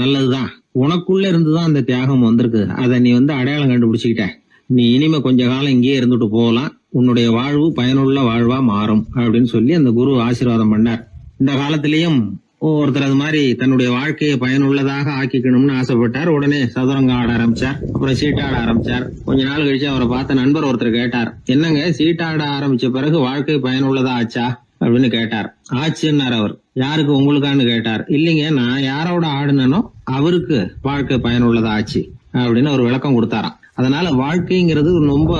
நல்லதுதான். உனக்குள்ள இருந்துதான் அந்த தியாகம் வந்திருக்கு. அதை நீ அடையாளம் கண்டுபிடிச்சுக்கிட்ட. நீ இனிமே கொஞ்ச காலம் இங்கேயே இருந்துட்டு போகலாம். உன்னுடைய வாழ்வு பயனுள்ள வாழ்வா மாறும் அப்படின்னு சொல்லி அந்த குரு ஆசீர்வாதம் பண்ணார். இந்த காலத்திலயும் ஒருத்தர் அது மாதிரி தன்னுடைய வாழ்க்கையை பயனுள்ளதாக ஆக்கிக்கணும்னு ஆசைப்பட்டார். உடனே சதுரங்கம் ஆட ஆரம்பிச்சார். அப்புறம் சீட்டாட ஆரம்பிச்சார். கொஞ்ச நாள் கழிச்சு அவரை பார்த்த நண்பர் ஒருத்தர் கேட்டார், என்னங்க சீட்டாட ஆரம்பிச்ச பிறகு வாழ்க்கை பயனுள்ளதா ஆச்சா அப்படின்னு கேட்டார். ஆச்சுன்னார் அவர். யாருக்கு, உங்களுக்கான்னு கேட்டார். இல்லைங்க, நான் யாரோட ஆடுனோ அவருக்கு வாழ்க்கை பயனுள்ளதா ஆச்சு அப்படின்னு ஒரு விளக்கம் கொடுத்தாராம். அதனால வாழ்க்கைங்கிறது ரொம்ப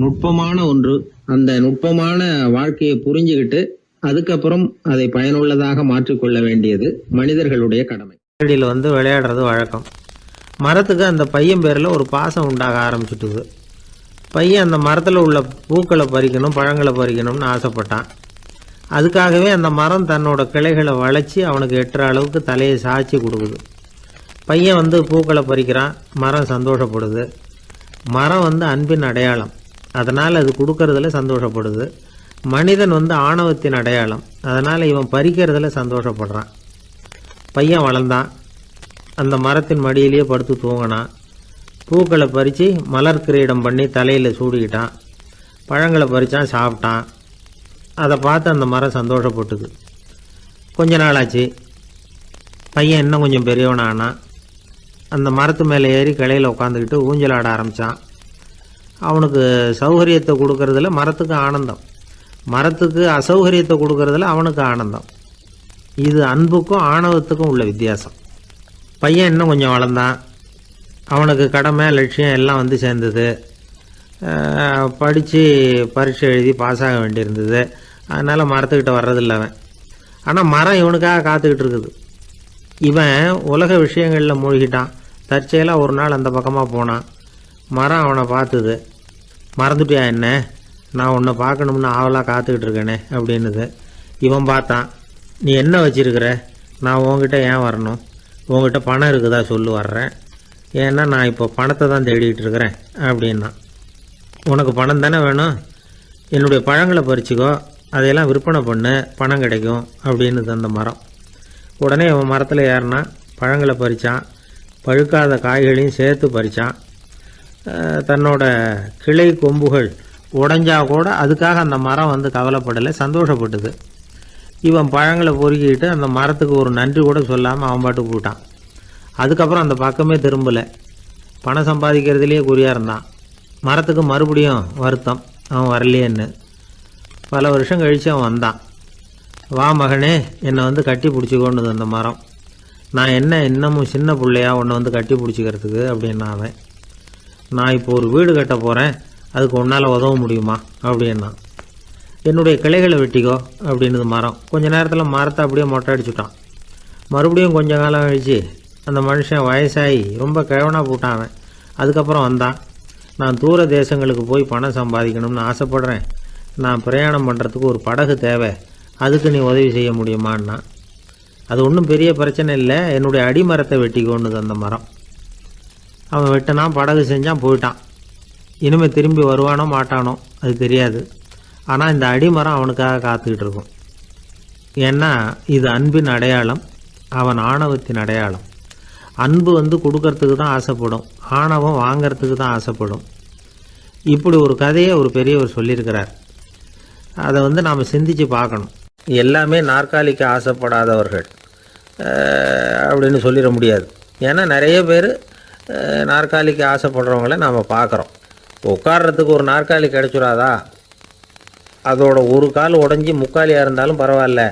நுட்பமான ஒன்று. அந்த நுட்பமான வாழ்க்கையை புரிஞ்சுக்கிட்டு அதுக்கப்புறம் அதை பயனுள்ளதாக மாற்றிக்கொள்ள வேண்டியது மனிதர்களுடைய கடமை. விளையாடுறது வழக்கம். மரத்துக்கு அந்த பையன் பேரில் ஒரு பாசம் உண்டாக ஆரம்பிச்சுட்டுது. பையன் அந்த மரத்தில் உள்ள பூக்களை பறிக்கணும், பழங்களை பறிக்கணும்னு ஆசைப்பட்டான். அதுக்காகவே அந்த மரம் தன்னோட கிளைகளை வளைச்சி அவனுக்கு எட்டுற அளவுக்கு தலையை சாய்ச்சி கொடுக்குது. பையன் பூக்களை பறிக்கிறான். மரம் சந்தோஷப்படுது. மரம் அன்பின் அடையாளம். அதனால் அது கொடுக்கறதுல சந்தோஷப்படுது. மனிதன் ஆணவத்தின் அடையாளம். அதனால் இவன் பறிக்கிறதுல சந்தோஷப்படுறான். பையன் வளர்ந்தான். அந்த மரத்தின் மடியிலேயே படுத்து தூங்கினான். பூக்களை பறித்து மலர் கிரீடம் பண்ணி தலையில் சூடிக்கிட்டான். பழங்களை பறித்தான், சாப்பிட்டான். அதை பார்த்து அந்த மரம் சந்தோஷப்பட்டுது. கொஞ்ச நாளாச்சு. பையன் இன்னும் கொஞ்சம் பெரியவனானான். அந்த மரத்து மேலே ஏறி கிளையில் உட்காந்துக்கிட்டு ஊஞ்சல் ஆட ஆரம்பித்தான். அவனுக்கு சௌகரியத்தை கொடுக்கறதுல மரத்துக்கு ஆனந்தம், மரத்துக்கு அசௌகரியத்தை கொடுக்கறதுல அவனுக்கு ஆனந்தம். இது அன்புக்கும் ஆணவத்துக்கும் உள்ள வித்தியாசம். பையன் இன்னும் கொஞ்சம் வளர்ந்தான். அவனுக்கு கடமை, லட்சியம் எல்லாம் சேர்ந்தது. படித்து பரீட்சை எழுதி பாஸ் ஆக வேண்டியிருந்தது. அதனால் மரத்துக்கிட்ட வர்றதில்லை அவன். ஆனால் மரம் இவனுக்காக காத்துக்கிட்டு இருக்குது. இவன் உலக விஷயங்களில் மூழ்கிட்டான். தற்செயலாக ஒரு நாள் அந்த பக்கமாக போனான். மரம் அவனை பார்த்துது. மறந்துட்டியா என்ன, நான் உன்னை பார்க்கணும்னு ஆவலாக காத்துக்கிட்டு இருக்கேனே அப்படின்னுது. இவன் பார்த்தான். நீ என்ன வச்சிருக்கிற, நான் உங்ககிட்ட ஏன் வரணும், உங்ககிட்ட பணம் இருக்குதா சொல்லு, வர்றேன். ஏன்னா நான் இப்போ பணத்தை தான் தேடிக்கிட்டு இருக்கிறேன் அப்படின்னா. உனக்கு பணம் தானே வேணும், என்னுடைய பழங்களை பறிச்சிக்கோ, அதையெல்லாம் விற்பனை பண்ணு, பணம் கிடைக்கும் அப்படின்னு அந்த மரம். உடனே அவன் மரத்தில் ஏறினான். பழங்களை பறித்தான். பழுக்காத காய்களையும் சேர்த்து பறித்தான். தன்னோட கிளை கொம்புகள் உடஞ்சா கூட அதுக்காக அந்த மரம் கவலைப்படலை, சந்தோஷப்பட்டுது. இவன் பழங்களை பொறுக்கிட்டு அந்த மரத்துக்கு ஒரு நன்றி கூட சொல்லாமல் அவன் பாட்டுக்கு போட்டான். அதுக்கப்புறம் அந்த பக்கமே திரும்பலை. பணம் சம்பாதிக்கிறதுலேயே குறியாக இருந்தான். மரத்துக்கு மறுபடியும் வருத்தம், அவன் வரலையேன்னு. பல வருஷம் கழித்து அவன் வந்தான். வா மகனே, என்னை வந்து கட்டி பிடிச்சிக்கொண்டுது அந்த மரம். நான் என்ன இன்னமும் சின்ன பிள்ளையா உன்னை வந்து கட்டி பிடிச்சிக்கிறதுக்கு அப்படின்னா அவன். நான் இப்போ ஒரு வீடு கட்ட போகிறேன், அதுக்கு உன்னால் உதவ முடியுமா அப்படின்னா. என்னுடைய கிளைகளை வெட்டிக்கோ அப்படின்னுது மரம். கொஞ்ச நேரத்தில் மரத்தை அப்படியே மொட்டை அடிச்சுட்டான். மறுபடியும் கொஞ்ச காலம் கழிச்சு அந்த மனுஷன் வயசாகி ரொம்ப கிழவனாக போட்டான் அவன். அதுக்கப்புறம் வந்தான். நான் தூர தேசங்களுக்கு போய் பணம் சம்பாதிக்கணும்னு ஆசைப்பட்றேன். நான் பிரயாணம் பண்ணுறதுக்கு ஒரு படகு தேவை, அதுக்கு நீ உதவி செய்ய முடியுமான்னா. அது ஒன்றும் பெரிய பிரச்சனை இல்லை, என்னுடைய அடிமரத்தை வெட்டிக்கோன்னுது அந்த மரம். அவன் வெட்டினான், படகு செஞ்சான், போயிட்டான். இனிமேல் திரும்பி வருவானோ மாட்டானோ அது தெரியாது. ஆனால் இந்த அடிமரம் அவனுக்காக காத்துக்கிட்டு இருக்கும். ஏன்னா இது அன்பின் அடையாளம், அவன் ஆணவத்தின் அடையாளம். அன்பு வந்து கொடுக்கறதுக்கு தான் ஆசைப்படும், ஆணவம் வாங்கிறதுக்கு தான் ஆசைப்படும். இப்படி ஒரு கதையை ஒரு பெரியவர் சொல்லியிருக்கிறார். அதை வந்து நாம் சிந்தித்து பார்க்கணும். எல்லாமே நாற்காலிக்கு ஆசைப்படாதவர்கள் அப்படின்னு சொல்லிட முடியாது. ஏன்னா நிறைய பேர் நாற்காலிக்கு ஆசைப்படுறவங்கள நாம் பார்க்குறோம். உட்கார்றதுக்கு ஒரு நாற்காலி கிடைச்சிடாதா, அதோட ஒரு கால் உடஞ்சி முக்காலியாக இருந்தாலும் பரவாயில்ல,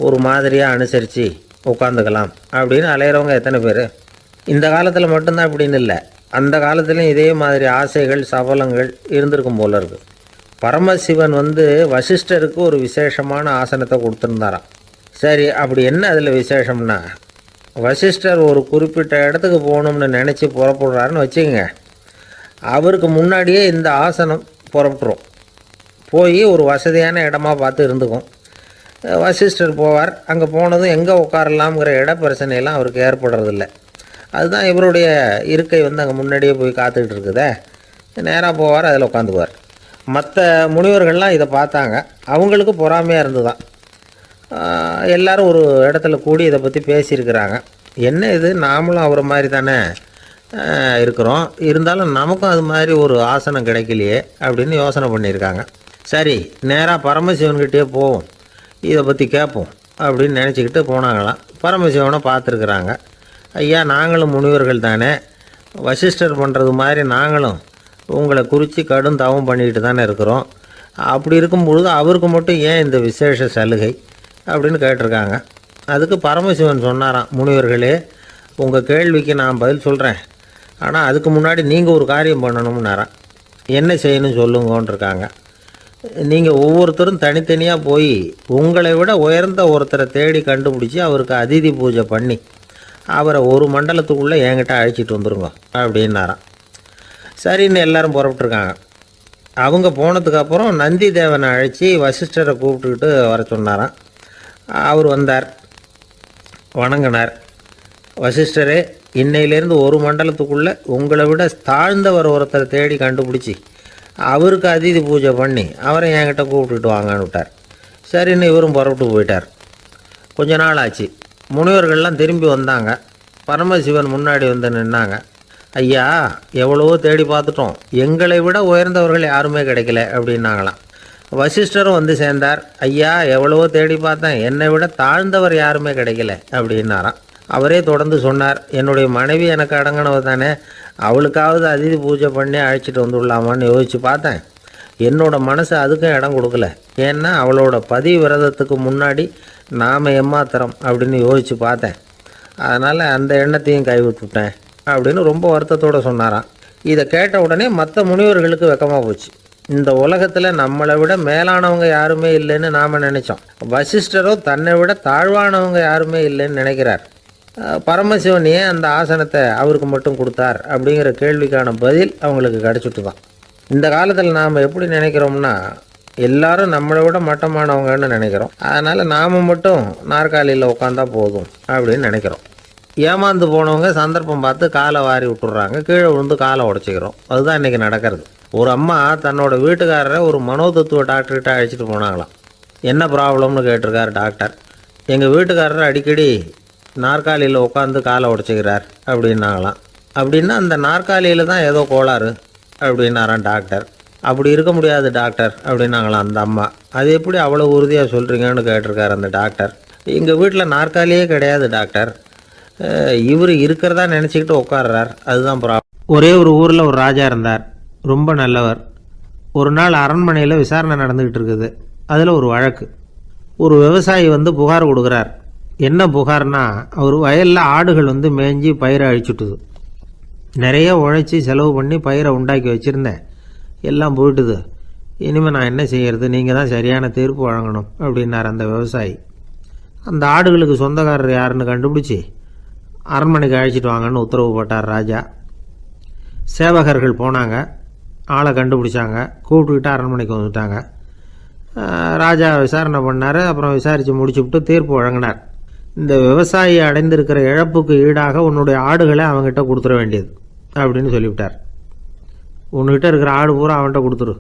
ஒரு மாதிரியாக அனுசரித்து உட்காந்துக்கலாம் அப்படின்னு அலையிறவங்க எத்தனை பேர்? இந்த காலத்தில் மட்டும்தான் அப்படின்னு இல்லை, அந்த காலத்துலேயும் இதே மாதிரி ஆசைகள் சபலங்கள் இருந்திருக்கும் போல இருக்குது. பரமசிவன் வந்து வசிஷ்டருக்கு ஒரு விசேஷமான ஆசனத்தை கொடுத்துருந்தாராம். சரி, அப்படி என்ன அதில் விசேஷம்னா, வசிஷ்டர் ஒரு குறிப்பிட்ட இடத்துக்கு போகணும்னு நினச்சி புறப்படுறாருன்னு வச்சுக்கோங்க. அவருக்கு முன்னாடியே இந்த ஆசனம் புறப்பட்டுரும். போய் ஒரு வசதியான இடமா பார்த்து இருந்துக்கும். வசிஷ்டர் போவார். அங்கே போனதும் எங்கே உட்காரலாம்ங்கிற இட பிரச்சனையெல்லாம் அவருக்கு ஏற்படுறதில்ல. அதுதான் இவருடைய இருக்கை வந்து அங்கே முன்னாடியே போய் காத்துக்கிட்டு இருக்குதே. நேராக போவார், அதில் உட்காந்துக்குவார். மற்ற முனிவர்கள்லாம் இதை பார்த்தாங்க. அவங்களுக்கு பொறாமையாக இருந்துதான். எல்லாரும் ஒரு இடத்துல கூடி இதை பற்றி பேசியிருக்கிறாங்க. என்ன இது, நாமளும் அவரை மாதிரி தானே இருக்கிறோம், இருந்தாலும் நமக்கும் அது மாதிரி ஒரு ஆசனம் கிடைக்கலையே அப்படின்னு யோசனை பண்ணியிருக்காங்க. சரி, நேராக பரமசிவன்கிட்டே போவோம், இதை பற்றி கேட்போம் அப்படின்னு நினச்சிக்கிட்டு போனாங்களாம். பரமசிவனை பார்த்துருக்குறாங்க. ஐயா, நாங்களும் முனிவர்கள் தானே, வசிஷ்டர் பண்ணுறது மாதிரி நாங்களும் உங்களை குறித்து கடும் தவம் பண்ணிக்கிட்டு தானே இருக்கிறோம். அப்படி இருக்கும்பொழுது அவருக்கு மட்டும் ஏன் இந்த விசேஷ சலுகை அப்படின்னு கேட்டிருக்காங்க. அதுக்கு பரமசிவன் சொன்னாராம், முனிவர்களே, உங்கள் கேள்விக்கு நான் பதில் சொல்கிறேன், ஆனால் அதுக்கு முன்னாடி நீங்கள் ஒரு காரியம் பண்ணணும்னாராம். என்ன செய்யணும் சொல்லுங்கன்றிருக்காங்க. நீங்கள் ஒவ்வொருத்தரும் தனித்தனியாக போய் உங்களை விட உயர்ந்த ஒருத்தரை தேடி கண்டுபிடிச்சி அவருக்கு அதிதி பூஜை பண்ணி அவரை ஒரு மண்டலத்துக்குள்ளே என்கிட்ட அழைச்சிட்டு வந்துருங்க அப்படின்னாராம். சரின்னு எல்லாரும் புறப்பட்டுருக்காங்க. அவங்க போனதுக்கப்புறம் நந்தி தேவனை அழைச்சி வசிஷ்டரை கூப்பிட்டுக்கிட்டு வர சொன்னாராம். அவர் வந்தார், வணங்கினார். வசிஷ்டரே, இன்னையிலேருந்து ஒரு மண்டலத்துக்குள்ளே உங்களை விட தாழ்ந்தவர் ஒருத்தரை தேடி கண்டுபிடிச்சி அவருக்கு அதிதி பூஜை பண்ணி அவரை என்கிட்ட கூப்பிட்டுட்டு வாங்கன்னு விட்டார். சரின்னு இவரும் புறப்பட்டு போயிட்டார். கொஞ்ச நாள் ஆச்சு. முனிவர்கள்லாம் திரும்பி வந்தாங்க. பரமசிவன் முன்னாடி வந்து நின்னாங்க. ஐயா, எவ்வளவோ தேடி பார்த்துட்டோம், எங்களை விட உயர்ந்தவர்கள் யாருமே கிடைக்கல அப்படின்னாங்களாம். வசிஷ்டரும் வந்து சேர்ந்தார். ஐயா, எவ்வளவோ தேடி பார்த்தேன், என்னை விட தாழ்ந்தவர் யாருமே கிடைக்கல அப்படின்னாராம். அவரே தொடர்ந்து சொன்னார், என்னுடைய மனைவி எனக்கு அடங்கினவ தானே, அவளுக்காவது அதிதி பூஜை பண்ணி அழைச்சிட்டு வந்துடலாமான்னு யோசித்து பார்த்தேன். என்னோட மனசு அதுக்கும் இடம் கொடுக்கல. ஏன்னா அவளோட பதிவிரதத்துக்கு முன்னாடி நாம் ஏமாத்திரம் அப்படின்னு யோசித்து பார்த்தேன். அதனால் அந்த எண்ணத்தையும் கைவிட்டுவிட்டேன் அப்படின்னு ரொம்ப வருத்தத்தோடு சொன்னாராம். இதை கேட்ட உடனே மற்ற முனிவர்களுக்கு வெக்கமாக போச்சு. இந்த உலகத்தில் நம்மளை விட மேலானவங்க யாருமே இல்லைன்னு நாம் நினச்சோம். வசிஷ்டரோ தன்னை விட தாழ்வானவங்க யாருமே இல்லைன்னு நினைக்கிறார். பரமசிவன் ஏன் அந்த ஆசனத்தை அவருக்கு மட்டும் கொடுத்தார் அப்படிங்கிற கேள்விக்கான பதில் அவங்களுக்கு கிடச்சிட்டு தான். இந்த காலத்தில் நாம் எப்படி நினைக்கிறோம்னா, எல்லாரும் நம்மளை விட மட்டமானவங்கன்னு நினைக்கிறோம். அதனால் நாம் மட்டும் நாற்காலியில் உட்காந்தா போதும் அப்படின்னு நினைக்கிறோம். ஏமாந்து போனவங்க சந்தர்ப்பம் பார்த்து காலை வாரி விட்டுடுறாங்க, கீழே விழுந்து காலை உடச்சிக்கிறோம். அதுதான் இன்றைக்கி நடக்கிறது. ஒரு அம்மா தன்னோட வீட்டுக்காரரை ஒரு மனோதத்துவ டாக்டர்கிட்ட அழைச்சிட்டு போனாங்களாம். என்ன ப்ராப்ளம்னு கேட்டிருக்கார் டாக்டர். எங்கள் வீட்டுக்காரர் அடிக்கடி நாற்காலியில் உட்காந்து காலை உடச்சிக்கிறார் அப்படின்னாங்களாம். அப்படின்னா அந்த நாற்காலியில் தான் ஏதோ கோளாறு அப்படின்னாரான் டாக்டர். அப்படி இருக்க முடியாது டாக்டர் அப்படின்னாங்களாம் அந்த அம்மா. அது எப்படி அவ்வளோ உறுதியாக சொல்கிறீங்கன்னு கேட்டிருக்கார் அந்த டாக்டர். எங்கள் வீட்டில் நாற்காலியே கிடையாது டாக்டர், இவர் இருக்கிறதா நினச்சிக்கிட்டு உட்கார்றார், அதுதான் ப்ராப்ளம். ஒரே ஒரு ஊரில் ஒரு ராஜா இருந்தார், ரொம்ப நல்லவர். ஒரு நாள் அரண்மனையில் விசாரணை நடந்துக்கிட்டு இருக்குது. அதில் ஒரு வழக்கு. ஒரு விவசாயி வந்து புகார் கொடுக்குறார். என்ன புகார்னா, அவர் வயலில் ஆடுகள் வந்து மேய்ஞ்சி பயிரை அழிச்சுட்டுது. நிறைய உழைச்சி செலவு பண்ணி பயிரை உண்டாக்கி வச்சுருந்தேன், எல்லாம் போயிட்டுது. இனிமேல் நான் என்ன செய்யறது, நீங்கள் தான் சரியான தீர்ப்பு வழங்கணும் அப்படின்னார் அந்த விவசாயி. அந்த ஆடுகளுக்கு சொந்தக்காரர் யாருன்னு கண்டுபிடிச்சி அரண்மனைக்கு அழைச்சிட்டு வாங்கன்னு உத்தரவு போட்டார் ராஜா. சேவகர்கள் போனாங்க, ஆளை கண்டுபிடிச்சாங்க, கூப்பிட்டுக்கிட்டு அரண்மனைக்கு வந்துட்டாங்க. ராஜா விசாரணை பண்ணார். அப்புறம் விசாரித்து முடிச்சுவிட்டு தீர்ப்பு வழங்கினார். இந்த விவசாயி அடைந்திருக்கிற இழப்புக்கு ஈடாக உன்னுடைய ஆடுகளை அவங்ககிட்ட கொடுத்துட வேண்டியது அப்படின்னு சொல்லிவிட்டார். உன்கிட்ட இருக்கிற ஆடு பூரா அவன்கிட்ட கொடுத்துரு,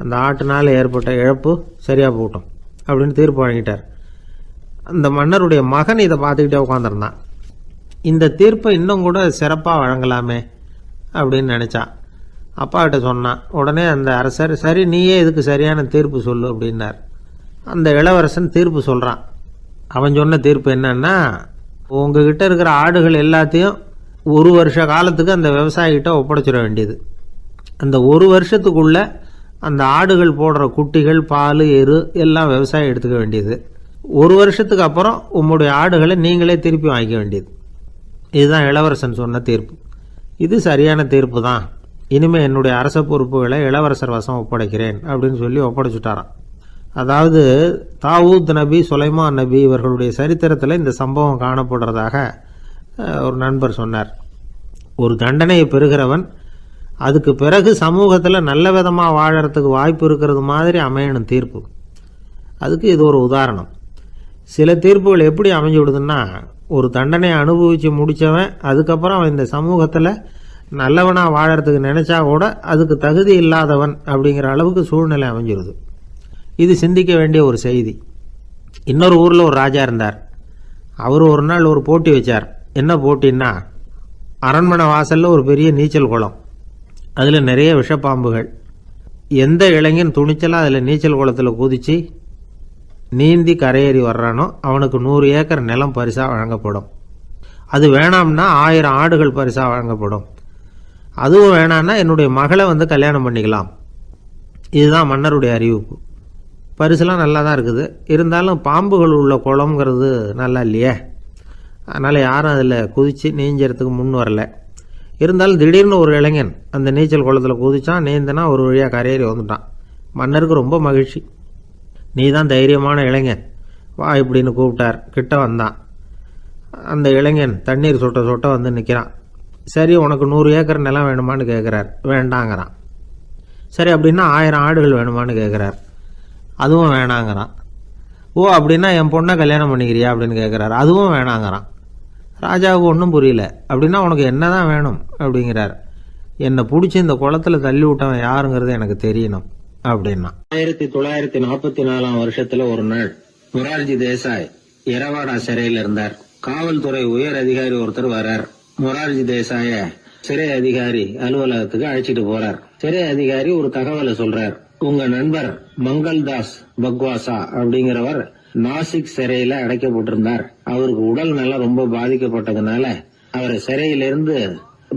அந்த ஆட்டுனால் ஏற்பட்ட இழப்பு சரியாக போகட்டும் அப்படின்னு தீர்ப்பு வழங்கிட்டார். அந்த மன்னருடைய மகன் இதை பார்த்துக்கிட்டே உட்காந்துருந்தான். இந்த தீர்ப்பை இன்னும் கூட சிறப்பாக வழங்கலாமே அப்படின்னு நினச்சான். அப்பாக்கிட்ட சொன்னான். உடனே அந்த அரசர், சரி நீயே இதுக்கு சரியான தீர்ப்பு சொல்லு அப்படின்னார். அந்த இளவரசன் தீர்ப்பு சொல்கிறான். அவன் சொன்ன தீர்ப்பு என்னன்னா, உங்ககிட்ட இருக்கிற ஆடுகள் எல்லாத்தையும் ஒரு வருஷ காலத்துக்கு அந்த விவசாயிகிட்ட ஒப்படைச்சிட வேண்டியது. அந்த ஒரு வருஷத்துக்குள்ள அந்த ஆடுகள் போடுற குட்டிகள், பால், எரு எல்லாம் விவசாயி எடுத்துக்க வேண்டியது. ஒரு வருஷத்துக்கு அப்புறம் உங்களுடைய ஆடுகளை நீங்களே திருப்பி வாங்கிக்க வேண்டியது. இதுதான் இளவரசன் சொன்ன தீர்ப்பு. இது சரியான தீர்ப்பு தான். இனிமேல் என்னுடைய அரச பொறுப்புகளை இளவரசர் வசம் ஒப்படைக்கிறேன் அப்படின்னு சொல்லி ஒப்படைச்சுட்டாராம். அதாவது தாவூத் நபி, சுலைமான் நபி இவர்களுடைய சரித்திரத்தில் இந்த சம்பவம் காணப்படுறதாக ஒரு நண்பர் சொன்னார். ஒரு தண்டனையை பெறுகிறவன் அதுக்கு பிறகு சமூகத்தில் நல்ல விதமாக வாழறதுக்கு வாய்ப்பு இருக்கிறது மாதிரி அமையணும் தீர்ப்பு. அதுக்கு இது ஒரு உதாரணம். சில தீர்ப்புகள் எப்படி அமைஞ்சு விடுதுன்னா, ஒரு தண்டனையை அனுபவித்து முடித்தவன் அதுக்கப்புறம் அவன் இந்த சமூகத்தில் நல்லவனாக வாழறதுக்கு நினச்சா கூட அதுக்கு தகுதி இல்லாதவன் அப்படிங்கிற அளவுக்கு சூழ்நிலை அமைஞ்சிருது. இது சிந்திக்க வேண்டிய ஒரு செய்தி. இன்னொரு ஊரில் ஒரு ராஜா இருந்தார். அவர் ஒரு நாள் ஒரு போட்டி வச்சார். என்ன போட்டின்னா, அரண்மனை வாசலில் ஒரு பெரிய நீச்சல் குளம், அதில் நிறைய விஷப்பாம்புகள். எந்த இளைஞன் துணிச்சலாக அதில் நீச்சல் குளத்தில் குதித்து நீந்தி கரையேறி வர்றானோ அவனுக்கு 100 ஏக்கர் நிலம் பரிசாக வழங்கப்படும். அது வேணாம்னா 1000 ஆடுகள் பரிசாக வழங்கப்படும். அதுவும் வேணான்னா என்னுடைய மகளை வந்து கல்யாணம் பண்ணிக்கலாம். இதுதான் மன்னருடைய அறிவிப்பு. பரிசுலாம் நல்லா தான் இருக்குது, இருந்தாலும் பாம்புகள் உள்ள குளம்ங்கிறது நல்லா இல்லையே. அதனால் யாரும் அதில் குதித்து நீஞ்சறதுக்கு முன் வரல. இருந்தாலும் திடீர்னு ஒரு இளைஞன் அந்த நீச்சல் குளத்தில் குதித்தான், நீந்தினா ஒரு வழியாக கரையேறி வந்துட்டான். மன்னருக்கு ரொம்ப மகிழ்ச்சி. நீ தான் தைரியமான இளைஞன், வா இப்படின்னு கூப்பிட்டார். கிட்ட வந்தான். அந்த இளைஞன் தண்ணீர் சொட்ட சொட்ட வந்து நிற்கிறான். சரி, உனக்கு 100 ஏக்கர் நிலம் வேணுமான்னு கேட்குறார். வேண்டாங்கிறான். சரி, அப்படின்னா 1000 ஆடுகள் வேணுமான்னு கேட்குறார். அதுவும் வேணாங்கிறான். ஓ, அப்படின்னா என் பொண்ணை கல்யாணம் பண்ணிக்கிறியா அப்படின்னு கேட்குறாரு. அதுவும் வேணாங்கிறான். ராஜாவுக்கு ஒன்றும் புரியல. அப்படின்னா உனக்கு என்ன தான் வேணும் அப்படிங்கிறார். என்னை பிடிச்சி இந்த குளத்தில் தள்ளி விட்டவன் யாருங்கிறது எனக்கு தெரியணும் அப்படின்னா. 1944 வருஷத்துல ஒரு நாள் மொரார்ஜி தேசாய் எரவாடா சிறையில் இருந்தார். காவல்துறை உயர் அதிகாரி ஒருத்தர் வரார். மொரார்ஜி தேசாய சிறை அதிகாரி அலுவலகத்துக்கு அழைச்சிட்டு போறார். சிறை அதிகாரி ஒரு தகவலை சொல்றார். உங்க நண்பர் மங்கள்தாஸ் பக்வாசா அப்படிங்கிறவர் நாசிக் சிறையில அடைக்கப்பட்டிருந்தார். அவருக்கு உடல் நலம் ரொம்ப பாதிக்கப்பட்டதுனால அவரை சிறையிலிருந்து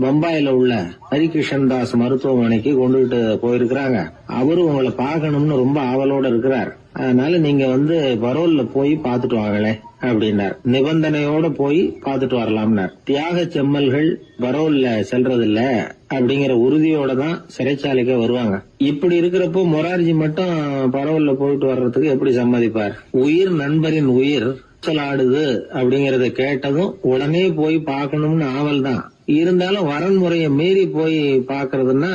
பம்பாயில உள்ள ஹரிகிருஷ்ணன் தாஸ் மருத்துவமனைக்கு கொண்டுகிட்டு போயிருக்கிறாங்க. அவரு உங்களை பார்க்கணும்னு ரொம்ப ஆவலோட இருக்கிறார். அதனால நீங்க வந்து பரோல்ல போய் பாத்துட்டு வாங்களே அப்படின்னார். நிபந்தனையோட போய் பாத்துட்டு வரலாம்னார். தியாக செம்மல்கள் பரோல்ல செல்றது இல்ல அப்படிங்கிற உறுதியோட தான் சிறைச்சாலைக்கே வருவாங்க. இப்படி இருக்கிறப்போ மொரார்ஜி மட்டும் பரோல்ல போயிட்டு வர்றதுக்கு எப்படி சம்மதிப்பார்? உயிர் நண்பரின் உயிர் ஆடுது அப்படிங்கறத கேட்டதும் உடனே போய் பார்க்கணும்னு ஆவல் தான். இருந்தாலும் வரன்முறையை மீறி போய் பாக்குறதுன்னா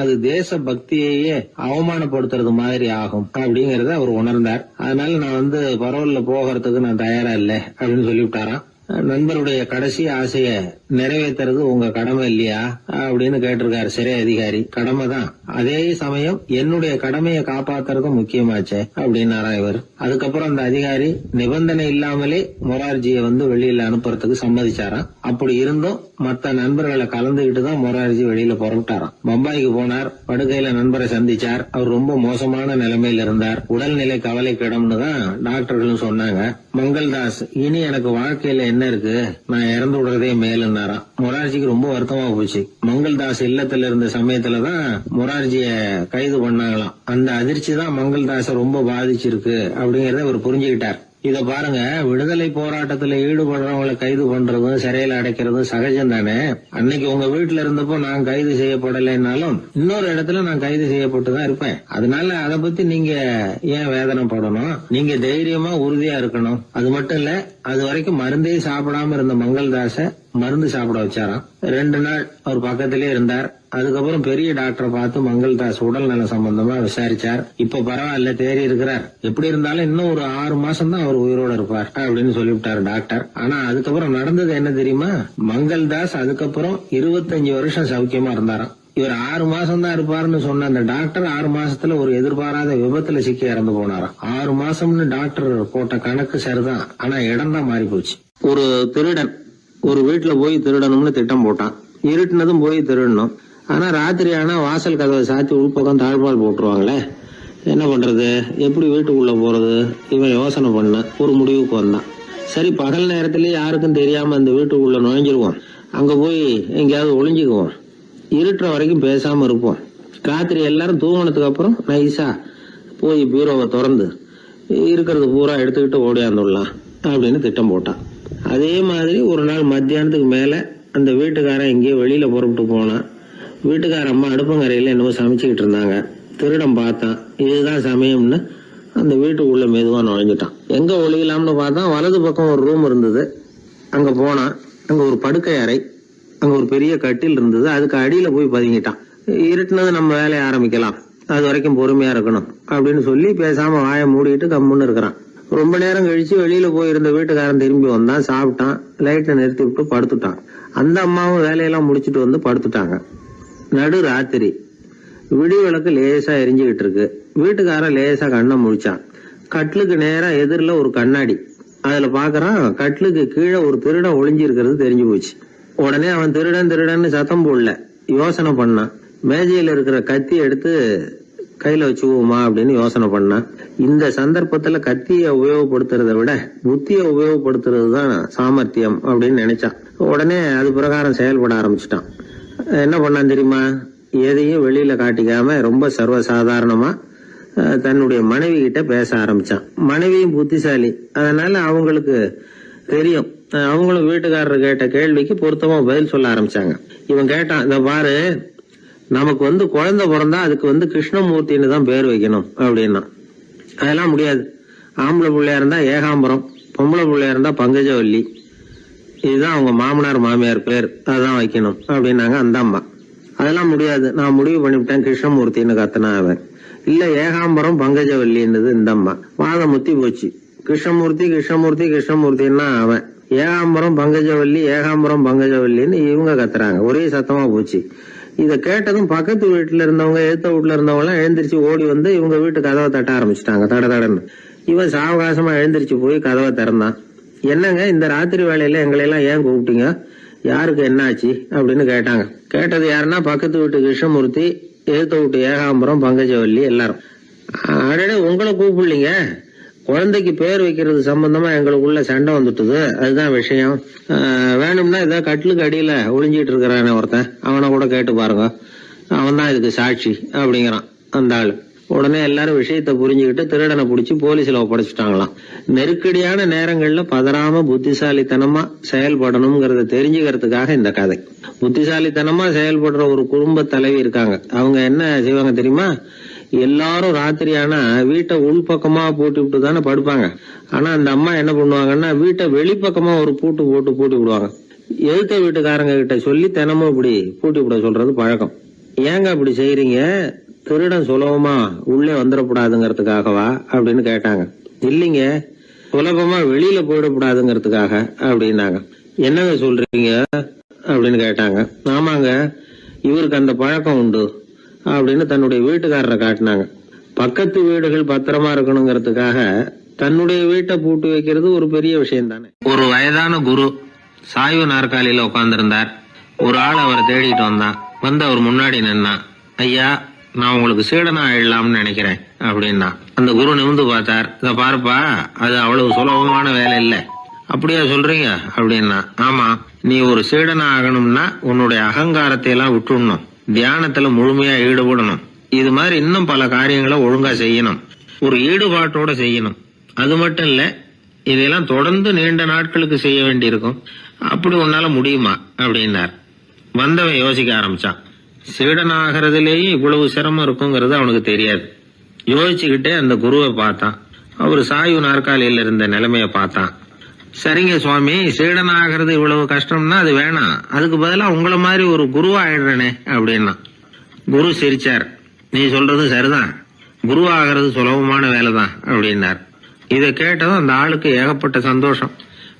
அது தேச பக்தியையே அவமானப்படுத்துறது மாதிரி ஆகும் அப்படிங்கறத அவர் உணர்ந்தார். அதனால நான் வந்து பரோல்ல போகிறதுக்கு நான் தயாரா இல்லை அப்படின்னு சொல்லிவிட்டாராம். நண்பருடைய கடைசி ஆசைய நிறைவேற்றுறது உங்க கடமை இல்லையா அப்படின்னு கேட்டிருக்காரு சிறை அதிகாரி. கடமை தான், அதே சமயம் என்னுடைய கடமையை காப்பாத்துறதும் முக்கியமாச்சே அப்படின்னாரா இவர். அதுக்கப்புறம் அந்த அதிகாரி நிபந்தனை இல்லாமலே மொரார்ஜியை வந்து வெளியில அனுப்புறதுக்கு சம்மதிச்சாராம். அப்படி இருந்தும் மத்த நண்பர்களை கலந்துகிட்டு தான் மொரார்ஜி வெளியில புறப்பட்டாராம். பம்பாய்க்கு போனார். படுக்கையில நண்பரை சந்திச்சார். அவர் ரொம்ப மோசமான நிலைமையில இருந்தார். உடல்நிலை கவலைக்கிடம்னு தான் டாக்டர்களும் சொன்னாங்க. மங்கள்தாஸ், இனி எனக்கு வாழ்க்கையில என்ன இருக்கு, நான் இறந்து விடுறதே மேலுன்னாராம். மொரார்ஜிக்கு ரொம்ப வருத்தமா போச்சு. மங்கள்தாஸ் இல்லத்துல இருந்த சமயத்துலதான் மொரார்ஜிய கைது பண்ணாங்களாம். அந்த அதிர்ச்சி தான் மங்கள்தாஸ ரொம்ப பாதிச்சிருக்கு அப்படிங்கறத அவர் புரிஞ்சுக்கிட்டார். இத பாருங்க, விடுதலை போராட்டத்துல ஈடுபடுறவங்களை கைது பண்றதும் சிறையில அடைக்கிறதும் சகஜம் தானே. அன்னைக்கு உங்க வீட்டுல இருந்தப்போ நான் கைது செய்யப்படலைன்னாலும் இன்னொரு இடத்துல நான் கைது செய்யப்பட்டுதான் இருப்பேன். அதனால அதை பத்தி நீங்க ஏன் வேதனைப்படணும்? நீங்க தைரியமா உறுதியா இருக்கணும். அது மட்டும் இல்ல, அது வரைக்கும் மருந்தே சாப்பிடாம இருந்த மங்கள்தாஸ மருந்து சாப்பிட வச்சாராம். 2 நாள் அவர் பக்கத்திலே இருந்தார். அதுக்கப்புறம் பெரிய டாக்டரை பார்த்து மங்கள்தாஸ் உடல் நல சம்பந்தமா விசாரிச்சார். இப்ப பரவாயில்ல, தேறி இருக்கிறார். எப்படி இருந்தாலும் இன்னும் ஒரு 6 மாசம் தான் அவர் உயிரோட இருப்பார் அப்படின்னு சொல்லிவிட்டாரு டாக்டர். ஆனா அதுக்கப்புறம் நடந்தது என்ன தெரியுமா? மங்கள்தாஸ் அதுக்கப்புறம் 25 வருஷம் சௌக்கியமா இருந்தாராம். இவர் 6 மாசம் தான் இருப்பாருன்னு சொன்ன அந்த டாக்டர் 6 மாசத்துல ஒரு எதிர்பாராத விபத்துல சிக்கி இறந்து போனாராம். 6 மாசம்னு டாக்டர் போட்ட கணக்கு சரிதான், ஆனா இடம் தான் மாறி போச்சு. ஒரு திருடன் ஒரு வீட்டுல போய் திருடணும்னு திட்டம் போட்டான். இருட்டுனதும் போய் திருடணும். ஆனா ராத்திரி ஆனா வாசல் கதவை சாத்தி உள்பக்கம் தாழ்பால் போட்டுருவாங்களே, என்ன பண்றது, எப்படி வீட்டுக்குள்ள போறது? இவன் யோசனை பண்ண ஒரு முடிவுக்கு வந்தான். சரி, பகல் நேரத்திலேயே யாருக்கும் தெரியாம அந்த வீட்டுக்குள்ள நுழைஞ்சிருவோம். அங்க போய் எங்கேயாவது ஒளிஞ்சுக்குவோம். இருட்டுற வரைக்கும் பேசாம இருப்போம். ராத்திரி எல்லாரும் தூங்கினதுக்கு அப்புறம் நைஸா போய் பீரோவை திறந்து இருக்கிறது பூரா எடுத்துக்கிட்டு ஓடியாந்துடலாம் அப்படின்னு திட்டம் போட்டான். அதே மாதிரி ஒரு நாள் மத்தியானத்துக்கு மேல அந்த வீட்டுக்காரன் எங்கேயோ வெளியில புறப்பட்டு போனான். வீட்டுக்கார அம்மா அடுப்பங்கரையில என்னவோ சமைச்சுக்கிட்டு இருந்தாங்க. திருடன் பார்த்தான். இதுதான் சமயம்னு அந்த வீட்டுக்குள்ள மெதுவா நுழைஞ்சிட்டான். எங்க ஒளியலாம்னு பார்த்தா வலது பக்கம் ஒரு ரூம் இருந்தது. அங்க போனான். அங்க ஒரு படுக்கை அறை, அங்க ஒரு பெரிய கட்டில் இருந்தது. அதுக்கு அடியில போய் பதுங்கிட்டான். இருட்டுனது நம்ம வேலையை ஆரம்பிக்கலாம், அது வரைக்கும் பொறுமையா இருக்கணும் அப்படின்னு சொல்லி பேசாம வாயை மூடிட்டு கம்முன்னு இருக்கிறான். ரொம்ப நேரம் கழிச்சு வெளியில போயிருந்த வீட்டுக்காரன் திரும்பி வந்தான். சாப்பிட்டான். லைட்டை நிறுத்தி விட்டு படுத்துட்டான். அந்த அம்மாவும் வேலையெல்லாம் முடிச்சிட்டு வந்து படுத்துட்டாங்க. நடு ராத்திரி, விடி விளக்கு லேசா எரிஞ்சுகிட்டு இருக்கு. வீட்டுக்காரன் லேசா கண்ணை முழிச்சான். கட்லுக்கு நேரா எதிரில ஒரு கண்ணாடி. அதுல பாக்குறான், கட்லுக்கு கீழே ஒரு திருடன் ஒளிஞ்சு இருக்கிறது தெரிஞ்சு போச்சு. உடனே அவன் திருடன் திருடன்னு சத்தம் போடல, யோசனை பண்ணான். மேஜையில இருக்கிற கத்தி எடுத்து கையில வச்சுக்குவோமா அப்படின்னு யோசனை பண்ணான். இந்த சந்தர்ப்பத்துல கத்திய உபயோகப்படுத்துறத விட புத்திய உபயோகப்படுத்துறது தான் சாமர்த்தியம் அப்படின்னு நினைச்சான். உடனே அது பிரகாரம் செயல்பட ஆரம்பிச்சுட்டான். என்ன பண்ணான் தெரியுமா? எதையும் வெளியில காட்டிக்காம ரொம்ப சர்வசாதாரணமா தன்னுடைய மனைவி கிட்ட பேச ஆரம்பிச்சான். மனைவியும் புத்திசாலி, அதனால அவங்களுக்கு தெரியும். அவங்களும் வீட்டுக்காரர் கேட்ட கேள்விக்கு பொருத்தமா பதில் சொல்ல ஆரம்பிச்சாங்க. இவன் கேட்டான், இந்த பாரு, நமக்கு குழந்தை பிறந்தா அதுக்கு கிருஷ்ணமூர்த்தின்னு தான் பேர் வைக்கணும் அப்படின்னா. அதெல்லாம் முடியாது. ஆம்பளை பிள்ளையா இருந்தா ஏகாம்பரம், பொம்பளை பிள்ளையா இருந்தா பங்கஜவல்லி, இதுதான் அவங்க மாமனார் மாமியார் பேர், அதான் வைக்கணும் அப்படின்னாங்க அந்த அம்மா. அதெல்லாம் முடியாது, நான் முடிவு பண்ணிவிட்டேன் கிருஷ்ணமூர்த்தின்னு கத்தனா அவன். இல்ல ஏகாம்பரம் பங்கஜவல்லின்றது இந்த அம்மா. வாதம் முத்தி போச்சு. கிருஷ்ணமூர்த்தி கிருஷ்ணமூர்த்தி கிருஷ்ணமூர்த்தின்னா அவன். ஏகாம்பரம் பங்கஜவல்லி ஏகாம்பரம் பங்கஜவல்லின்னு இவங்க கத்துறாங்க. ஒரே சத்தமா போச்சு. இத கேட்டதும் பக்கத்து வீட்டுல இருந்தவங்க, எழுத்த வீட்டுல இருந்தவங்க எல்லாம் எழுந்திரிச்சு ஓடி வந்து இவங்க வீட்டு கதவை தட்ட ஆரம்பிச்சுட்டாங்க. தட தடன்னு. இவன் சாவகாசமா எழுந்திரிச்சு போய் கதவை திறந்தான். என்னங்க, இந்த ராத்திரி வேலையில எங்களை எல்லாம் ஏன் கூப்பிட்டீங்க, யாருக்கு என்னாச்சு அப்படின்னு கேட்டாங்க. கேட்டது யாருன்னா பக்கத்து வீட்டு கிருஷ்ணமூர்த்தி, எழுத்த வீட்டு ஏகாம்பரம் பங்கஜவல்லி எல்லாரும். அடடே, உங்களை கூப்பிடலீங்க, குழந்தைக்கு பேர் வைக்கிறது சம்பந்தமா எங்களுக்குள்ள சண்டை வந்துட்டுது, அதுதான் விஷயம். வேணும்னா இதை கட்டிலுக்கு அடியில ஒளிஞ்சிட்டு இருக்கிறானே ஒருத்தன், அவனை கூட கேட்டு பாருங்க, அவன் தான் இதுக்கு சாட்சி அப்படிங்கிறான் அந்த ஆளு. உடனே எல்லாரும் விஷயத்த புரிஞ்சுக்கிட்டு திருடனை பிடிச்சி போலீஸ்ல ஒப்படைச்சிட்டாங்களாம். நெருக்கடியான நேரங்கள்ல பதறாம புத்திசாலித்தனமா செயல்படணுங்கிறத தெரிஞ்சுக்கிறதுக்காக இந்த கதை. புத்திசாலித்தனமா செயல்படுற ஒரு குடும்ப தலைவி இருக்காங்க. அவங்க என்ன செய்வாங்க தெரியுமா? எல்லாரும் ராத்திரி ஆனா வீட்டை உள்பக்கமா போட்டு விட்டு தானே படுப்பாங்க. ஆனா அந்த அம்மா என்ன பண்ணுவாங்கன்னா, வீட்டை வெளிப்பக்கமா ஒரு பூட்டு போட்டு பூட்டி விடுவாங்க. எழுத்த வீட்டுக்காரங்க கிட்ட சொல்லி தினமும் இப்படி பூட்டி விட சொல்றது பழக்கம். ஏங்க அப்படி செய்யறீங்க, திருடன் சுலபமா உள்ளே வந்துடக்கூடாதுங்கிறதுக்காகவா அப்படின்னு கேட்டாங்க. இல்லைங்க, சுலபமா வெளியில போயிடக்கூடாதுங்கிறதுக்காக அப்படின்னாங்க. என்னங்க சொல்றீங்க அப்படின்னு கேட்டாங்க. ஆமாங்க, இவருக்கு அந்த பழக்கம் உண்டு அப்படின்னு தன்னுடைய வீட்டுக்காரரை காட்டினாங்க. பக்கத்து வீடுகள் பத்திரமா இருக்கணுங்கிறதுக்காக தன்னுடைய வீட்டை பூட்டு வைக்கிறது ஒரு பெரிய விஷயம் தானே. ஒரு வயதான குரு சாய்வு நாற்காலியில உட்கார்ந்திருந்தார். ஒரு ஆள் அவரை தேடிட்டு வந்தான். வந்து அவர் முன்னாடி நின்னான். ஐயா, நான் உங்களுக்கு சீடனா ஆயிடலாம்னு நினைக்கிறேன் அப்படின்னா. அந்த குரு நிமிந்து பார்த்தார். இத பாருப்பா, அது அவ்வளவு சுலபமான வேலை இல்லை. அப்படியா சொல்றீங்க அப்படின்னா, ஆமா, நீ ஒரு சீடனா ஆகணும்னா உன்னுடைய அகங்காரத்தை எல்லாம் விட்டுடணும், தியானத்துல முழுமையா ஈடுபடணும், இது மாதிரி இன்னும் பல காரியங்களை ஒழுங்கா செய்யணும், ஒரு ஈடுபாட்டோட செய்யணும். அது மட்டும் இல்ல, இதெல்லாம் தொடர்ந்து நீண்ட நாட்களுக்கு செய்ய வேண்டியிருக்கும். அப்படி உன்னால முடியுமா அப்படின்னார். வந்தவன் யோசிக்க ஆரம்பிச்சான். சீடனாகிறதுலேயே இவ்வளவு சிரமம் இருக்குங்கிறது அவனுக்கு தெரியாது. யோசிச்சுக்கிட்டே அந்த குருவை பார்த்தான். அவர் சாய்வு நாற்காலியில் இருந்த நிலைமைய பார்த்தான். சரிங்க சுவாமி, சீடனாகிறது இவ்வளவு கஷ்டம்னா அது வேணாம், அதுக்கு பதிலா உங்களை மாதிரி ஒரு குருவா ஆயிடுறேனே அப்படின்னா. குரு சிரிச்சார். நீ சொல்றது சரிதான், குருவாகிறது சுலபமான வேலைதான் அப்படின்னார். இதை கேட்டதும் அந்த ஆளுக்கு ஏகப்பட்ட சந்தோஷம்.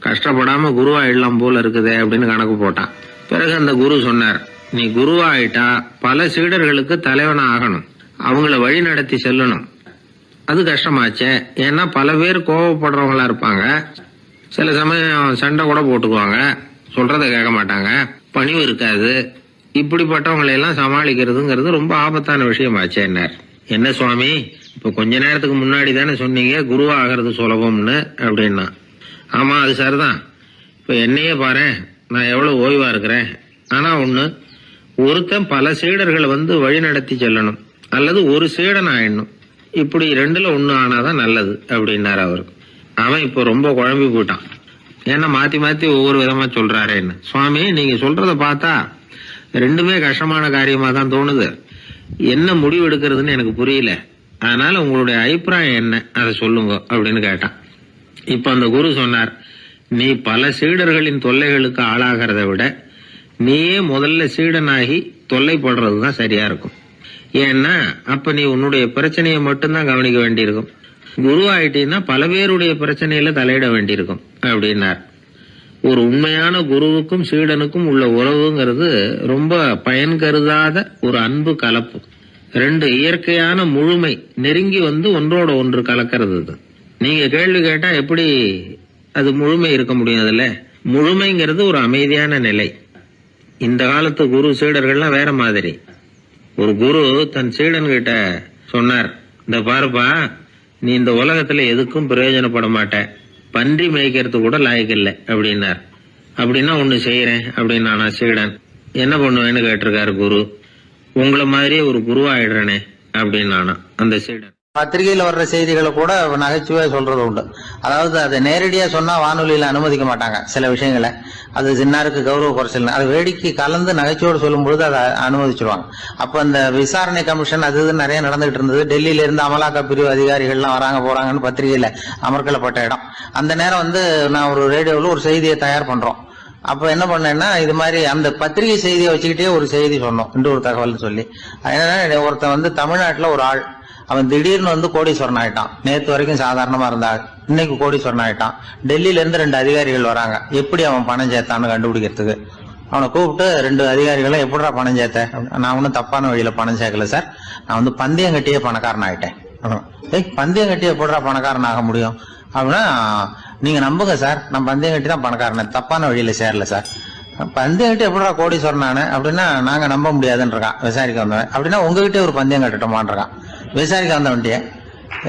கஷ்டப்படாம குருவாயிடலாம் போல இருக்குதே அப்படின்னு கணக்கு போட்டான். பிறகு அந்த குரு சொன்னார், நீ குருவாயிட்டா பல சீடர்களுக்கு தலைவனா ஆகணும், அவங்கள வழி நடத்தி செல்லணும். அது கஷ்டமாச்சே. ஏன்னா பல பேர் கோவப்படுறவங்களா இருப்பாங்க, சில சமயம் சண்டை கூட போட்டுக்குவாங்க, சொல்றத கேட்க மாட்டாங்க, பணிவு இருக்காது. இப்படிப்பட்டவங்களை எல்லாம் சமாளிக்கிறதுங்கிறது ரொம்ப ஆபத்தான விஷயமாச்சேன்னார். என்ன சுவாமி, இப்ப கொஞ்ச நேரத்துக்கு முன்னாடி தானே சொன்னீங்க குருவாகிறது சுலபம்னு அப்படின்னா. ஆமா, அது சரிதான். இப்ப என்னையே பாரு, நான் எவ்வளவு ஓய்வா இருக்கிறேன். ஆனா ஒண்ணு, ஒருத்தன் பல சீடர்களை வழி நடத்தி செல்லணும், அல்லது ஒரு சீடன் ஆயிடணும். இப்படி ரெண்டுல ஒண்ணு ஆனாதான் நல்லது அப்படின்னாரு அவரு. அவன் இப்ப ரொம்ப குழம்பி போயிட்டான். ஏன்னா மாத்தி மாத்தி ஒவ்வொரு விதமா சொல்றாருன்னு. சுவாமி, நீங்க சொல்றத பார்த்தா ரெண்டுமே கஷ்டமான காரியமா தான் தோணுது. என்ன முடிவு எடுக்கிறதுன்னு எனக்கு புரியல. அதனால உங்களுடைய அபிப்பிராயம் என்ன, அதை சொல்லுங்க அப்படின்னு கேட்டான். இப்ப அந்த குரு சொன்னார், நீ பல சீடர்களின் தொல்லைகளுக்கு ஆளாகிறத விட நீயே முதல்ல சீடனாகி தொல்லைப்படுறதுதான் சரியா இருக்கும். ஏன்னா அப்ப நீ உன்னுடைய பிரச்சனையை மட்டும்தான் கவனிக்க வேண்டியிருக்கும். குரு ஆயிட்டீன்னா பல பேருடைய பிரச்சனையில தலையிட வேண்டியிருக்கும் அப்படின்னார். ஒரு உண்மையான குருவுக்கும் சீடனுக்கும் உள்ள உறவுங்கிறது ரொம்ப பயன் கருதாத ஒரு அன்பு கலப்பு. ரெண்டு இயற்கையான முழுமை நெருங்கி ஒன்றோட ஒன்று கலக்கிறது. நீங்க கேள்வி கேட்டா எப்படி அது முழுமை இருக்க முடியும்? அதுல முழுமைங்கிறது ஒரு அமைதியான நிலை. இந்த காலத்து குரு சீடர்கள்லாம் வேற மாதிரி. ஒரு குரு தன் சீடன் கிட்ட சொன்னார், இந்த பாருப்பா, நீ இந்த உலகத்துல எதுக்கும் பிரயோஜனப்பட மாட்ட, பன்றி மேய்க்கிறது கூட லாய்க்கில்லை அப்படின்னார். அப்படின்னா ஒண்ணு செய்யறேன் அப்படின்னா சீடன். என்ன பண்ணுவேன்னு கேட்டிருக்காரு குரு. உங்களை மாதிரியே ஒரு குருவாயிடுறேனே அப்படின்னானா அந்த சீடன். பத்திரிகையில வர்ற செய்திகளை கூட நகைச்சுவையா சொல்றது உண்டு. அதாவது அதை நேரடியா சொன்னா வானொலியில அனுமதிக்க மாட்டாங்க சில விஷயங்களை. அது சின்னாருக்கு கௌரவ குறைச்சல். அது வேடிக்கை கலந்து நகைச்சுவோடு சொல்லும் பொழுது அதை அனுமதிச்சிருவாங்க. அப்ப அந்த விசாரணை கமிஷன் அது இது நிறைய நடந்துகிட்டு இருந்தது. டெல்லியில இருந்து அமலாக்க பிரிவு அதிகாரிகள்லாம் வராங்க போறாங்கன்னு பத்திரிகையில அமர்க்கலப்பட்ட இடம். அந்த நேரம் நான் ஒரு ரேடியோவில் ஒரு செய்தியை தயார் பண்றோம். அப்ப என்ன பண்ணேன்னா, இது மாதிரி அந்த பத்திரிகை செய்தியை வச்சுக்கிட்டே ஒரு செய்தி சொன்னோம், இன்னொரு தகவல் சொல்லி. என்னன்னா, ஒருத்தன் தமிழ்நாட்டுல ஒரு ஆள், அவன் திடீர்னு கோடீஸ்வரன் ஆயிட்டான். நேற்று வரைக்கும் சாதாரணமா இருந்தாள், இன்னைக்கு கோடீஸ்வரன் ஆயிட்டான். டெல்லியில இருந்து 2 அதிகாரிகள் வராங்க, எப்படி அவன் பணம் சேர்த்தான்னு கண்டுபிடிக்கிறதுக்கு. அவனை கூப்பிட்டு 2 அதிகாரிகளும் எப்படிடா பணம் சேர்த்த? நான் ஒன்னும் தப்பான வழியில பணம் சேர்க்கல சார், நான் பந்தயம் கட்டியே பணக்காரன் ஆயிட்டேன். பந்தயம் கட்டி எப்படிடா பணக்காரன் ஆக முடியும் அப்படின்னா, நீங்க நம்புங்க சார், நான் பந்தயம் கட்டி தான் பணக்காரன், தப்பான வழியில சேரல சார். பந்தயம் கட்டி எப்படிடா கோடீஸ்வரன் ஆனேன் அப்படின்னா, நாங்க நம்ப முடியாதுன்னு இருக்கான் விசாரிக்க வந்தவன். அப்படின்னா உங்ககிட்ட ஒரு பந்தயம் கட்டட்டோமான் இருக்கான் விசாரிக்க வந்தவன்ட்டிய.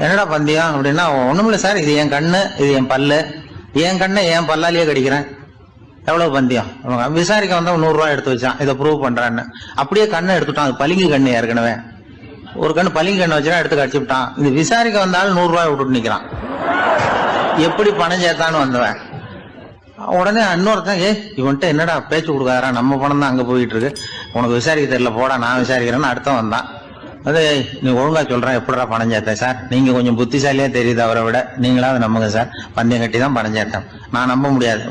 என்னடா பந்தயம் அப்படின்னா, ஒண்ணுமில்ல சார், இது என் கண்ணு, இது என் பல்லு, என் கண்ணை என் பல்லாலேயே கடிக்கிறேன், எவ்வளவு பந்தயம். விசாரிக்க வந்தவன் 100 ரூபாய் எடுத்து வச்சான், இதை ப்ரூவ் பண்றான்னு. அப்படியே கண்ணை எடுத்துட்டான். அது பளிங்கு கண்ணு, ஏற்கனவே ஒரு கண்ணு பளிங்கு கண்ணு வச்சுனா எடுத்து கடிச்சு விட்டான். இது விசாரிக்க வந்தாலும் 100 ரூபாய் விட்டுட்டு நிக்கிறான். எப்படி பணம் சேர்த்தான்னு வந்தவன். உடனே இன்னொருத்தன், இவன்ட்ட என்னடா பேச்சு கொடுக்காரா, நம்ம பணம் தான் அங்க போயிட்டு இருக்கு, உனக்கு விசாரிக்க தெரியல, போடா நான் விசாரிக்கிறேன்னு அடுத்தவன் வந்தான். அது நீ ஒழுங்கா சொல்றேன், எப்படிடா பணம் சேர்த்தேன் சார், நீங்க கொஞ்சம் புத்திசாலியா தெரியுது அவரை விட, நீங்களாவது நம்புங்க சார், பந்தயம் கட்டி தான் பணம் சேர்த்தேன், நான் நம்ப முடியாது.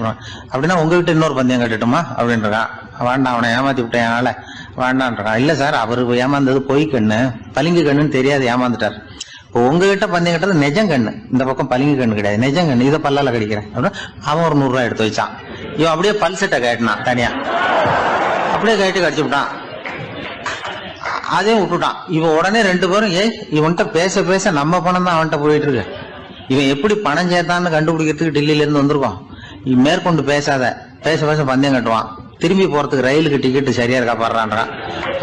அப்படின்னா உங்ககிட்ட இன்னொரு பந்தயம் கட்டட்டுமா அப்படின்றான். வேண்டாம், அவனை ஏமாத்தி விட்டேன் ஆள வேண்டான்றான். இல்ல சார், அவரு ஏமாந்தது பொய் கண்ணு, பளிங்கு கண்ணுன்னு தெரியாது, ஏமாந்துட்டார். இப்போ உங்ககிட்ட பந்தயம் கட்டது நெஜம் கண்ணு, இந்த பக்கம் பளிங்கு கண்ணு கிடையாது, நெஜம் கண்ணு, இதை பல்லால கடிக்கிறேன் அப்படின்னா அவன் ஒரு 100 ரூபாய் எடுத்து வச்சான். இவன் அப்படியே பல் செட்டை கட்டினான் தனியா, அப்படியே கட்டி கடிச்சு விட்டான். அதையும் விட்டுட்டான். இவன் உடனே 2 பேரும், இவன்கிட்ட பேச பேச நம்ம பணம் தான் அவன்கிட்ட போயிட்டு இருக்கு, இவன் எப்படி பணம் சேர்த்தான்னு கண்டுபிடிக்கிறதுக்கு டெல்லியில இருந்து வந்திருக்கோம், மேற்கொண்டு பேசாத, பேச பேச பந்தயம் கட்டுவான். திரும்பி போறதுக்கு ரயிலுக்கு டிக்கெட்டு சரியா இருக்கா பாடுறான்றான்.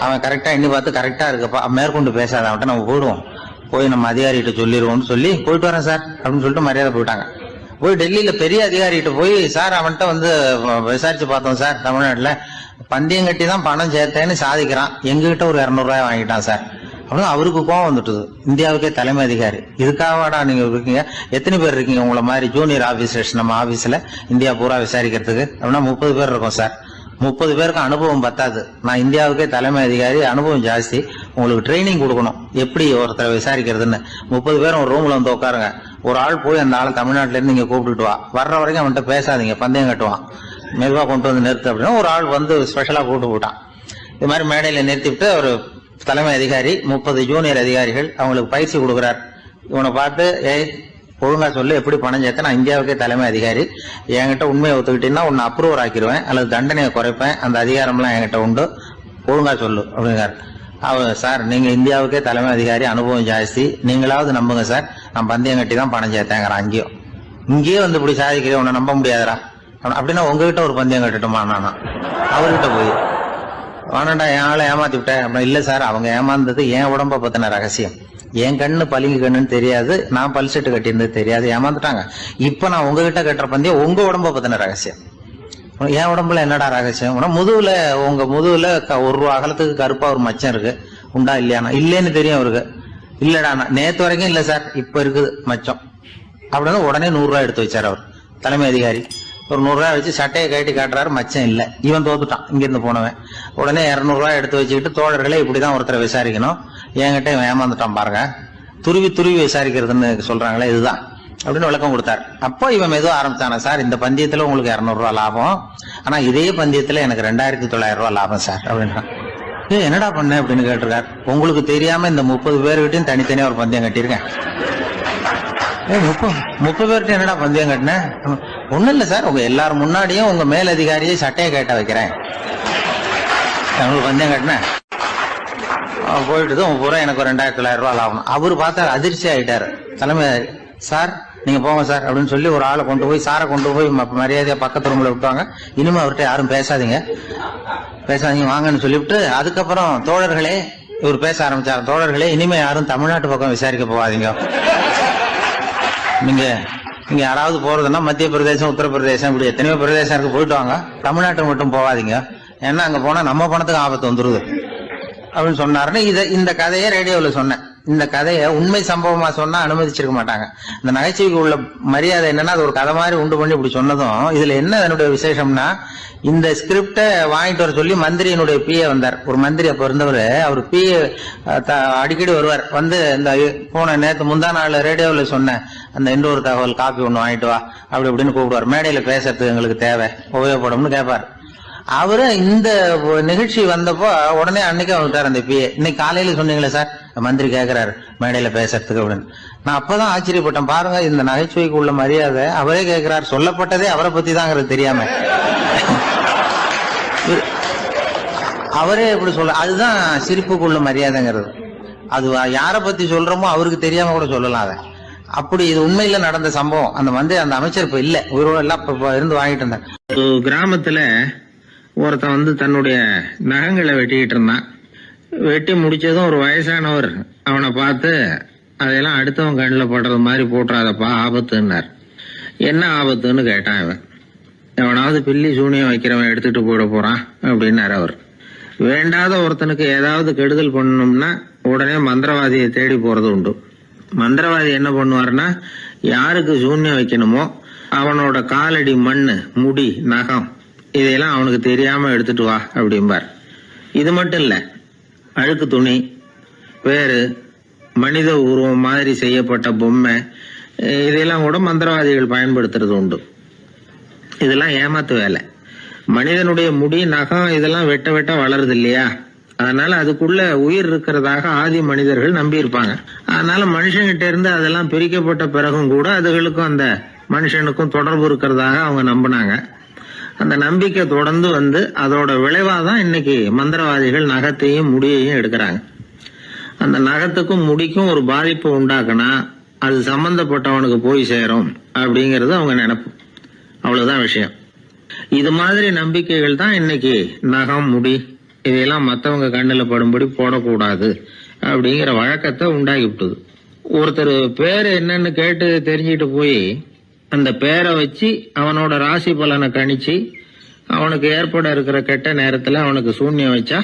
அவன் கரெக்டா எண்ணி பார்த்து கரெக்டா இருக்கப்பா, மேற்கொண்டு பேசாத, அவன்கிட்ட நம்ம போயிடுவோம், போய் நம்ம அதிகாரிகிட்ட சொல்லிடுவோம்னு சொல்லி, போயிட்டு வரேன் சார் அப்படின்னு சொல்லிட்டு மரியாதை போயிட்டாங்க. போய் டெல்லியில பெரிய அதிகாரிகிட்ட போய், சார் அவன்கிட்ட வந்து விசாரிச்சு பார்த்தோம் சார், தமிழ்நாட்டுல பந்தயம் கட்டி தான் பணம் சேர்த்தேன்னு சாதிக்கிறான், எங்ககிட்ட ஒரு 200 ரூபாய் வாங்கிட்டான் சார் அப்படின்னு அவருக்கு கோவம் வந்துட்டுது. இந்தியாவுக்கே தலைமை அதிகாரி, இதுக்காகவாடா நீங்க இருக்கீங்க, எத்தனை பேர் இருக்கீங்க உங்களை மாதிரி ஜூனியர் ஆபீசர்ஸ் நம்ம ஆபீஸ்ல இந்தியா பூரா விசாரிக்கிறதுக்கு அப்படின்னா 30 பேர் இருக்கோம் சார். 30 பேருக்கு அனுபவம் பத்தாது, நான் இந்தியாவுக்கே தலைமை அதிகாரி, அனுபவம் ஜாஸ்தி, உங்களுக்கு ட்ரைனிங் கொடுக்கணும் எப்படி ஒருத்தரை விசாரிக்கிறதுன்னு. 30 பேரும் ஒரு ரூம்ல வந்து உட்காருங்க, ஒரு ஆள் போய் அந்த ஆள் தமிழ்நாட்டுல இருந்து நீங்க கூப்பிட்டுட்டு வா, வர்ற வரைக்கும் அவன்கிட்ட பேசாதீங்க, பந்தயம் கட்டுவான், மெதுவா கொண்டு வந்து நிறுத்து அப்படின்னா ஒரு ஆள் வந்து ஸ்பெஷலா கூப்பிட்டு போட்டான். இது மாதிரி மேடையில நிறுத்திவிட்டு ஒரு தலைமை அதிகாரி 30 ஜூனியர் அதிகாரிகள் அவங்களுக்கு பயிற்சி கொடுக்குறார். இவனை பார்த்து, ஏய் ஒழுங்கா சொல்லு, எப்படி பணம் சேர்த்த, நான் இந்தியாவுக்கே தலைமை அதிகாரி, என்கிட்ட உண்மையை ஒத்துக்கிட்டீங்கன்னா உன்னை அப்ரூவர் ஆக்கிடுவேன் அல்லது தண்டனையை குறைப்பேன், அந்த அதிகாரம்லாம் என்கிட்ட உண்டு, ஒழுங்கா சொல்லு அப்படிங்கிறார். அவர், சார் நீங்க இந்தியாவுக்கே தலைமை அதிகாரி, அனுபவம் ஜாஸ்தி, நீங்களாவது நம்புங்க சார், நான் பந்தயம் கட்டி தான் பணம் சேர்த்தேங்கிறான். இங்கேயே வந்து இப்படி சாதிக்கிறேன், உன்னை நம்ப முடியாதரா அப்படின்னா உங்ககிட்ட ஒரு பந்தயம் கட்டுட்டுமா நானா அவர்கிட்ட போய், வானண்டா என் ஆளை ஏமாத்தி விட்டேன் அப்படின்னா, இல்ல சார் அவங்க ஏமாந்தது என் உடம்ப பத்தின ரகசியம், என் கண்ணு பளிங்கு கண்ணுன்னு தெரியாது, நான் பல்செட்டு கட்டியிருந்தது தெரியாது, ஏமாந்துட்டாங்க. இப்ப நான் உங்ககிட்ட கட்டுற பந்தயம் உங்க உடம்ப பத்தின ரகசியம். என் உடம்புல என்னடா ரகசியம், முதுகுல, உங்க முதுகுல 1 ரூபா அகலத்துக்கு கருப்பா ஒரு மச்சம் இருக்கு, உண்டா இல்லையானா, இல்லைன்னு தெரியும் அவருக்கு. இல்லடா நேத்து வரைக்கும் இல்ல சார், இப்ப இருக்குது மச்சம் அப்படின்னு உடனே 100 ரூபாய் எடுத்து வச்சார் அவர் தலைமை அதிகாரி. ஒரு 100 ரூபாய் வச்சு சட்டையை கட்டி காட்டுறாரு, மச்சம் இல்ல, இவன் தோத்துட்டான் இங்கிருந்து போனவன். உடனே 200 ரூபாய் எடுத்து வச்சுக்கிட்டு, தோழர்களே இப்படிதான் ஒருத்தரை விசாரிக்கணும், என்கிட்ட இவன் ஏமாந்துட்டான் பாருங்க, துருவி துருவி விசாரிக்கிறதுன்னு சொல்றாங்களே இதுதான் அப்படின்னு விளக்கம் கொடுத்தார். அப்போ இவன் மெதுவா ஆரம்பிச்சானா, சார் இந்த பந்தயத்துல உங்களுக்கு 200 ரூபாய் லாபம், ஆனா இதே பந்தயத்துல எனக்கு 2900 ரூபாய் லாபம் சார் அப்படின்றான். என்னடா பண்ண அப்படின்னு கேட்டிருக்காரு. உங்களுக்கு தெரியாம இந்த 30 பேர்கிட்டையும் தனித்தனியா ஒரு பந்தயம் கட்டியிருக்கேன். 30 பேர்கிட்ட என்னடா பந்தயம் கட்டினேன், ஒண்ணும் இல்ல சார், உங்க எல்லாரும் முன்னாடியும் உங்க மேல் அதிகாரியை சட்டையை கேட்ட வைக்கிறேன், உங்களுக்கு பந்தயம் கட்டினேன், போயிட்டு உங்க பூரா எனக்கு 2900 ரூபாய் லாபம். அவரு பார்த்தா அதிர்ச்சி ஆயிட்டாரு. தலைமை, சார் நீங்க போங்க சார் அப்படின்னு சொல்லி ஒரு ஆளை கொண்டு போய், சாரை கொண்டு போய் மரியாதையா பக்கத்து ரூம்ல விட்டுவாங்க, இனிமே அவர்கிட்ட யாரும் பேசாதீங்க வாங்கன்னு சொல்லிவிட்டு, அதுக்கப்புறம் தோழர்களே இவர் பேச ஆரம்பிச்சாரு, தோழர்களே இனிமே யாரும் தமிழ்நாட்டு பக்கம் விசாரிக்க போகாதீங்க, நீங்க யாராவது போறதுன்னா மத்திய பிரதேசம், உத்தரப்பிரதேசம், இப்படி எத்தனையோ பிரதேசம் இருக்கு, போயிட்டு வாங்க, தமிழ்நாட்டுக்கு மட்டும் போகாதீங்க, ஏன்னா அங்க போனா நம்ம பணத்துக்கு ஆபத்து வந்துருது அப்படின்னு சொன்னாருன்னு இந்த கதையை ரேடியோல சொன்னேன். இந்த கதையை உண்மை சம்பவமா சொன்னா அனுமதிச்சிருக்க மாட்டாங்க. இந்த நகைச்சுவைக்கு உள்ள மரியாதை என்னன்னா, அது ஒரு கதை மாதிரி உண்டு பண்ணி இப்படி சொன்னதும், இதுல என்ன என்னுடைய விசேஷம்னா, இந்த ஸ்கிரிப்டை வாங்கிட்டு வர சொல்லி மந்திரியினுடைய பிஏ வந்தார். ஒரு மந்திரி அப்ப இருந்தவர், அவர் பிஏ அடிக்கடி வருவார், வந்து இந்த போன நேற்று முந்தா நாள் ரேடியோவில் சொன்ன அந்த இன்னொரு தகவல் காப்பி ஒண்ணு வாங்கிட்டு வா அப்படி இப்படின்னு கூப்பிடுவார், மேடையில பேசுறதுக்கு எங்களுக்கு தேவை, உபயோகப்படும்னு கேட்பார். அவரு இந்த நிகழ்ச்சி வந்தப்போ உடனே அன்னைக்கு வந்துட்டார் அந்த பிஏ. இன்னைக்கு காலையில சொன்னீங்களே சார், மந்திரி கேட்கிறாரு மேடையில பேசுறதுக்கு அப்படின்னு. நான் அப்பதான் ஆச்சரியப்பட்டேன், பாருங்க இந்த நகைச்சுவைக்கு உள்ள மரியாதை. அவரே கேட்கிறார், சொல்லப்பட்டதே அவரை பத்தி தாங்கிறது தெரியாம அவரே எப்படி சொல்ல, அதுதான் சிரிப்புக்குள்ள மரியாதைங்கிறது. அது யார பத்தி சொல்றோமோ அவருக்கு தெரியாம கூட சொல்லலாம் அதை. அப்படி இது உண்மையில நடந்த சம்பவம். அந்த அந்த அமைச்சர் இப்ப இல்ல, உயிரோட எல்லாம் இப்ப இருந்து வாங்கிட்டு இருந்தார். கிராமத்துல ஒருத்தன் வந்து தன்னுடைய நகங்களை வெட்டிக்கிட்டு இருந்தான். வெட்டி முடிச்சதும் ஒரு வயசானவர் அவனை பார்த்து, அதெல்லாம் அடுத்தவன் கண்ணில் படுறது மாதிரி போட்டுறாதப்பா, ஆபத்துன்னார். என்ன ஆபத்துன்னு கேட்டான் இவன். எவனாவது பில்லி சூனியம் வைக்கிறவன் எடுத்துட்டு போயிட போறான் அப்படின்னாரு அவர். வேண்டாத ஒருத்தனுக்கு ஏதாவது கெடுதல் பண்ணணும்னா உடனே மந்திரவாதியை தேடி போறது உண்டு. மந்திரவாதி என்ன பண்ணுவார்னா, யாருக்கு சூன்யம் வைக்கணுமோ அவனோட காலடி மண்ணு, முடி, நகம் இதையெல்லாம் அவனுக்கு தெரியாம எடுத்துட்டு வா அப்படிம்பார். இது மட்டும் இல்ல, அழுக்கு துணி, வேறு மனித உருவம் மாதிரி செய்யப்பட்ட பொம்மை, இதெல்லாம் கூட மந்திரவாதிகள் பயன்படுத்துறது உண்டு. இதெல்லாம் ஏமாத்து வேலை. மனிதனுடைய முடி, நகம் இதெல்லாம் வெட்ட வெட்ட வளருது இல்லையா, அதனால அதுக்குள்ள உயிர் இருக்கிறதாக ஆதி மனிதர்கள் நம்பி இருப்பாங்க. அதனால மனுஷங்கிட்ட இருந்து அதெல்லாம் பிரிக்கப்பட்ட பிறகும் கூட அதுகளுக்கும் அந்த மனுஷனுக்கும் தொடர்பு இருக்கிறதாக அவங்க நம்பினாங்க. அந்த நம்பிக்கை தொடர்ந்து வந்து அதோட விளைவாதான் இன்னைக்கு மந்திரவாதிகள் நகத்தையும் முடியையும் எடுக்கிறாங்க. அந்த நகத்துக்கும் முடிக்கும் ஒரு பாதிப்பு உண்டாக்குனா அது சம்பந்தப்பட்டவனுக்கு போய் சேரும் அப்படிங்கறது அவங்க நினைப்பு. அவ்வளவுதான் விஷயம். இது மாதிரி நம்பிக்கைகள் தான் இன்னைக்கு நகம், முடி இதையெல்லாம் மத்தவங்க கண்ணுல படும்படி போடக்கூடாது அப்படிங்கிற வழக்கத்தை உண்டாக்கி விட்டுது. ஒருத்தர் பேரு என்னன்னு கேட்டு தெரிஞ்சுட்டு போய் அந்த பேரை வச்சு அவனோட ராசி பலனை கணிச்சு அவனுக்கு ஏற்பட இருக்கிற கெட்ட நேரத்துல அவனுக்கு சூன்யம் வச்சா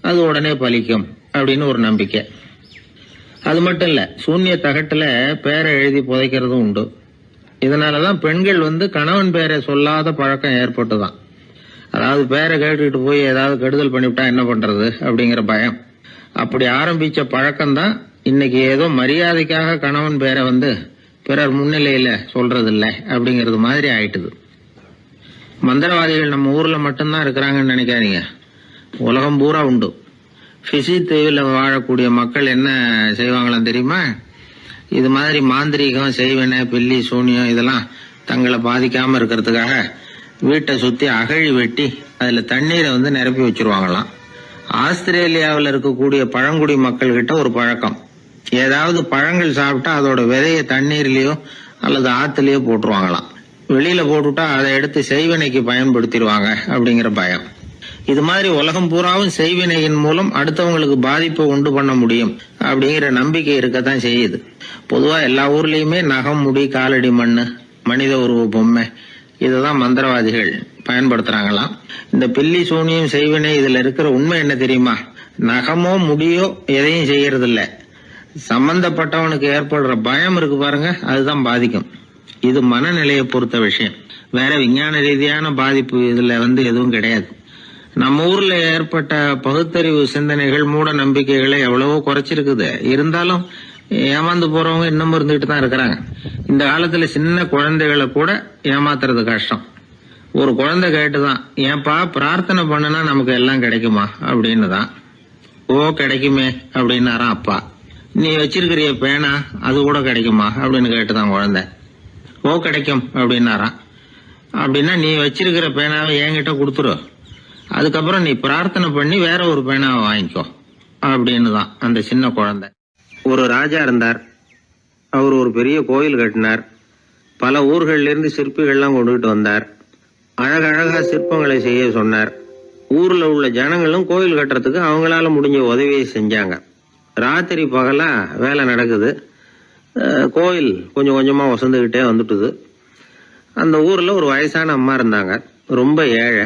அது உடனே பலிக்கும் அப்படின்னு ஒரு நம்பிக்கை. அது மட்டும் இல்ல, சூன்ய தகட்டுல பேரை எழுதி புதைக்கிறதும் உண்டு. இதனாலதான் பெண்கள் கணவன் பேரை சொல்லாத பழக்கம் ஏற்பட்டுதான். அதாவது பேரை கேட்டுக்கிட்டு போய் ஏதாவது கெடுதல் பண்ணிவிட்டா என்ன பண்றது அப்படிங்கிற பயம். அப்படி ஆரம்பிச்ச பழக்கம்தான் இன்னைக்கு ஏதோ மரியாதைக்காக கணவன் பேரை பிறர் முன்னிலையில சொல்றது இல்லை அப்படிங்கறது மாதிரி ஆயிட்டுது. மந்திரவாதிகள் நம்ம ஊர்ல மட்டும்தான் இருக்கிறாங்கன்னு நினைக்காதீங்க, உலகம் பூரா உண்டு. பிசி தீவில் வாழக்கூடிய மக்கள் என்ன செய்வாங்களாம் தெரியுமா? இது மாதிரி மாந்திரீகம், செய்வன, பில்லி, சூனியம் இதெல்லாம் தங்களை பாதிக்காம இருக்கிறதுக்காக வீட்டை சுத்தி அகழி வெட்டி அதுல தண்ணீரை நிரப்பி வச்சிருவாங்களாம். ஆஸ்திரேலியாவில் இருக்கக்கூடிய பழங்குடி மக்கள் கிட்ட ஒரு பழக்கம், ஏதாவது பழங்கள் சாப்பிட்டா அதோட விதைய தண்ணீர்லயோ அல்லது ஆத்துலயோ போட்டுருவாங்களாம். வெளியில போட்டுட்டா அதை எடுத்து செய்வினைக்கு பயன்படுத்திடுவாங்க அப்படிங்கிற பயம். இது மாதிரி உலகம் பூராவும் செய்வினையின் மூலம் அடுத்தவங்களுக்கு பாதிப்பை உண்டு பண்ண முடியும் அப்படிங்கிற நம்பிக்கை இருக்கத்தான் செய்யுது. பொதுவா எல்லா ஊர்லயுமே நகம், முடி, காலடி மண்ணு, மனித உருவ பொம்மை இததான் மந்திரவாதிகள் பயன்படுத்துறாங்களாம். இந்த பில்லி, சூனியம், செய்வினை இதுல இருக்கிற உண்மை என்ன தெரியுமா? நகமோ முடியோ எதையும் செய்யறது இல்ல, சம்பந்தப்பட்டவனுக்கு ஏற்படுற பயம் இருக்கு பாருங்க, அதுதான் பாதிக்கும். இது மனநிலையை பொறுத்த விஷயம், வேற விஞ்ஞான ரீதியான பாதிப்பு இதுல எதுவும் கிடையாது. நம்ம ஊர்ல ஏற்பட்ட பகுத்தறிவு சிந்தனைகள், மூட நம்பிக்கைகளை எவ்வளவோ குறைச்சிருக்குது. இருந்தாலும் ஏமாந்து போறவங்க இன்னமும் இருந்துகிட்டு தான் இருக்கிறாங்க. இந்த காலத்துல சின்ன குழந்தைகளை கூட ஏமாத்துறது கஷ்டம். ஒரு குழந்தை கேட்டுதான், ஏன்பா பிரார்த்தனை பண்ணுனா நமக்கு எல்லாம் கிடைக்குமா அப்படின்னு தான். ஓ கிடைக்குமே அப்படின்னாராம் அப்பா. நீ வச்சிருக்கிறிய பேனா அது கூட கிடைக்குமா அப்படின்னு கேட்டுதான் குழந்தை. ஓ கிடைக்கும் அப்படின்னாராம். அப்படின்னா நீ வச்சிருக்கிற பேனாவை என்கிட்ட கொடுத்துரு, அதுக்கப்புறம் நீ பிரார்த்தனை பண்ணி வேற ஒரு பேனாவை வாங்கிக்கோ அப்படின்னு தான் அந்த சின்ன குழந்தை. ஒரு ராஜா இருந்தார். அவர் ஒரு பெரிய கோயில் கட்டினார். பல ஊர்கள்ல இருந்து சிற்பிகள்லாம் கொண்டுகிட்டு வந்தார். அழகழகா சிற்பங்களை செய்ய சொன்னார். ஊர்ல உள்ள ஜனங்களும் கோயில் கட்டுறதுக்கு அவங்களால முடிஞ்ச உதவியை செஞ்சாங்க. ராத்திரி பகலா வேலை நடக்குது. கோயில் கொஞ்சம் கொஞ்சமா வசந்துகிட்டே வந்துட்டுது. அந்த ஊர்ல ஒரு வயசான அம்மா இருந்தாங்க, ரொம்ப ஏழை.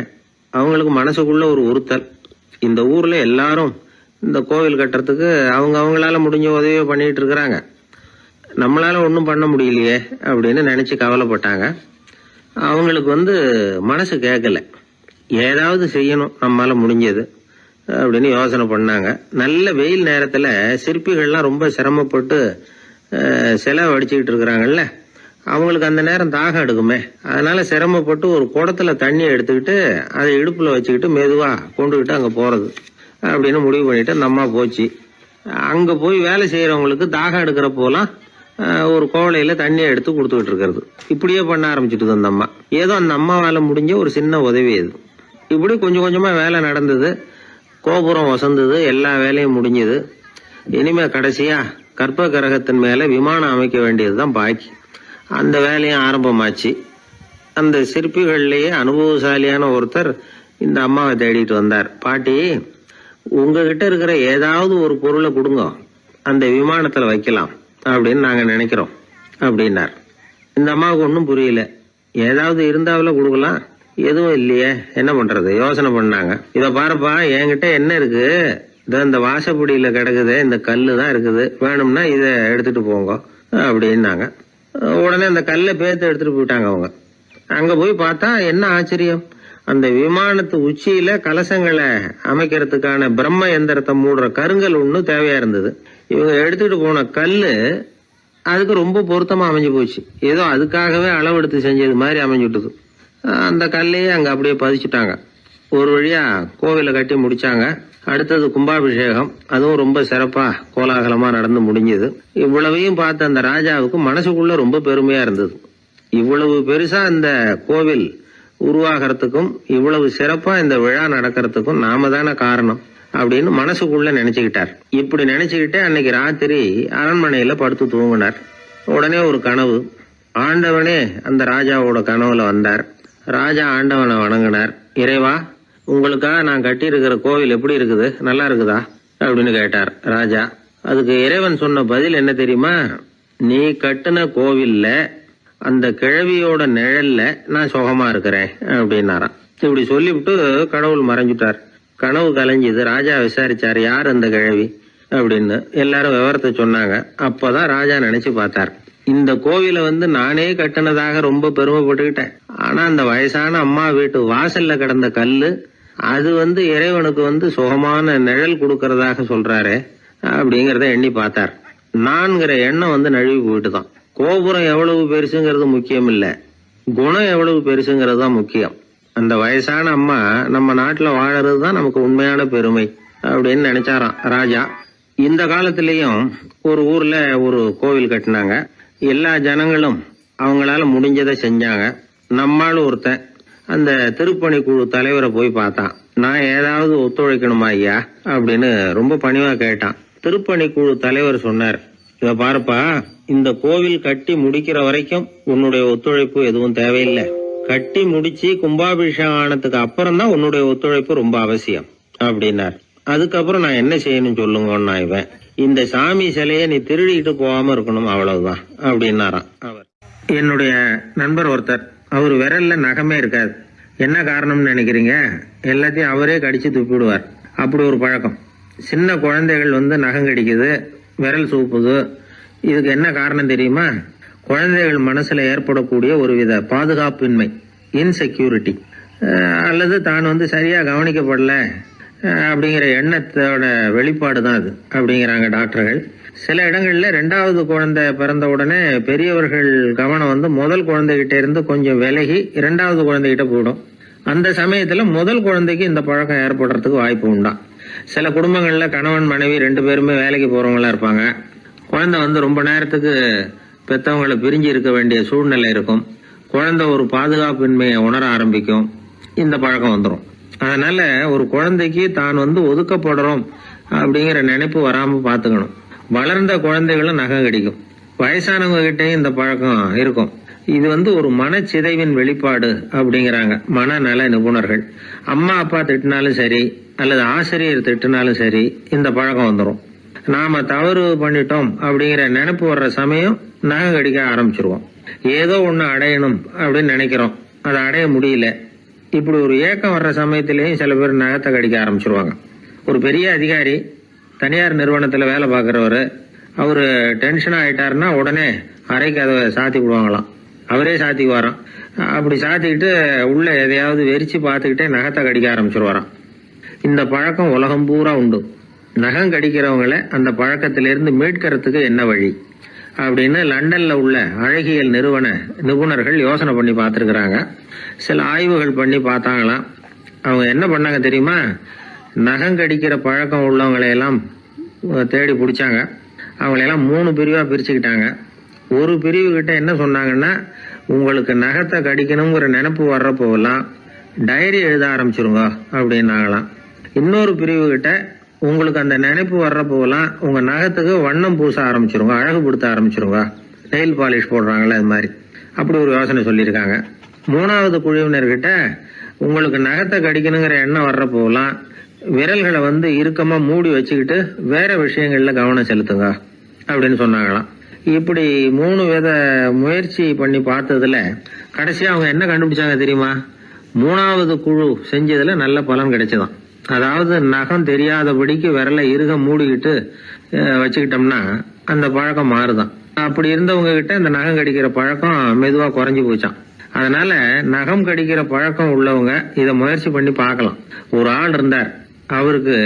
அவங்களுக்கு மனசுக்குள்ள ஒரு உறுத்தல், இந்த ஊர்ல எல்லாரும் இந்த கோவில் கட்டுறதுக்கு அவங்களால முடிஞ்ச உதவியை பண்ணிட்டு இருக்கிறாங்க, நம்மளால ஒன்றும் பண்ண முடியலையே அப்படின்னு நினைச்சு கவலைப்பட்டாங்க. அவங்களுக்கு மனசு கேட்கல, ஏதாவது செய்யணும் நம்மளால முடிஞ்சது அப்படின்னு யோசனை பண்ணாங்க. நல்ல வெயில் நேரத்துல சிற்பிகள்லாம் ரொம்ப சிரமப்பட்டு சிலை வடிச்சுக்கிட்டு இருக்கிறாங்கல்ல, அவங்களுக்கு அந்த நேரம் தாகம் எடுக்குமே, அதனால சிரமப்பட்டு ஒரு குடத்துல தண்ணியை எடுத்துக்கிட்டு அதை இடுப்புல வச்சுக்கிட்டு மெதுவா கொண்டுகிட்டு அங்க போறது அப்படின்னு முடிவு பண்ணிட்டு அந்த அம்மா போச்சு. அங்க போய் வேலை செய்யறவங்களுக்கு தாகம் எடுக்கிற போலாம் ஒரு கோவலையில தண்ணியை எடுத்து கொடுத்துக்கிட்டு இருக்கிறது. இப்படியே பண்ண ஆரம்பிச்சுட்டு அந்த அம்மா. ஏதோ அந்த அம்மாவால முடிஞ்ச ஒரு சின்ன உதவி அது. இப்படி கொஞ்சம் கொஞ்சமா வேலை நடந்தது. கோபுரம் வசந்தது, எல்லா வேலையும் முடிஞ்சது. இனிமே கடைசியா கற்ப கிரகத்தின் மேல விமானம் அமைக்க வேண்டியதுதான் பாக்கி. அந்த வேலையும் ஆரம்பமாச்சு. அந்த சிற்பிகள்லயே அனுபவசாலியான ஒருத்தர் இந்த அம்மாவை தேடிட்டு வந்தார். பாட்டி, உங்ககிட்ட இருக்கிற ஏதாவது ஒரு பொருளை கொடுங்க, அந்த விமானத்துல வைக்கலாம் அப்படின்னு நாங்க நினைக்கிறோம் அப்படின்னார். இந்த அம்மாவுக்கு ஒன்றும் புரியல. ஏதாவது இருந்தாவில கொடுக்கலாம், எதுவும் இல்லையே, என்ன பண்றது யோசனை பண்ணாங்க. இத பாருப்பா, என்கிட்ட என்ன இருக்கு, இந்த வாசப்படியில கிடக்குது, இந்த கல்லு தான் இருக்குது, வேணும்னா இத எடுத்துட்டு போங்க அப்படின்னாங்க. உடனே அந்த கல்லை பேத்து எடுத்துட்டு போயிட்டாங்க அவங்க. அங்க போய் பார்த்தா என்ன ஆச்சரியம், அந்த விமானத்து உச்சியில கலசங்களை அமைக்கிறதுக்கான பிரம்ம எந்திரத்தை மூடுற கருங்கல் ஒண்ணு தேவையா இருந்தது. இவங்க எடுத்துட்டு போன கல்லு அதுக்கு ரொம்ப பொருத்தமா அமைஞ்சு போச்சு. ஏதோ அதுக்காகவே அளவெடுத்து செஞ்சது மாதிரி அமைஞ்சுட்டுது. அந்த கல்லையே அங்க அப்படியே பதிச்சுட்டாங்க. ஒரு வழியா கோவிலை கட்டி முடிச்சாங்க. அடுத்தது கும்பாபிஷேகம், அதுவும் ரொம்ப சிறப்பா கோலாகலமா நடந்து முடிஞ்சது. இவ்வளவையும் பார்த்த அந்த ராஜாவுக்கு மனசுக்குள்ள ரொம்ப பெருமையா இருந்தது. இவ்வளவு பெருசா இந்த கோவில் உருவாகிறதுக்கும் இவ்வளவு சிறப்பா இந்த விழா நடக்கிறதுக்கும் நாம தானே காரணம் அப்படின்னு மனசுக்குள்ள நினைச்சுக்கிட்டார். இப்படி நினைச்சுக்கிட்டே அன்னைக்கு ராத்திரி அரண்மனையில படுத்து தூங்கினார். உடனே ஒரு கனவு. ஆண்டவனே அந்த ராஜாவோட கனவுல வந்தார். ராஜா ஆண்டவனை வணங்கினார். இறைவா, உங்களுக்காக நான் கட்டி இருக்கிற கோவில் எப்படி இருக்குது, நல்லா இருக்குதா அப்படின்னு கேட்டார் ராஜா. அதுக்கு இறைவன் சொன்ன பதில் என்ன தெரியுமா? நீ கட்டின கோவில்ல அந்த கிழவியோட நிழல்ல நான் சுகமா இருக்கிறேன் அப்படின்னாராம். இப்படி சொல்லிவிட்டு கடவுள் மறைஞ்சுட்டார். கனவு கலைஞ்சுது. ராஜா விசாரிச்சார், யார் அந்த கிழவி அப்படின்னு. எல்லாரும் விவரத்தை சொன்னாங்க. அப்பதான் ராஜா நினைச்சு பார்த்தார், இந்த கோவிலை நானே கட்டினதாக ரொம்ப பெருமைப்பட்டுக்கிட்டேன். ஆனா அந்த வயசான அம்மா வீட்டு வாசல்ல கிடந்த கல்லு அது இறைவனுக்கு சுகமான நிழல் கொடுக்கறதாக சொல்றாரு அப்படிங்கறத எண்ணி பார்த்தார். நான்கிற எண்ணம் நழுவி போயிட்டுதான். கோபுரம் எவ்வளவு பெருசுங்கிறது முக்கியம் இல்ல, குணம் எவ்வளவு பெருசுங்கிறது தான் முக்கியம். அந்த வயசான அம்மா நம்ம நாட்டுல வாழறது தான் நமக்கு உண்மையான பெருமை அப்படின்னு நினைச்சாராம் ராஜா. இந்த காலத்திலயும் ஒரு ஊர்ல ஒரு கோவில் கட்டினாங்க. எல்லா ஜனங்களும் அவங்களால முடிஞ்சதை செஞ்சாங்க. நம்மால் ஒருத்தன் அந்த திருப்பணி குழு தலைவரை போய் பார்த்தான். நான் ஏதாவது ஒத்துழைக்கணுமா ஐயா அப்படின்னு ரொம்ப பணிவா கேட்டான். திருப்பணி குழு தலைவர் சொன்னார், இத பாருப்பா, இந்த கோவில் கட்டி முடிக்கிற வரைக்கும் உன்னுடைய ஒத்துழைப்பு எதுவும் தேவையில்லை. கட்டி முடிச்சு கும்பாபிஷேகம் ஆனதுக்கு அப்புறம் தான் உன்னுடைய ஒத்துழைப்பு ரொம்ப அவசியம் அப்படின்னார். அதுக்கப்புறம் நான் என்ன செய்யணும் சொல்லுங்கன்னா, இவன் இந்த சாமி சிலைய நீ திருடிட்டு போகாம இருக்கணும், அவ்வளவுதான் அப்படின்னாராம் அவர். என்னுடைய நண்பர் ஒருத்தர், அவர் விரல்ல நகமே இருக்காது. என்ன காரணம்னு நினைக்கிறீங்க? எல்லாத்தையும் அவரே கடிச்சு துப்பிடுவார். அப்படி ஒரு பழக்கம். சின்ன குழந்தைகள் நகம் கடிக்குது, விரல் சூப்புது. இதுக்கு என்ன காரணம் தெரியுமா? குழந்தைகள் மனசுல ஏற்படக்கூடிய ஒருவித பாதுகாப்பின்மை, இன்செக்யூரிட்டி, அல்லது தான் சரியா கவனிக்கப்படல அப்படிங்கிற எண்ணத்தோட வெளிப்பாடு தான் அது அப்படிங்கிறாங்க டாக்டர்கள். சில இடங்கள்ல 2வது குழந்தை பிறந்த உடனே பெரியவர்கள் கவனம் முதல் குழந்தைகிட்ட இருந்து கொஞ்சம் விலகி 2வது குழந்தைகிட்ட போயிடும். அந்த சமயத்துல முதல் குழந்தைக்கு இந்த பழக்கம் ஏற்படுறதுக்கு வாய்ப்பு உண்டா. சில குடும்பங்கள்ல கணவன் மனைவி 2 பேருமே வேலைக்கு போறவங்களா இருப்பாங்க. குழந்தை ரொம்ப நேரத்துக்கு பெத்தவங்களை பிரிஞ்சு இருக்க வேண்டிய சூழ்நிலை இருக்கும். குழந்தை ஒரு பாதுகாப்பின்மையை உணர ஆரம்பிக்கும். இந்த பழக்கம் வந்துடும். அதனால ஒரு குழந்தைக்கு தான் ஒதுக்கப்படுறோம் அப்படிங்கிற நினைப்பு வராம பாத்துக்கணும். வளர்ந்த குழந்தைகளும் நகம் கடிக்கும். வயசானவங்க கிட்டையும் இந்த பழக்கம் இருக்கும். இது ஒரு மனச்சிதைவின் வெளிப்பாடு அப்படிங்கிறாங்க மனநல நிபுணர்கள். அம்மா அப்பா திட்டினாலும் சரி, அல்லது ஆசிரியர் திட்டினாலும் சரி, இந்த பழக்கம் வந்துடும். நாம தவறு பண்ணிட்டோம் அப்படிங்கிற நினைப்பு வர்ற சமயம் நகம் கடிக்க ஆரம்பிச்சிருவோம். ஏதோ ஒண்ணு அடையணும் அப்படின்னு நினைக்கிறோம், அதை அடைய முடியல. இப்படி ஒரு ஏக்கம் வர்ற சமயத்திலேயும் சில பேர் நகத்தை கடிக்க ஆரம்பிச்சிருவாங்க. ஒரு பெரிய அதிகாரி, தனியார் நிறுவனத்துல வேலை பார்க்கறவரு, அவரு டென்ஷன் ஆயிட்டாருன்னா உடனே அறைக்கு அதை சாத்தி விடுவாங்களாம். அவரே சாத்திக்குவாராம். அப்படி சாத்திக்கிட்டு உள்ள எதையாவது வெறிச்சு பார்த்துக்கிட்டே நகத்தை கடிக்க ஆரம்பிச்சிருவாராம். இந்த பழக்கம் உலகம் பூரா உண்டு. நகம் கடிக்கிறவங்களை அந்த பழக்கத்திலிருந்து மீட்கிறதுக்கு என்ன வழி அப்படின்னு லண்டன்ல உள்ள அழகியல் நிபுணர்கள் யோசனை பண்ணி பார்த்துருக்குறாங்க. சில ஆய்வுகள் பண்ணி பார்த்தாங்களாம். அவங்க என்ன பண்ணாங்க தெரியுமா? நகம் கடிக்கிற பழக்கம் உள்ளவங்களையெல்லாம் தேடி பிடிச்சாங்க. அவங்களையெல்லாம் 3 பிரிவா பிரிச்சுக்கிட்டாங்க. ஒரு பிரிவு கிட்ட என்ன சொன்னாங்கன்னா, உங்களுக்கு நகத்தை கடிக்கணுங்கிற நினைப்பு வர்றப்போலாம் டைரி எழுத ஆரம்பிச்சிருங்க அப்படின்னாங்களாம். இன்னொரு பிரிவு கிட்ட, உங்களுக்கு அந்த நினைப்பு வர்றப்போலாம் உங்க நகத்துக்கு வண்ணம் பூச ஆரம்பிச்சிருங்க, அழகு படுத்த ஆரம்பிச்சிருங்க, நெயில் பாலிஷ் போடுறாங்களே அது மாதிரி. அப்படி ஒரு யோசனை சொல்லியிருக்காங்க. 3வது குழுவினர்கிட்ட, உங்களுக்கு நகத்தை கடிக்கணுங்கிற எண்ணம் வர்றப்போலாம் விரல்களை இறுக்கமா மூடி வச்சுக்கிட்டு வேற விஷயங்கள்ல கவனம் செலுத்துங்க அப்படின்னு சொன்னாங்களாம். இப்படி 3 வித முயற்சி பண்ணி பார்த்ததுல கடைசியா அவங்க என்ன கண்டுபிடிச்சாங்க தெரியுமா? 3வது குழு செஞ்சதுல நல்ல பலன் கிடைச்சதாம். அதாவது நகம் தெரியாதபடிக்கு விரலை இறுக மூடிக்கிட்டு வச்சுக்கிட்டோம்னா அந்த பழக்கம் மாறுதான். அப்படி இருந்தவங்க கிட்ட இந்த நகம் கடிக்கிற பழக்கம் மெதுவா குறைஞ்சு போச்சான். அதனால நகம் கடிக்கிற பழக்கம் உள்ளவங்க இதை முயற்சி பண்ணி பார்க்கலாம். ஒரு ஆள் இருந்தார், அவருக்கு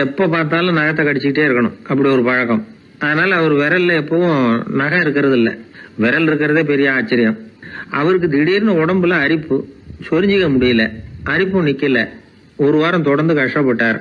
எப்ப பார்த்தாலும் நகத்தை கடிச்சுக்கிட்டே இருக்கணும், அப்படி ஒரு பழக்கம். அதனால அவர் விரல்ல எப்பவும் நகம் இருக்கிறது இல்ல, விரல் இருக்கிறதே பெரிய ஆச்சரியம். அவருக்கு திடீர்னு உடம்புல அரிப்பு, சொரிஞ்சிக்க முடியல, அரிப்பும் நிக்கல. 1 வாரம் தொடர்ந்து கஷ்டப்பட்டார்.